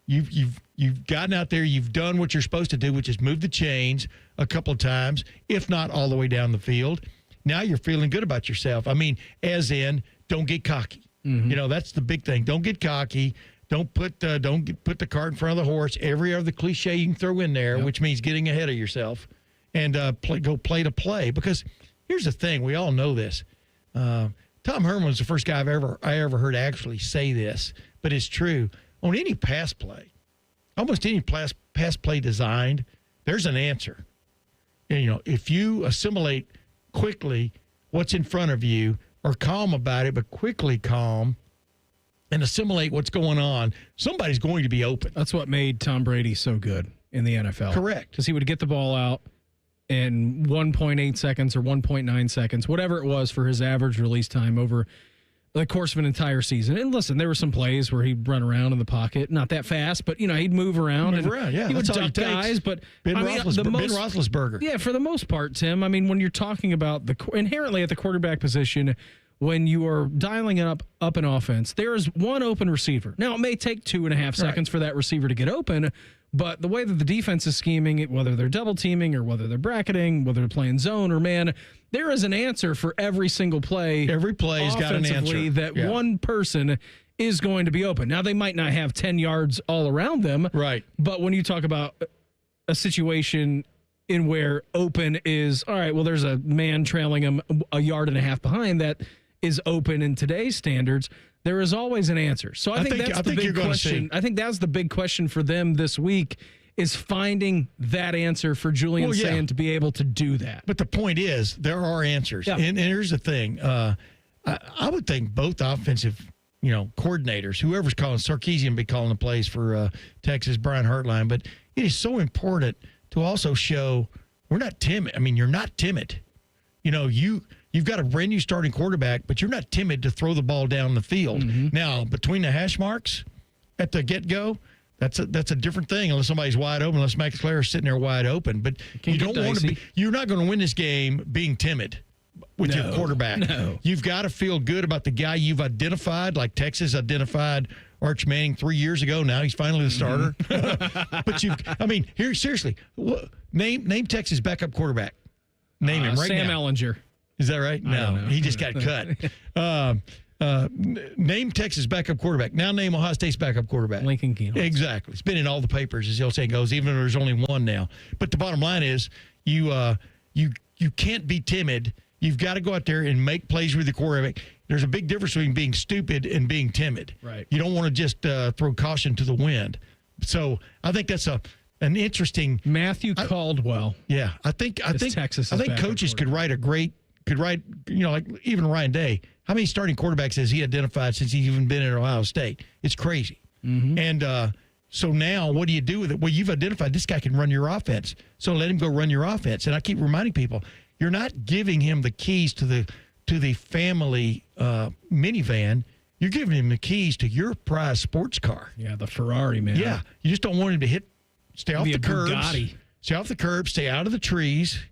You've gotten out there. You've done what you're supposed to do, which is move the chains a couple of times, if not all the way down the field. Now you're feeling good about yourself. I mean, as in, don't get cocky. You know, that's the big thing. Don't get cocky. Don't put the cart in front of the horse. Every other cliche you can throw in there, which means getting ahead of yourself, and go play to play. Because here's the thing: we all know this. Tom Herman was the first guy I ever heard actually say this, but it's true. On any pass play, almost any pass play designed, there's an answer. And, you know, if you assimilate quickly what's in front of you, or calm about it, but quickly calm. And assimilate what's going on, somebody's going to be open. That's what made Tom Brady so good in the NFL. Correct. Because he would get the ball out in 1.8 seconds or 1.9 seconds, whatever it was for his average release time over the course of an entire season. And listen, there were some plays where he'd run around in the pocket, not that fast, but, you know, he'd move around. Yeah, he would duck guys. But Ben Roethlisberger. Yeah, for the most part, Tim, I mean, when you're talking about inherently at the quarterback position, when you are dialing up an offense, there is one open receiver. Now, it may take 2.5 seconds for that receiver to get open, but the way that the defense is scheming, whether they're double teaming or whether they're bracketing, whether they're playing zone or man, there is an answer for every single play. Every play has got an answer. That one person is going to be open. Now, they might not have 10 yards all around them. Right. But when you talk about a situation in where open is, all right, well, there's a man trailing him 1.5 yards behind that is open in today's standards, there is always an answer. So I think that's the big question. I think that's the big question for them this week is finding that answer for Julian Sayin to be able to do that. But the point is, there are answers. Yeah. And here's the thing. I would think both offensive, coordinators, whoever's calling, Sarkisian be calling the plays for Texas, Brian Hartline, but it is so important to also show we're not timid. I mean, you're not timid. You've got a brand new starting quarterback, but you're not timid to throw the ball down the field. Now, between the hash marks at the get-go, that's a different thing unless somebody's wide open, unless Max Clare is sitting there wide open. But you don't want to be – you're not going to win this game being timid with your quarterback. No. You've got to feel good about the guy you've identified, like Texas identified Arch Manning 3 years ago. Now he's finally the starter. But here, seriously, name Texas backup quarterback. Name him right Sam now. Ehlinger. Is that right? No, he just got cut. Name Texas backup quarterback. Now name Ohio State's backup quarterback. Lincoln Keenan. Exactly. It's been in all the papers, as the old saying goes, even though there's only one now. But the bottom line is you can't be timid. You've got to go out there and make plays with the quarterback. There's a big difference between being stupid and being timid. Right. You don't want to just throw caution to the wind. So I think that's an interesting Matthew Caldwell. Yeah, I think Texas. I think coaches could write like even Ryan Day. How many starting quarterbacks has he identified since he's even been at Ohio State? It's crazy. Mm-hmm. And so now what do you do with it? Well, you've identified this guy can run your offense, so let him go run your offense. And I keep reminding people, you're not giving him the keys to the family minivan. You're giving him the keys to your prize sports car. Yeah, the Ferrari, man. Yeah, you just don't want him to stay off the curbs. Bugatti. Stay off the curbs, stay out of the trees,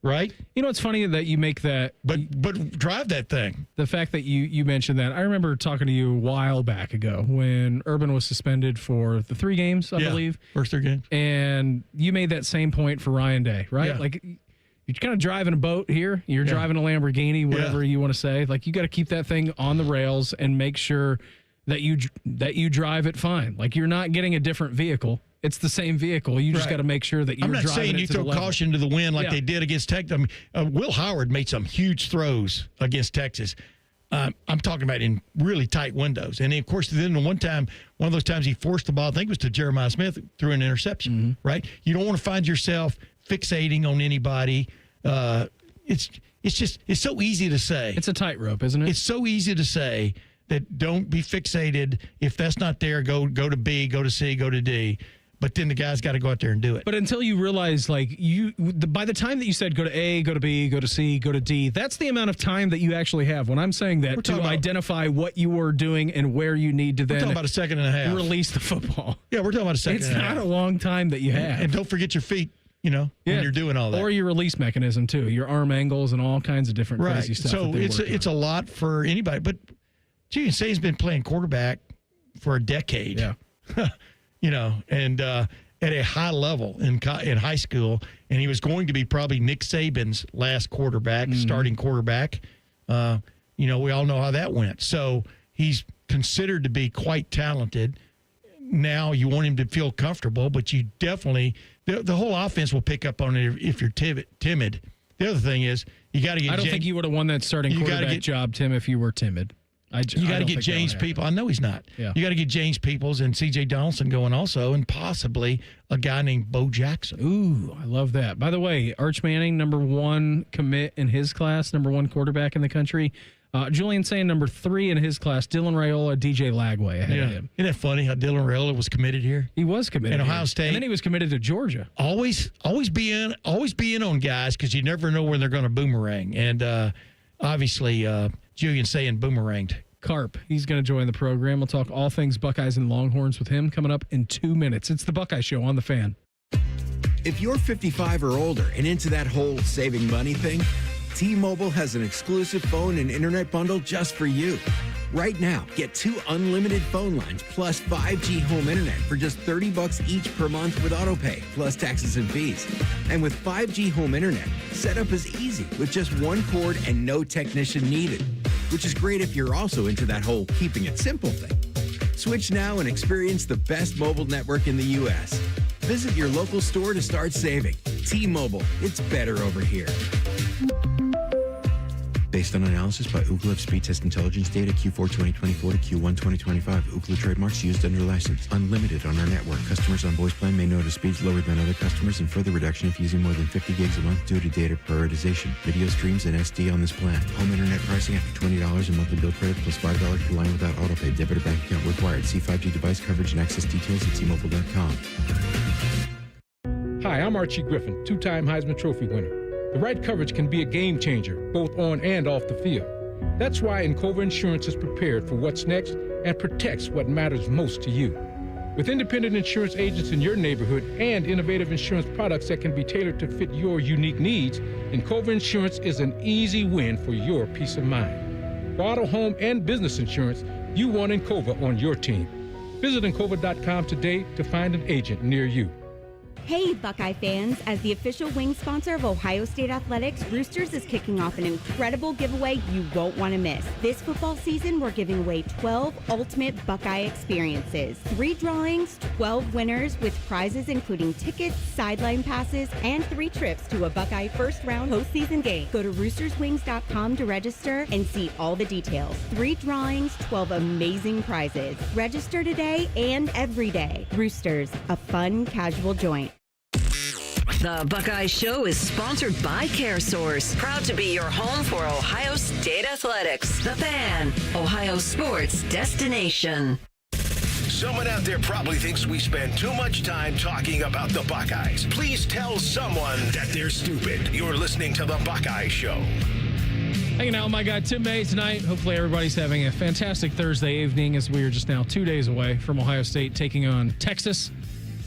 right? You know, it's funny that you make that. But drive that thing. The fact that you mentioned that. I remember talking to you a while back ago when Urban was suspended for the 3 games, I believe. First 3 games. And you made that same point for Ryan Day, right? Yeah. Like, you're kind of driving a boat here. You're driving a Lamborghini, whatever you want to say. Like, you got to keep that thing on the rails and make sure that you drive it fine. Like, you're not getting a different vehicle. It's the same vehicle. You just got to make sure that you're driving it to the level. I'm not saying you throw caution to the wind like they did against Texas. I mean, Will Howard made some huge throws against Texas. I'm talking about in really tight windows. And, of course, then one of those times he forced the ball, I think it was to Jeremiah Smith, through an interception, right? You don't want to find yourself fixating on anybody. It's so easy to say. It's a tightrope, isn't it? It's so easy to say that don't be fixated. If that's not there, go to B, go to C, go to D. But then the guy's got to go out there and do it. But until you realize, like, by the time that you said go to A, go to B, go to C, go to D, that's the amount of time that you actually have. When I'm saying that, to identify what you are doing and where you need to then we're talking about a second and a half. Release the football. Yeah, we're talking about a second and a half. It's not a long time that you have. And don't forget your feet, when you're doing all that. Or your release mechanism, too. Your arm angles and all kinds of different crazy stuff. So it's a lot for anybody. But Julian Sayin's been playing quarterback for a decade. Yeah. And at a high level in high school, and he was going to be probably Nick Saban's last quarterback, starting quarterback. We all know how that went. So he's considered to be quite talented. Now you want him to feel comfortable, but you definitely the whole offense will pick up on it if you're timid. The other thing is you got to get. I don't think you would have won that starting quarterback job, Tim, if you were timid. You got to get James Peoples. I know he's not. Yeah. You got to get James Peoples and C.J. Donaldson going also, and possibly a guy named Bo Jackson. Ooh, I love that. By the way, Arch Manning, number 1 commit in his class, number 1 quarterback in the country. Julian Sayin, number 3 in his class. Dylan Raiola, DJ Lagway ahead of him. Isn't that funny how Dylan Raiola was committed here? He was committed at Ohio State, and then he was committed to Georgia. Always be in on guys because you never know when they're going to boomerang. And obviously, Julian Sayin boomeranged. Carp, he's going to join the program. We'll talk all things Buckeyes and Longhorns with him coming up in 2 minutes. It's the Buckeye Show on the Fan. If you're 55 or older and into that whole saving money thing, T-Mobile has an exclusive phone and internet bundle just for you. Right now, get 2 unlimited phone lines plus 5G home internet for just $30 each per month with autopay, plus taxes and fees. And with 5G home internet, setup is easy with just 1 cord and no technician needed, which is great if you're also into that whole keeping it simple thing. Switch now and experience the best mobile network in the U.S. Visit your local store to start saving. T-Mobile, it's better over here. Based on analysis by Ookla of speed test intelligence data Q4 2024 to Q1 2025. Ookla trademarks used under license. Unlimited on our network. Customers on voice plan may notice speeds lower than other customers and further reduction if using more than 50 gigs a month due to data prioritization. Video streams and SD on this plan. Home internet pricing after $20 and monthly bill credit plus $5 per line without autopay. Debit or bank account required. See 5G device coverage and access details at T-Mobile.com. Hi, I'm Archie Griffin, 2-time Heisman Trophy winner. The right coverage can be a game changer, both on and off the field. That's why Encova Insurance is prepared for what's next and protects what matters most to you. With independent insurance agents in your neighborhood and innovative insurance products that can be tailored to fit your unique needs, Encova Insurance is an easy win for your peace of mind. For auto, home, and business insurance, you want Encova on your team. Visit Encova.com today to find an agent near you. Hey, Buckeye fans! As the official wing sponsor of Ohio State Athletics, Roosters is kicking off an incredible giveaway you won't want to miss. This football season, we're giving away 12 ultimate Buckeye experiences. 3 drawings, 12 winners with prizes including tickets, sideline passes, and 3 trips to a Buckeye first-round postseason game. Go to roosterswings.com to register and see all the details. 3 drawings, 12 amazing prizes. Register today and every day. Roosters, a fun, casual joint. The Buckeye Show is sponsored by CareSource, proud to be your home for Ohio State Athletics. The Fan, Ohio sports destination. Someone out there probably thinks we spend too much time talking about the Buckeyes. Please tell someone that they're stupid. You're listening to the Buckeye Show. Hanging out with my guy Tim May tonight. Hopefully everybody's having a fantastic Thursday evening as we are just now 2 days away from Ohio State taking on Texas.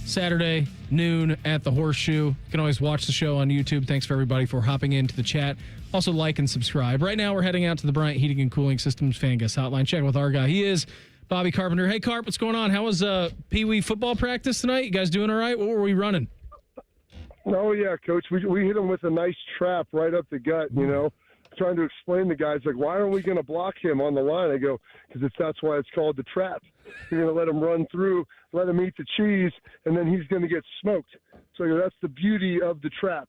Saturday, noon at the Horseshoe. You can always watch the show on YouTube. Thanks for everybody for hopping into the chat. Also like and subscribe. Right now we're heading out to the Bryant Heating and Cooling Systems fan guest hotline. Check with our guy. He is Bobby Carpenter. Hey, Carp, what's going on? How was Pee Wee football practice tonight? You guys doing all right? What were we running? Oh, yeah, Coach. We hit him with a nice trap right up the gut, you know. Trying to explain to guys, like, why aren't we going to block him on the line? I go, because that's why it's called the trap. You're going to let him run through, let him eat the cheese, and then he's going to get smoked. So that's the beauty of the trap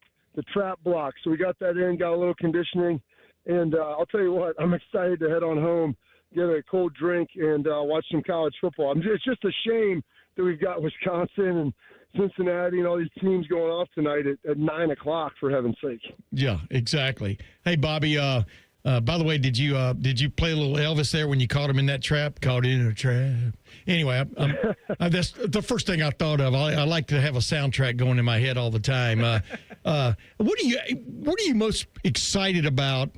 block. So we got that in, got a little conditioning, and I'll tell you what, I'm excited to head on home, get a cold drink, and watch some college football. It's just a shame that we've got Wisconsin and Cincinnati and all these teams going off tonight at 9 o'clock, for heaven's sake. Yeah, exactly. Hey, Bobby, by the way, did you play a little Elvis there when you caught him in that trap? Caught in a trap. Anyway, that's the first thing I thought of. I like to have a soundtrack going in my head all the time. What are you most excited about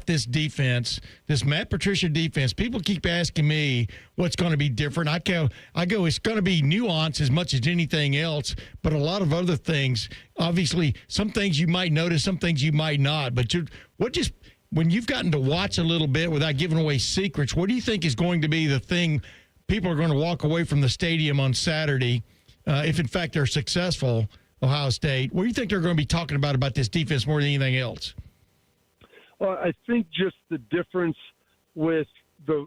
this defense, this Matt Patricia defense? People keep asking me what's going to be different. I go, it's going to be nuance as much as anything else, but a lot of other things. Obviously, some things you might notice, some things you might not. But when you've gotten to watch a little bit without giving away secrets, what do you think is going to be the thing people are going to walk away from the stadium on Saturday, if in fact they're successful, Ohio State? What do you think they're going to be talking about this defense more than anything else? Well, I think just the difference with the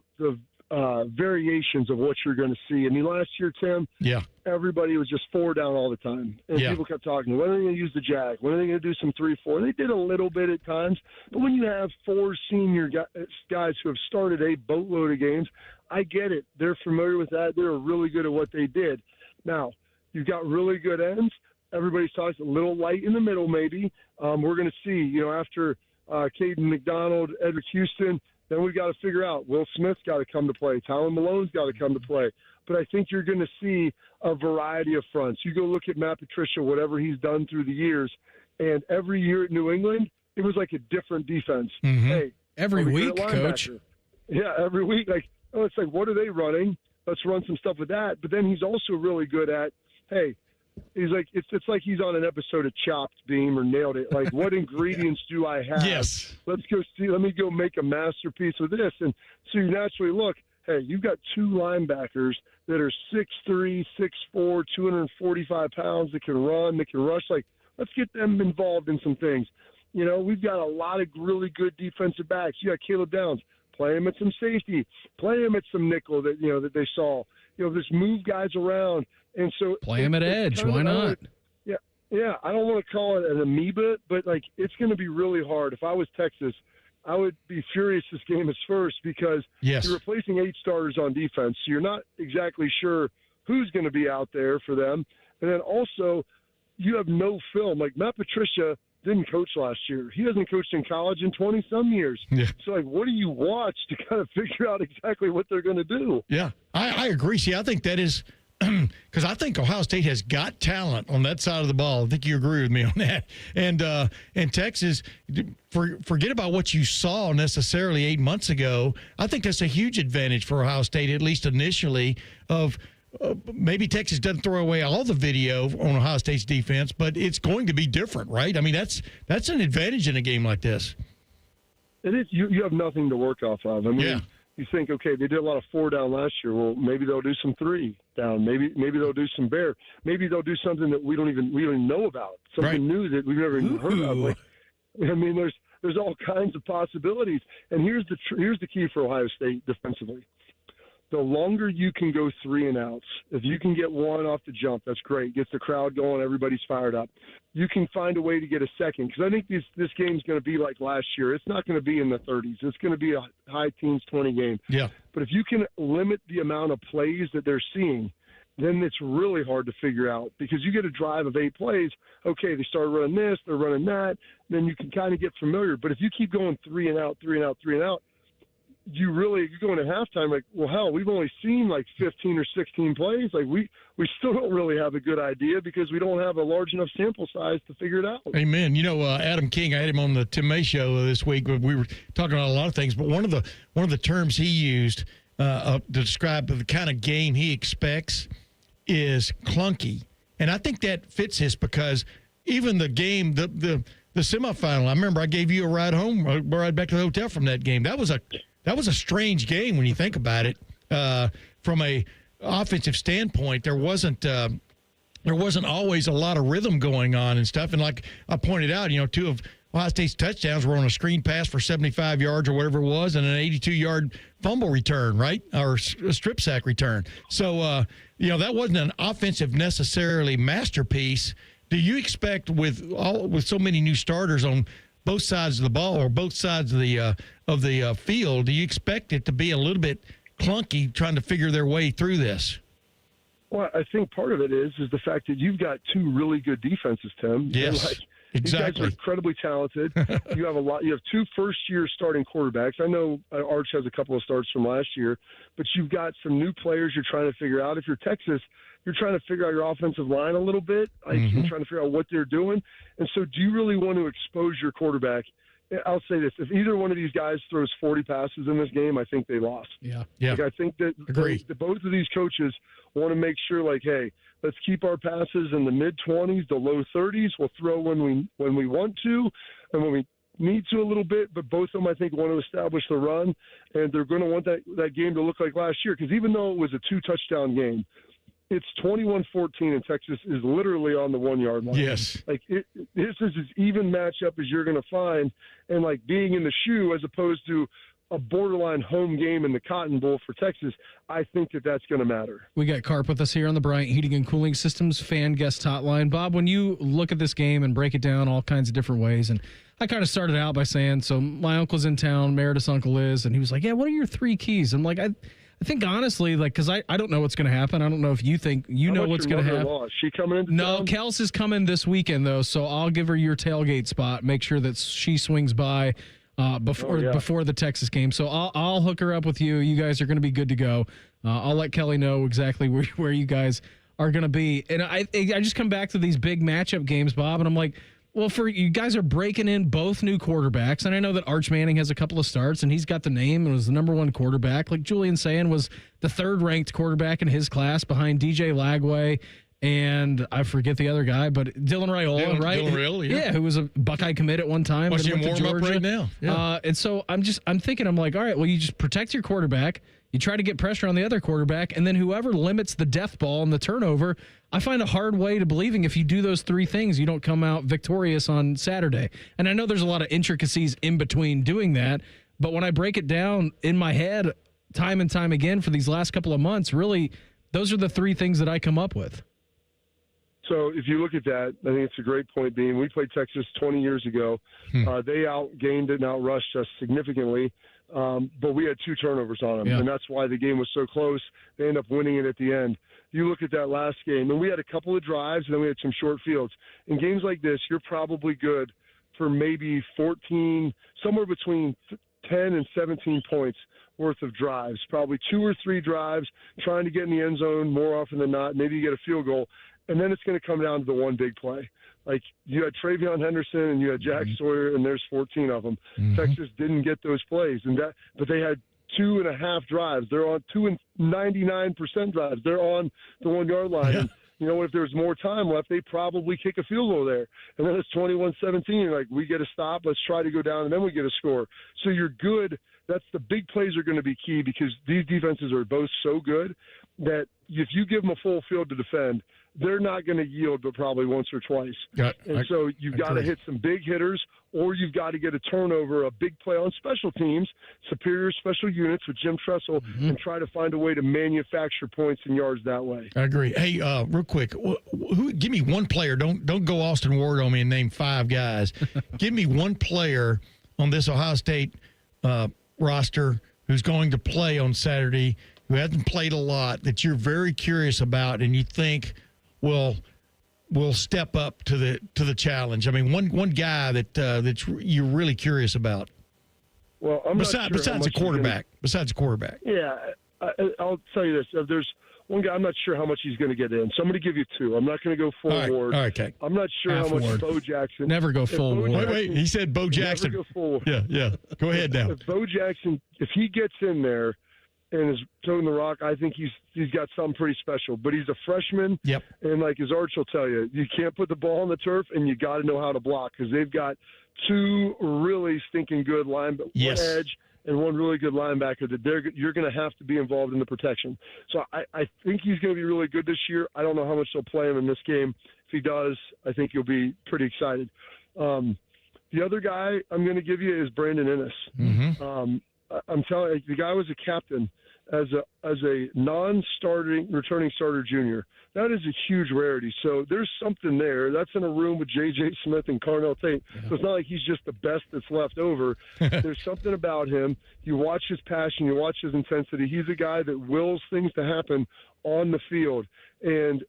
variations of what you're going to see. I mean, last year, Tim, everybody was just 4 down all the time. And people kept talking, when are they going to use the jag? When are they going to do some 3-4? They did a little bit at times. But when you have 4 senior guys who have started a boatload of games, I get it. They're familiar with that. They're really good at what they did. Now, you've got really good ends. Everybody's talking a little light in the middle, maybe. We're going to see, after Caden McDonald, Edric Houston, then we've got to figure out Will Smith's got to come to play. Talon Malone's got to come to play. But I think you're going to see a variety of fronts. You go look at Matt Patricia, whatever he's done through the years, and every year at New England, it was like a different defense. Mm-hmm. Hey, every week, Coach. Yeah, every week. It's like, what are they running? Let's run some stuff with that. But then he's also really good at, hey, he's like, it's like he's on an episode of Chopped, Beam, or Nailed It. Like, what ingredients do I have? Yes. Let me go make a masterpiece with this. And so you naturally look, hey, you've got 2 linebackers that are 6'3", 6'4", 245 pounds that can run, that can rush. Like, let's get them involved in some things. We've got a lot of really good defensive backs. You got Caleb Downs. Play him at some safety. Play him at some nickel that they saw. Just move guys around. And so play him at edge. Why not? Yeah. I don't want to call it an amoeba, but it's going to be really hard. If I was Texas, I would be furious this game is first because you're replacing 8 starters on defense. So you're not exactly sure who's going to be out there for them. And then also, you have no film. Like Matt Patricia didn't coach last year. He hasn't coached in college in 20-some years. Yeah. So, what do you watch to kind of figure out exactly what they're going to do? Yeah, I agree. See, I think that is because I think Ohio State has got talent on that side of the ball. I think you agree with me on that. And Texas, forget about what you saw necessarily 8 months ago. I think that's a huge advantage for Ohio State, at least initially, of maybe Texas doesn't throw away all the video on Ohio State's defense, but it's going to be different, right? I mean, that's an advantage in a game like this. It is. You have nothing to work off of. I mean, you think, okay, they did a lot of 4 down last year. Well, maybe they'll do some 3. down. Maybe they'll do some bear. Maybe they'll do something that we don't even know about. Something new that we've never even heard of. Like, I mean, there's all kinds of possibilities. And here's the key for Ohio State defensively. The longer you can go 3 and outs, if you can get one off the jump, that's great. Gets the crowd going, everybody's fired up. You can find a way to get a second, because I think this game's going to be like last year. It's not going to be in the 30s. It's going to be a high teens 20 game. Yeah. But if you can limit the amount of plays that they're seeing, then it's really hard to figure out, because you get a drive of 8 plays. Okay, they start running this, they're running that. Then you can kind of get familiar. But if you keep going 3 and out, 3 and out, 3 and out, you're going to halftime like, well, hell, we've only seen like 15 or 16 plays. Like we still don't really have a good idea because we don't have a large enough sample size to figure it out. Amen. You know, Adam King, I had him on the Tim May show this week. We were talking about a lot of things, but one of the terms he used to describe the kind of game he expects is clunky, and I think that fits this, because even the game, the semifinal, I remember I gave you a ride home, right back to the hotel from that game. That was a strange game when you think about it. From a offensive standpoint, there wasn't always a lot of rhythm going on and stuff. And like I pointed out, 2 of Ohio State's touchdowns were on a screen pass for 75 yards or whatever it was, and an 82-yard fumble return, right, or a strip sack return. So, that wasn't an offensive necessarily masterpiece. Do you expect with so many new starters on both sides of the ball or both sides of the field, do you expect it to be a little bit clunky trying to figure their way through this? Well, I think part of it is the fact that you've got 2 really good defenses, Tim. Yes, exactly. These guys are incredibly talented. You have 2 first-year starting quarterbacks. I know Arch has a couple of starts from last year, but you've got some new players you're trying to figure out. If you're Texas, you're trying to figure out your offensive line a little bit. You're trying to figure out what they're doing. And so do you really want to expose your quarterback? I'll say this. If either one of these guys throws 40 passes in this game, I think they lost. Yeah. Like, I think that both of these coaches want to make sure, like, hey, let's keep our passes in the mid-20s, the low 30s. We'll throw when we want to and when we need to a little bit, but both of them, I think, want to establish the run, and they're going to want that game to look like last year, because even though it was a 2-touchdown game, it's 21-14, and Texas is literally on the 1-yard line. Yes. Like, this is as even matchup as you're going to find, and, like, being in the shoe as opposed to a borderline home game in the Cotton Bowl for Texas, I think that's going to matter. We got Carp with us here on the Bryant Heating and Cooling Systems fan guest hotline. Bob, when you look at this game and break it down all kinds of different ways, and I kind of started out by saying, so my uncle's in town, Meredith's uncle is, and he was like, yeah, what are your 3 keys? I'm like, I think honestly, like, because I don't know what's going to happen. I don't know if you think you know what's going to happen. Is she coming in? No, Kels is coming this weekend, though, so I'll give her your tailgate spot. Make sure that she swings by before the Texas game. So I'll hook her up with you. You guys are going to be good to go. I'll let Kelly know exactly where you guys are going to be. And I just come back to these big matchup games, Bob, and I'm like, well, for you guys are breaking in both new quarterbacks, and I know that Arch Manning has a couple of starts, and he's got the name and was the number 1 quarterback. Like Julian Sayin was the 3rd-ranked quarterback in his class behind DJ Lagway, and I forget the other guy, but Dylan Raiola, right? Dylan Raiola, yeah. Who was a Buckeye commit at one time. Watch him warm up right now. Yeah. And so I'm thinking, I'm like, all right, well, you just protect your quarterback. You try to get pressure on the other quarterback, and then whoever limits the death ball and the turnover, I find a hard way to believing if you do those 3 things, you don't come out victorious on Saturday. And I know there's a lot of intricacies in between doing that, but when I break it down in my head time and time again for these last couple of months, really, those are the 3 things that I come up with. So if you look at that, I think it's a great point being we played Texas 20 years ago. They outgained it and outrushed us significantly, but we had 2 turnovers on them, and that's why the game was so close. They ended up winning it at the end. You look at that last game, and we had a couple of drives, and then we had some short fields. In games like this, you're probably good for maybe 14, somewhere between 10 and 17 points worth of drives, probably 2 or 3 drives, trying to get in the end zone more often than not. Maybe you get a field goal. And then it's going to come down to the one big play. Like, you had Travion Henderson and you had Jack Sawyer, and there's 14 of them. Texas didn't get those plays, but they had 2.5 drives. They're on 99% drives. They're on the 1-yard line. Yeah. And you know what? If there's more time left, they probably kick a field goal there. And then it's 21-17. Like, we get a stop. Let's try to go down, and then we get a score. So you're good. The big plays are going to be key because these defenses are both so good. that if you give them a full field to defend, they're not going to yield but probably once or twice. So you've got to hit some big hitters, or you've got to get a turnover, a big play on special teams, superior special units with Jim Tressel, and try to find a way to manufacture points and yards that way. I agree. Hey, real quick, give me one player. Don't go Austin Ward on me and name 5 guys. Give me one player on this Ohio State roster who's going to play on Saturday, who hasn't played a lot, that you're very curious about and you think will step up to the challenge. I mean, one guy that you're really curious about. Well, besides a quarterback. Yeah, I'll tell you this: if there's one guy, I'm not sure how much he's going to get in. So I'm going to give you 2. I'm not going to go full Ward. All right, okay. I'm not sure Half how much Ward. Bo Jackson. Never go full Ward. Wait. He said Bo Jackson. Never go full. Yeah. Go ahead now. If Bo Jackson, if he gets in there and is toting the rock, I think he's got something pretty special. But he's a freshman. Yep. And like his Arch will tell you, you can't put the ball on the turf, and you got to know how to block because they've got 2 really stinking good linebackers, one edge and one really good linebacker that you're going to have to be involved in the protection. So I think he's going to be really good this year. I don't know how much they'll play him in this game. If he does, I think you'll be pretty excited. The other guy I'm going to give you is Brandon Ennis. I'm telling you, the guy was a captain as a non-starting returning starter junior. That is a huge rarity. So there's something there. That's in a room with J.J. Smith and Carnell Tate. Yeah. So it's not like he's just the best that's left over. There's something about him. You watch his passion. You watch his intensity. He's a guy that wills things to happen on the field. And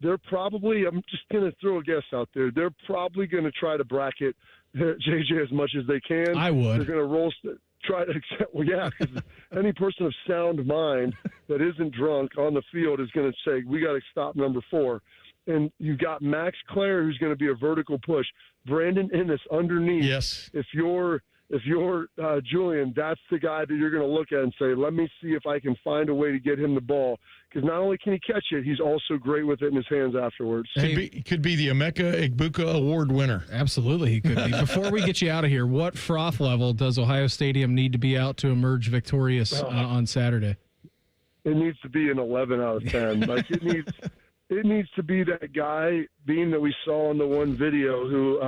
they're probably, I'm just going to throw a guess out there, they're probably going to try to bracket J.J. as much as they can. I would. They're going to try to accept, because any person of sound mind that isn't drunk on the field is going to say, we got to stop number 4. And you've got Max Clare, who's going to be a vertical push. Brandon Ennis underneath. Yes. If you're Julian, that's the guy that you're going to look at and say, let me see if I can find a way to get him the ball. Because not only can he catch it, he's also great with it in his hands afterwards. Could be the Emeka Egbuka Award winner. Absolutely, he could be. Before we get you out of here, what froth level does Ohio Stadium need to be out to emerge victorious on Saturday? It needs to be an 11 out of 10. Like it needs to be that guy, Beam, that we saw on the one video who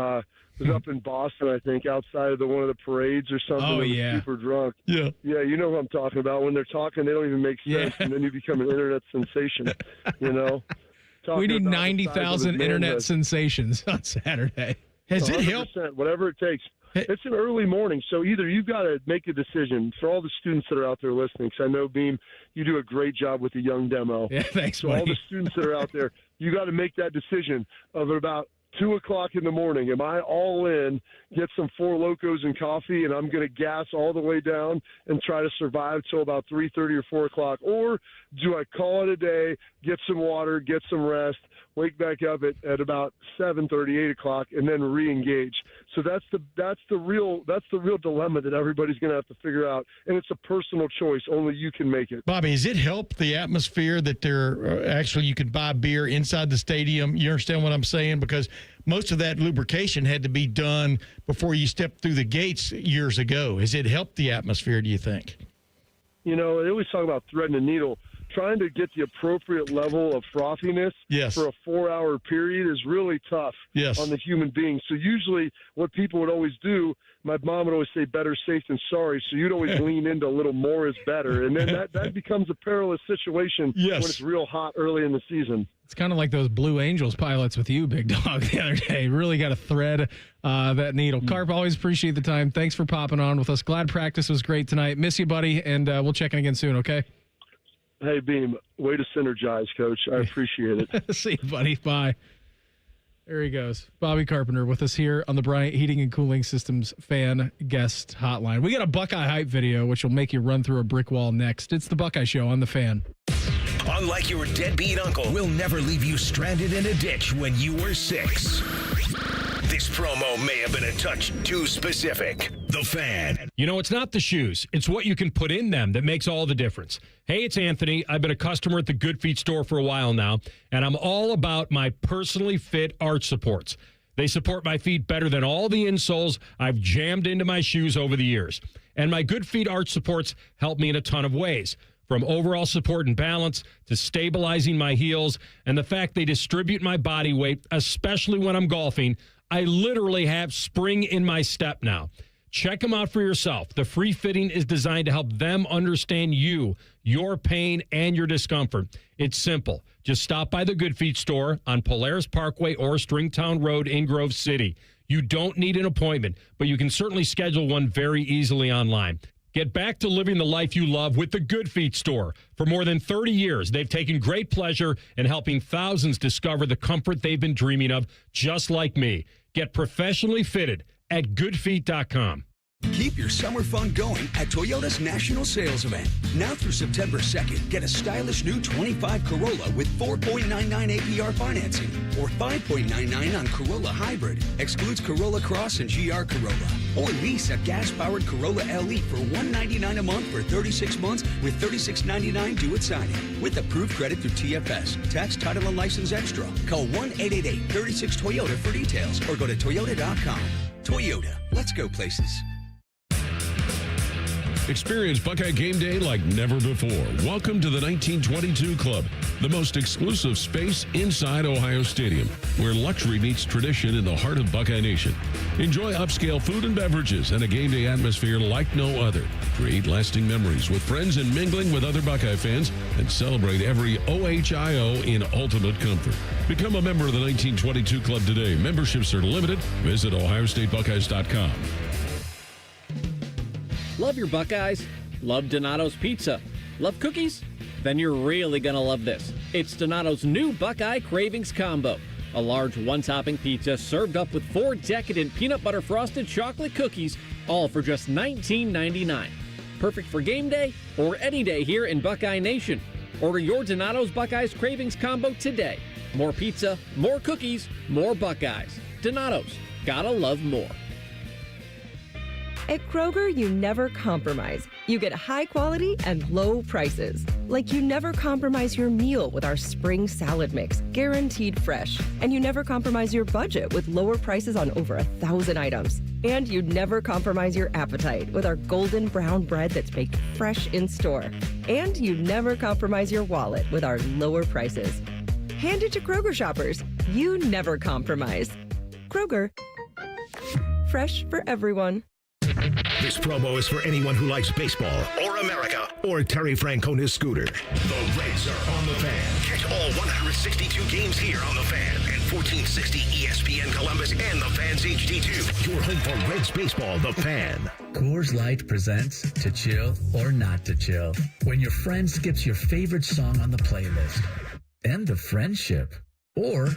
was up in Boston, I think, outside of one of the parades or something. Oh, yeah. Super drunk. Yeah. Yeah, you know who I'm talking about. When they're talking, they don't even make sense, and then you become an internet sensation, We need 90,000 internet sensations on Saturday. Has it helped? Whatever it takes. It's an early morning, so either you've got to make a decision for all the students that are out there listening, because I know, Beam, you do a great job with the young demo. Yeah, thanks, so buddy. all the students that are out there, you got to make that decision of about 2 o'clock in the morning. Am I all in, get some Four Locos and coffee, and I'm going to gas all the way down and try to survive till about 3:30 or 4 o'clock? Or do I call it a day, get some water, get some rest, wake back up at about 7:30, 8 o'clock, and then re-engage? So that's the real dilemma that everybody's going to have to figure out, and it's a personal choice. Only you can make it. Bobby, has it helped the atmosphere that you can buy beer inside the stadium? You understand what I'm saying? Because most of that lubrication had to be done before you stepped through the gates years ago. Has it helped the atmosphere, do you think? They always talk about threading a needle. Trying to get the appropriate level of frothiness for a 4-hour period is really tough on the human being. So usually what people would always do, my mom would always say better safe than sorry, so you'd always lean into a little more is better. And then that becomes a perilous situation when it's real hot early in the season. It's kind of like those Blue Angels pilots with you, Big Dog, the other day. Really got to thread that needle. Carp, always appreciate the time. Thanks for popping on with us. Glad practice was great tonight. Miss you, buddy, and we'll check in again soon, okay? Hey, Beam, way to synergize, Coach. I appreciate it. See you, buddy. Bye. There he goes. Bobby Carpenter with us here on the Bryant Heating and Cooling Systems fan guest hotline. We got a Buckeye hype video, which will make you run through a brick wall next. It's the Buckeye Show on the Fan. Unlike your deadbeat uncle, we'll never leave you stranded in a ditch when you were 6. This promo may have been a touch too specific. The Fan. It's not the shoes. It's what you can put in them that makes all the difference. Hey, it's Anthony. I've been a customer at the Good Feet store for a while now, and I'm all about my personally fit arch supports. They support my feet better than all the insoles I've jammed into my shoes over the years. And my Good Feet arch supports help me in a ton of ways. From overall support and balance to stabilizing my heels and the fact they distribute my body weight, especially when I'm golfing, I literally have spring in my step now. Check them out for yourself. The free fitting is designed to help them understand you, your pain, and your discomfort. It's simple. Just stop by the Good Feet store on Polaris Parkway or Stringtown Road in Grove City. You don't need an appointment, but you can certainly schedule one very easily online. Get back to living the life you love with the Good Feet store. For more than 30 years, they've taken great pleasure in helping thousands discover the comfort they've been dreaming of, just like me. Get professionally fitted at goodfeet.com. Keep your summer fun going at Toyota's National Sales Event. Now through September 2nd, get a stylish new 25 Corolla with 4.99 APR financing or 5.99 on Corolla Hybrid. Excludes Corolla Cross and GR Corolla. Or lease a gas-powered Corolla LE for $199 a month for 36 months with $36.99 due at signing. With approved credit through TFS. Tax, title, and license extra. Call 1-888-36-TOYOTA for details or go to Toyota.com. Toyota. Let's go places. Experience Buckeye Game Day like never before. Welcome to the 1922 Club, the most exclusive space inside Ohio Stadium, where luxury meets tradition in the heart of Buckeye Nation. Enjoy upscale food and beverages and a game day atmosphere like no other. Create lasting memories with friends and mingling with other Buckeye fans, and celebrate every OHIO in ultimate comfort. Become a member of the 1922 Club today. Memberships are limited. Visit OhioStateBuckeyes.com. Love your Buckeyes? Love Donato's Pizza? Love cookies? Then you're really going to love this. It's Donato's new Buckeye Cravings Combo. A large one-topping pizza served up with 4 decadent peanut butter frosted chocolate cookies, all for just $19.99. Perfect for game day or any day here in Buckeye Nation. Order your Donato's Buckeyes Cravings Combo today. More pizza, more cookies, more Buckeyes. Donato's. Gotta love more. At Kroger, you never compromise. You get high quality and low prices. Like you never compromise your meal with our spring salad mix, guaranteed fresh. And you never compromise your budget with lower prices on over 1,000 items. And you never compromise your appetite with our golden brown bread that's baked fresh in store. And you never compromise your wallet with our lower prices. Hand it to Kroger shoppers. You never compromise. Kroger. Fresh for everyone. This promo is for anyone who likes baseball or America or Terry Francona's scooter. The Reds are on the Fan. Catch all 162 games here on the Fan and 1460 ESPN Columbus and the Fan's HD2. Your home for Reds baseball, the Fan. Coors Light presents To Chill or Not to Chill. When your friend skips your favorite song on the playlist. End of friendship. Or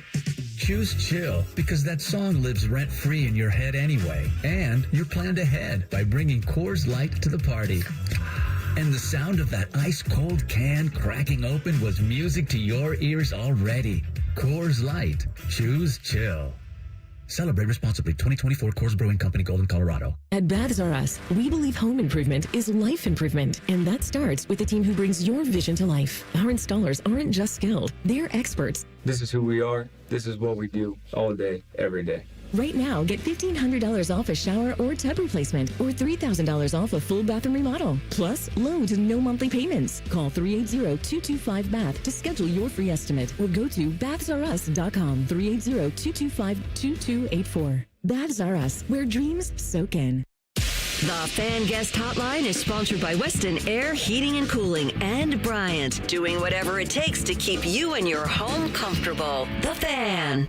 choose chill because that song lives rent-free in your head anyway. And you're planned ahead by bringing Coors Light to the party. And the sound of that ice-cold can cracking open was music to your ears already. Coors Light. Choose chill. Celebrate responsibly. 2024 Coors Brewing Company, Golden, Colorado. At Baths R Us, we believe home improvement is life improvement, and that starts with the team who brings your vision to life. Our installers aren't just skilled, they're experts. This is who we are. This is what we do all day, every day. Right now, get $1,500 off a shower or tub replacement or $3,000 off a full bathroom remodel. Plus, low to no monthly payments. Call 380-225-BATH to schedule your free estimate or go to bathsrus.com. 380-225-2284. Baths R Us, where dreams soak in. The Fan Guest Hotline is sponsored by Weston Air Heating and Cooling and Bryant, doing whatever it takes to keep you and your home comfortable. The Fan.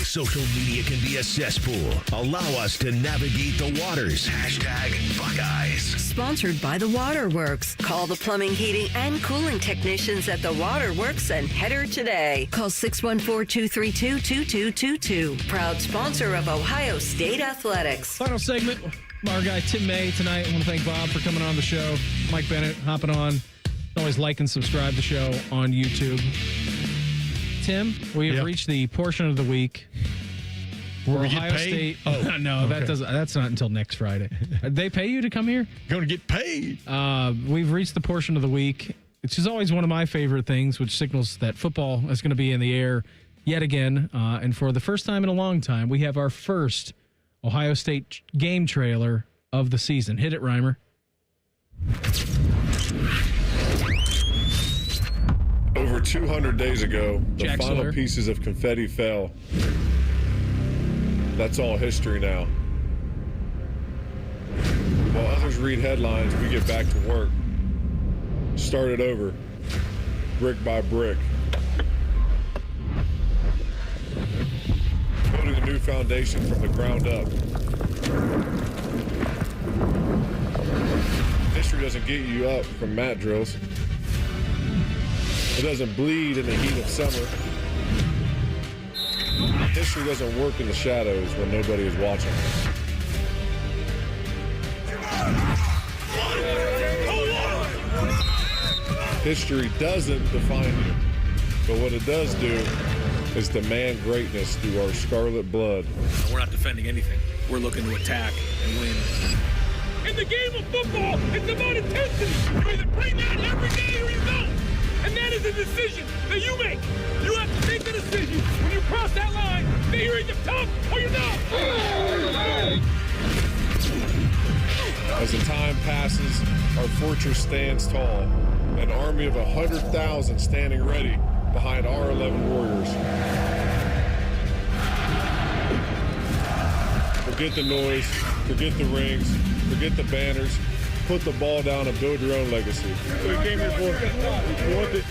Social media can be a cesspool. Allow us to navigate the waters. #Buckeyes. Sponsored by The Waterworks. Call the plumbing, heating, and cooling technicians at The Waterworks and header today. Call 614-232-2222. Proud sponsor of Ohio State Athletics. Final segment. Our guy Tim May tonight. I want to thank Bob for coming on the show. Mike Bennett hopping on. Always like and subscribe to the show on YouTube. Tim, we have reached the portion of the week where Ohio State. Oh, no, okay. That's not until next Friday. They pay you to come here? Going to get paid. We've reached the portion of the week. It's just always one of my favorite things, which signals that football is going to be in the air yet again. And for the first time in a long time, we have our first Ohio State game trailer of the season. Hit it, Reimer. 200 days ago, the Jack final Sawyer. pieces of confetti fell. That's all history now. While others read headlines, we get back to work. Start it over, brick by brick. Building a new foundation from the ground up. History doesn't get you up from mat drills. It doesn't bleed in the heat of summer. History doesn't work in the shadows when nobody is watching. History doesn't define you, but what it does do is demand greatness through our scarlet blood. We're not defending anything. We're looking to attack and win. In the game of football, it's about intensity. You either bring that every day or you don't. And that is a decision that you make. You have to make the decision when you cross that line that you're either tough or you're not. As the time passes, our fortress stands tall, an army of 100,000 standing ready behind our 11 warriors. Forget the noise, forget the rings, forget the banners. Put the ball down and build your own legacy. We came here for. You want it?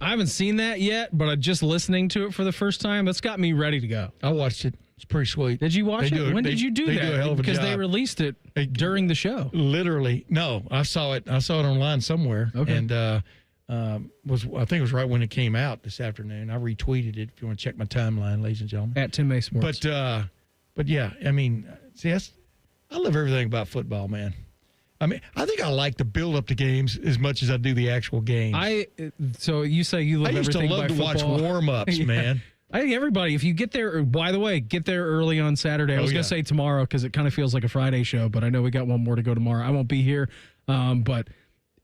I haven't seen that yet, but just listening to it for the first time, that's got me ready to go. I watched it. It's pretty sweet. Did you watch it? When did you do that? They do a hell of a because job. they released it during the show. Literally, no. I saw it online somewhere, and I think it was right when it came out this afternoon. I retweeted it. If you want to check my timeline, ladies and gentlemen, at Tim May Sports. But yeah, I mean, see, I love everything about football, man. I mean, I think I like to build up the games as much as I do the actual games. So you say you love everything by football. I used to love to watch warm-ups, man. I think everybody, if you get there, by the way, get there early on Saturday. I was going to say tomorrow because it kind of feels like a Friday show, but I know we got one more to go tomorrow. I won't be here. But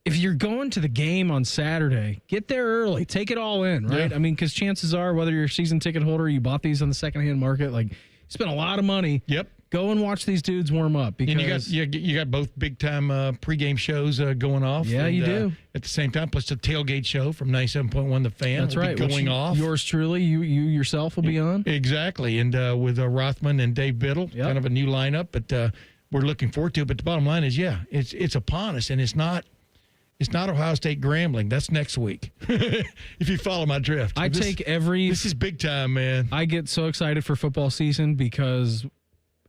if you're going to the game on Saturday, get there early. Take it all in, right? Yeah. I mean, because chances are, whether you're a season ticket holder, you bought these on the secondhand market, like, you spent a lot of money. Yep. Go and watch these dudes warm up. Because and you got both big time pregame shows going off. Yeah, you do. At the same time, plus the tailgate show from 97.1 The Fan. That's right. Going off. Yours truly, you yourself will be on. Exactly, and with Rothman and Dave Biddle, kind of a new lineup, but we're looking forward to it. But the bottom line is, it's upon us, and it's not Ohio State Grambling. That's next week. If you follow my drift, This is big time, man. I get so excited for football season because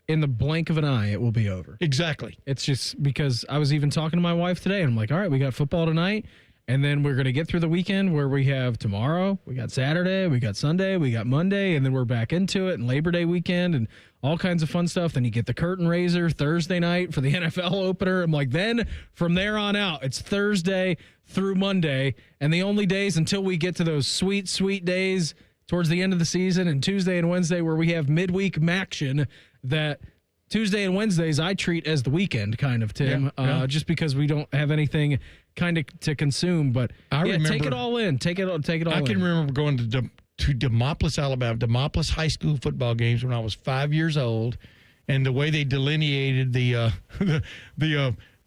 in the blink of an eye, it will be over. Exactly. It's just because I was even talking to my wife today, and I'm like, all right, we got football tonight, and then we're going to get through the weekend where we have tomorrow, we got Saturday, we got Sunday, we got Monday, and then we're back into it, and Labor Day weekend, and all kinds of fun stuff. Then you get the curtain raiser Thursday night for the NFL opener. I'm like, then from there on out, it's Thursday through Monday, and the only days until we get to those sweet, sweet days towards the end of the season, and Tuesday and Wednesday where we have midweek maction, that Tuesday and Wednesdays I treat as the weekend, kind of, Tim, just because we don't have anything kind of to consume. But remember, take it all in. Take it all in. I can remember going to Demopolis, Alabama, Demopolis high school football games when I was 5 years old, and the way they delineated the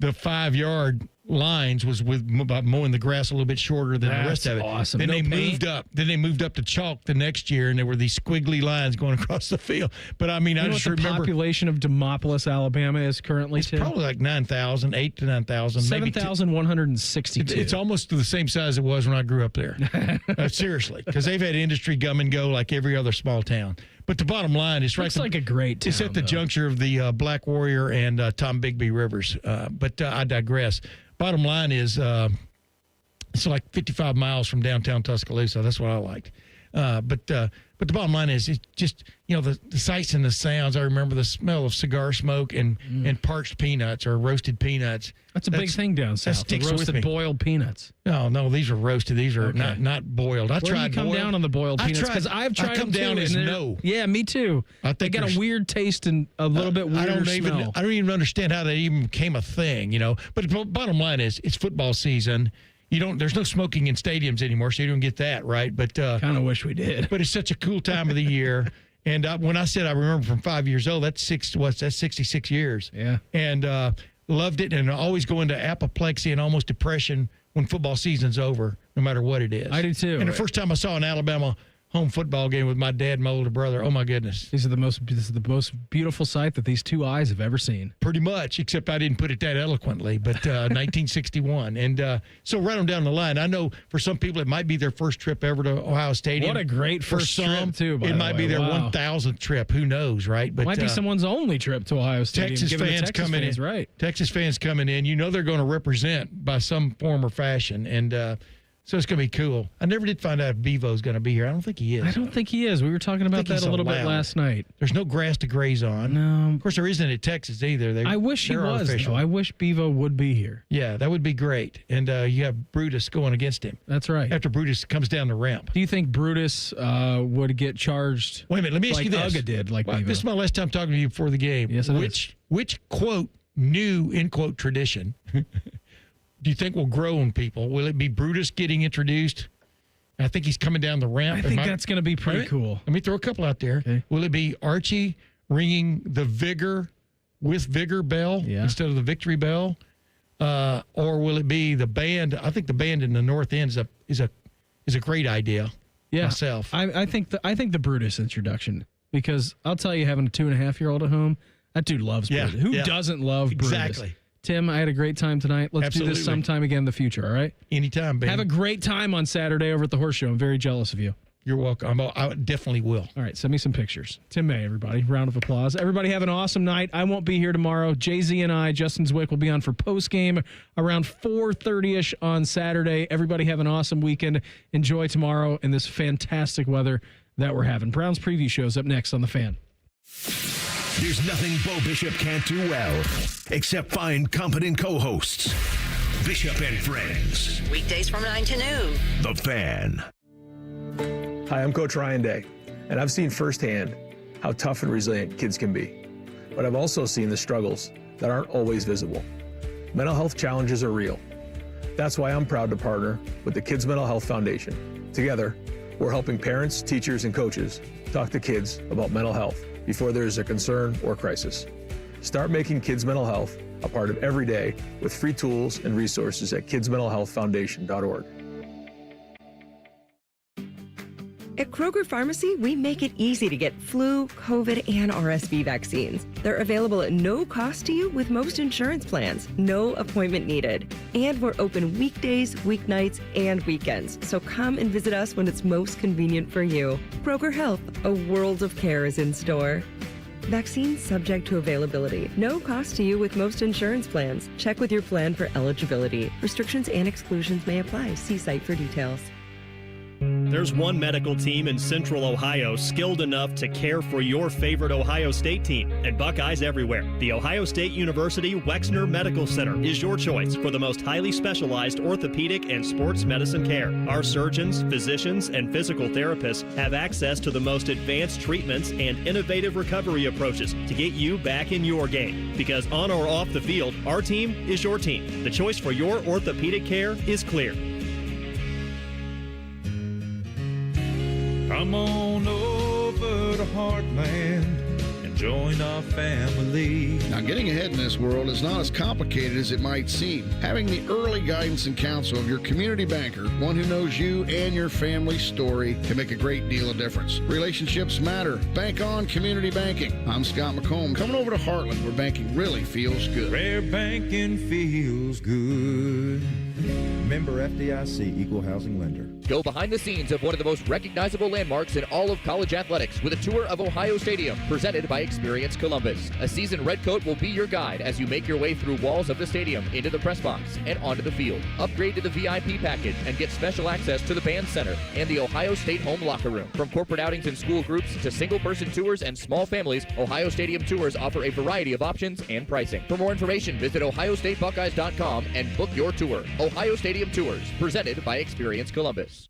5-yard lines was about mowing the grass a little bit shorter than the rest of it. Awesome. Then No they paint. moved up. Then they moved up to chalk the next year, and there were these squiggly lines going across the field. But I mean, You know I just what the remember population of Demopolis, Alabama is currently, it's Tim? probably like 9,000, 8 to 9,000, 7,162. It's almost the same size it was when I grew up there. Seriously, because they've had industry come and go like every other small town. But the bottom line is Looks like a great town. It's at the juncture of the Black Warrior and Tom Bigby Rivers. But I digress. Bottom line is it's like 55 miles from downtown Tuscaloosa. That's what I liked. But the bottom line is it's just, the sights and the sounds. I remember the smell of cigar smoke and parched peanuts or roasted peanuts. That's a big thing down south. That sticks roasted with me. boiled peanuts. No, these are roasted. These are Okay. not boiled. Where do you come down on the boiled peanuts? Because I've tried I come them down too, as and they're- no. Yeah, me too. I think they got there's- a weird taste and a little bit weirder smell. I don't even understand how they even became a thing, But the bottom line is, it's football season. There's no smoking in stadiums anymore, so you don't get that, right? But kind of wish we did. But it's such a cool time of the year. And when I said I remember from 5 years old, that's 66 years. Yeah. And loved it, and always go into apoplexy and almost depression when football season's over, no matter what it is. I do too. And the first time I saw an Alabama home football game with my dad and my older brother, oh my goodness. This is the most beautiful sight that these two eyes have ever seen. Pretty much, except I didn't put it that eloquently, but 1961. And so right on down the line, I know for some people it might be their first trip ever to Ohio Stadium. What a great first trip, too, by it the might way. be their Wow. 1,000th trip. Who knows, right? But Might be someone's only trip to Ohio Stadium. Texas given the fans Texas coming fans, in. Right. Texas fans coming in. You know they're going to represent by some form or fashion. And so it's going to be cool. I never did find out if Bevo's going to be here. I don't think he is. I don't think he is. We were talking about that a little bit last night. There's no grass to graze on. No. Of course, there isn't at Texas either. I wish he was, though. I wish Bevo would be here. Yeah, that would be great. And you have Brutus going against him. That's right. After Brutus comes down the ramp. Do you think Brutus would get charged? Wait a minute. Let me ask you this. Uga did, like Bevo. This is my last time talking to you before the game. Yes, it is. Which quote, new, end quote, tradition do you think will grow on people? Will it be Brutus getting introduced? I think he's coming down the ramp. I think that's going to be pretty cool. Let me throw a couple out there. Okay. Will it be Archie ringing the Vigor bell instead of the victory bell? Or will it be the band? I think the band in the north end is a great idea. Yeah. Myself. I think the Brutus introduction, because I'll tell you, having a 2.5-year-old at home, that dude loves Brutus. Who doesn't love Brutus? Exactly. Tim, I had a great time tonight. Let's do this sometime again in the future, all right? Anytime, baby. Have a great time on Saturday over at the Horse Show. I'm very jealous of you. You're welcome. I definitely will. All right, send me some pictures. Tim May, everybody. Round of applause. Everybody have an awesome night. I won't be here tomorrow. Jay-Z and I, Justin Zwick, will be on for postgame around 4:30-ish on Saturday. Everybody have an awesome weekend. Enjoy tomorrow in this fantastic weather that we're having. Browns preview shows up next on The Fan. There's nothing Bo Bishop can't do well, except find competent co-hosts. Bishop and Friends. Weekdays from 9 to noon. The Fan. Hi, I'm Coach Ryan Day, and I've seen firsthand how tough and resilient kids can be. But I've also seen the struggles that aren't always visible. Mental health challenges are real. That's why I'm proud to partner with the Kids Mental Health Foundation. Together, we're helping parents, teachers, and coaches talk to kids about mental health before there is a concern or crisis. Start making kids' mental health a part of every day with free tools and resources at kidsmentalhealthfoundation.org. At Kroger Pharmacy, we make it easy to get flu, COVID, and RSV vaccines. They're available at no cost to you with most insurance plans, no appointment needed. And we're open weekdays, weeknights, and weekends. So come and visit us when it's most convenient for you. Kroger Health, a world of care is in store. Vaccines subject to availability. No cost to you with most insurance plans. Check with your plan for eligibility. Restrictions and exclusions may apply. See site for details. There's one medical team in Central Ohio skilled enough to care for your favorite Ohio State team, and Buckeyes everywhere. The Ohio State University Wexner Medical Center is your choice for the most highly specialized orthopedic and sports medicine care. Our surgeons, physicians, and physical therapists have access to the most advanced treatments and innovative recovery approaches to get you back in your game. Because on or off the field, our team is your team. The choice for your orthopedic care is clear. Come on over to Heartland and join our family. Now, getting ahead in this world is not as complicated as it might seem. Having the early guidance and counsel of your community banker, one who knows you and your family's story, can make a great deal of difference. Relationships matter. Bank on community banking. I'm Scott McComb, coming over to Heartland, where banking really feels good. Where banking feels good. Member FDIC, Equal Housing Lender. Go behind the scenes of one of the most recognizable landmarks in all of college athletics with a tour of Ohio Stadium, presented by Experience Columbus. A seasoned redcoat will be your guide as you make your way through walls of the stadium, into the press box, and onto the field. Upgrade to the VIP package and get special access to the band center and the Ohio State home locker room. From corporate outings and school groups to single-person tours and small families, Ohio Stadium Tours offer a variety of options and pricing. For more information, visit ohiostatebuckeyes.com and book your tour. Ohio Stadium Tours, presented by Experience Columbus.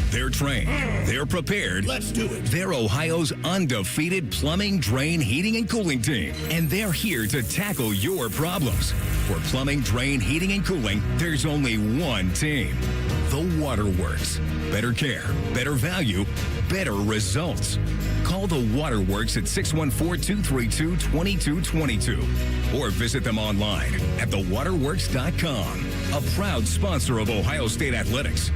They're trained. They're prepared. Let's do it. They're Ohio's undefeated plumbing, drain, heating, and cooling team. And they're here to tackle your problems. For plumbing, drain, heating, and cooling, there's only one team. The Waterworks. Better care, better value, better results. Call The Waterworks at 614-232-2222 or visit them online at thewaterworks.com. A proud sponsor of Ohio State Athletics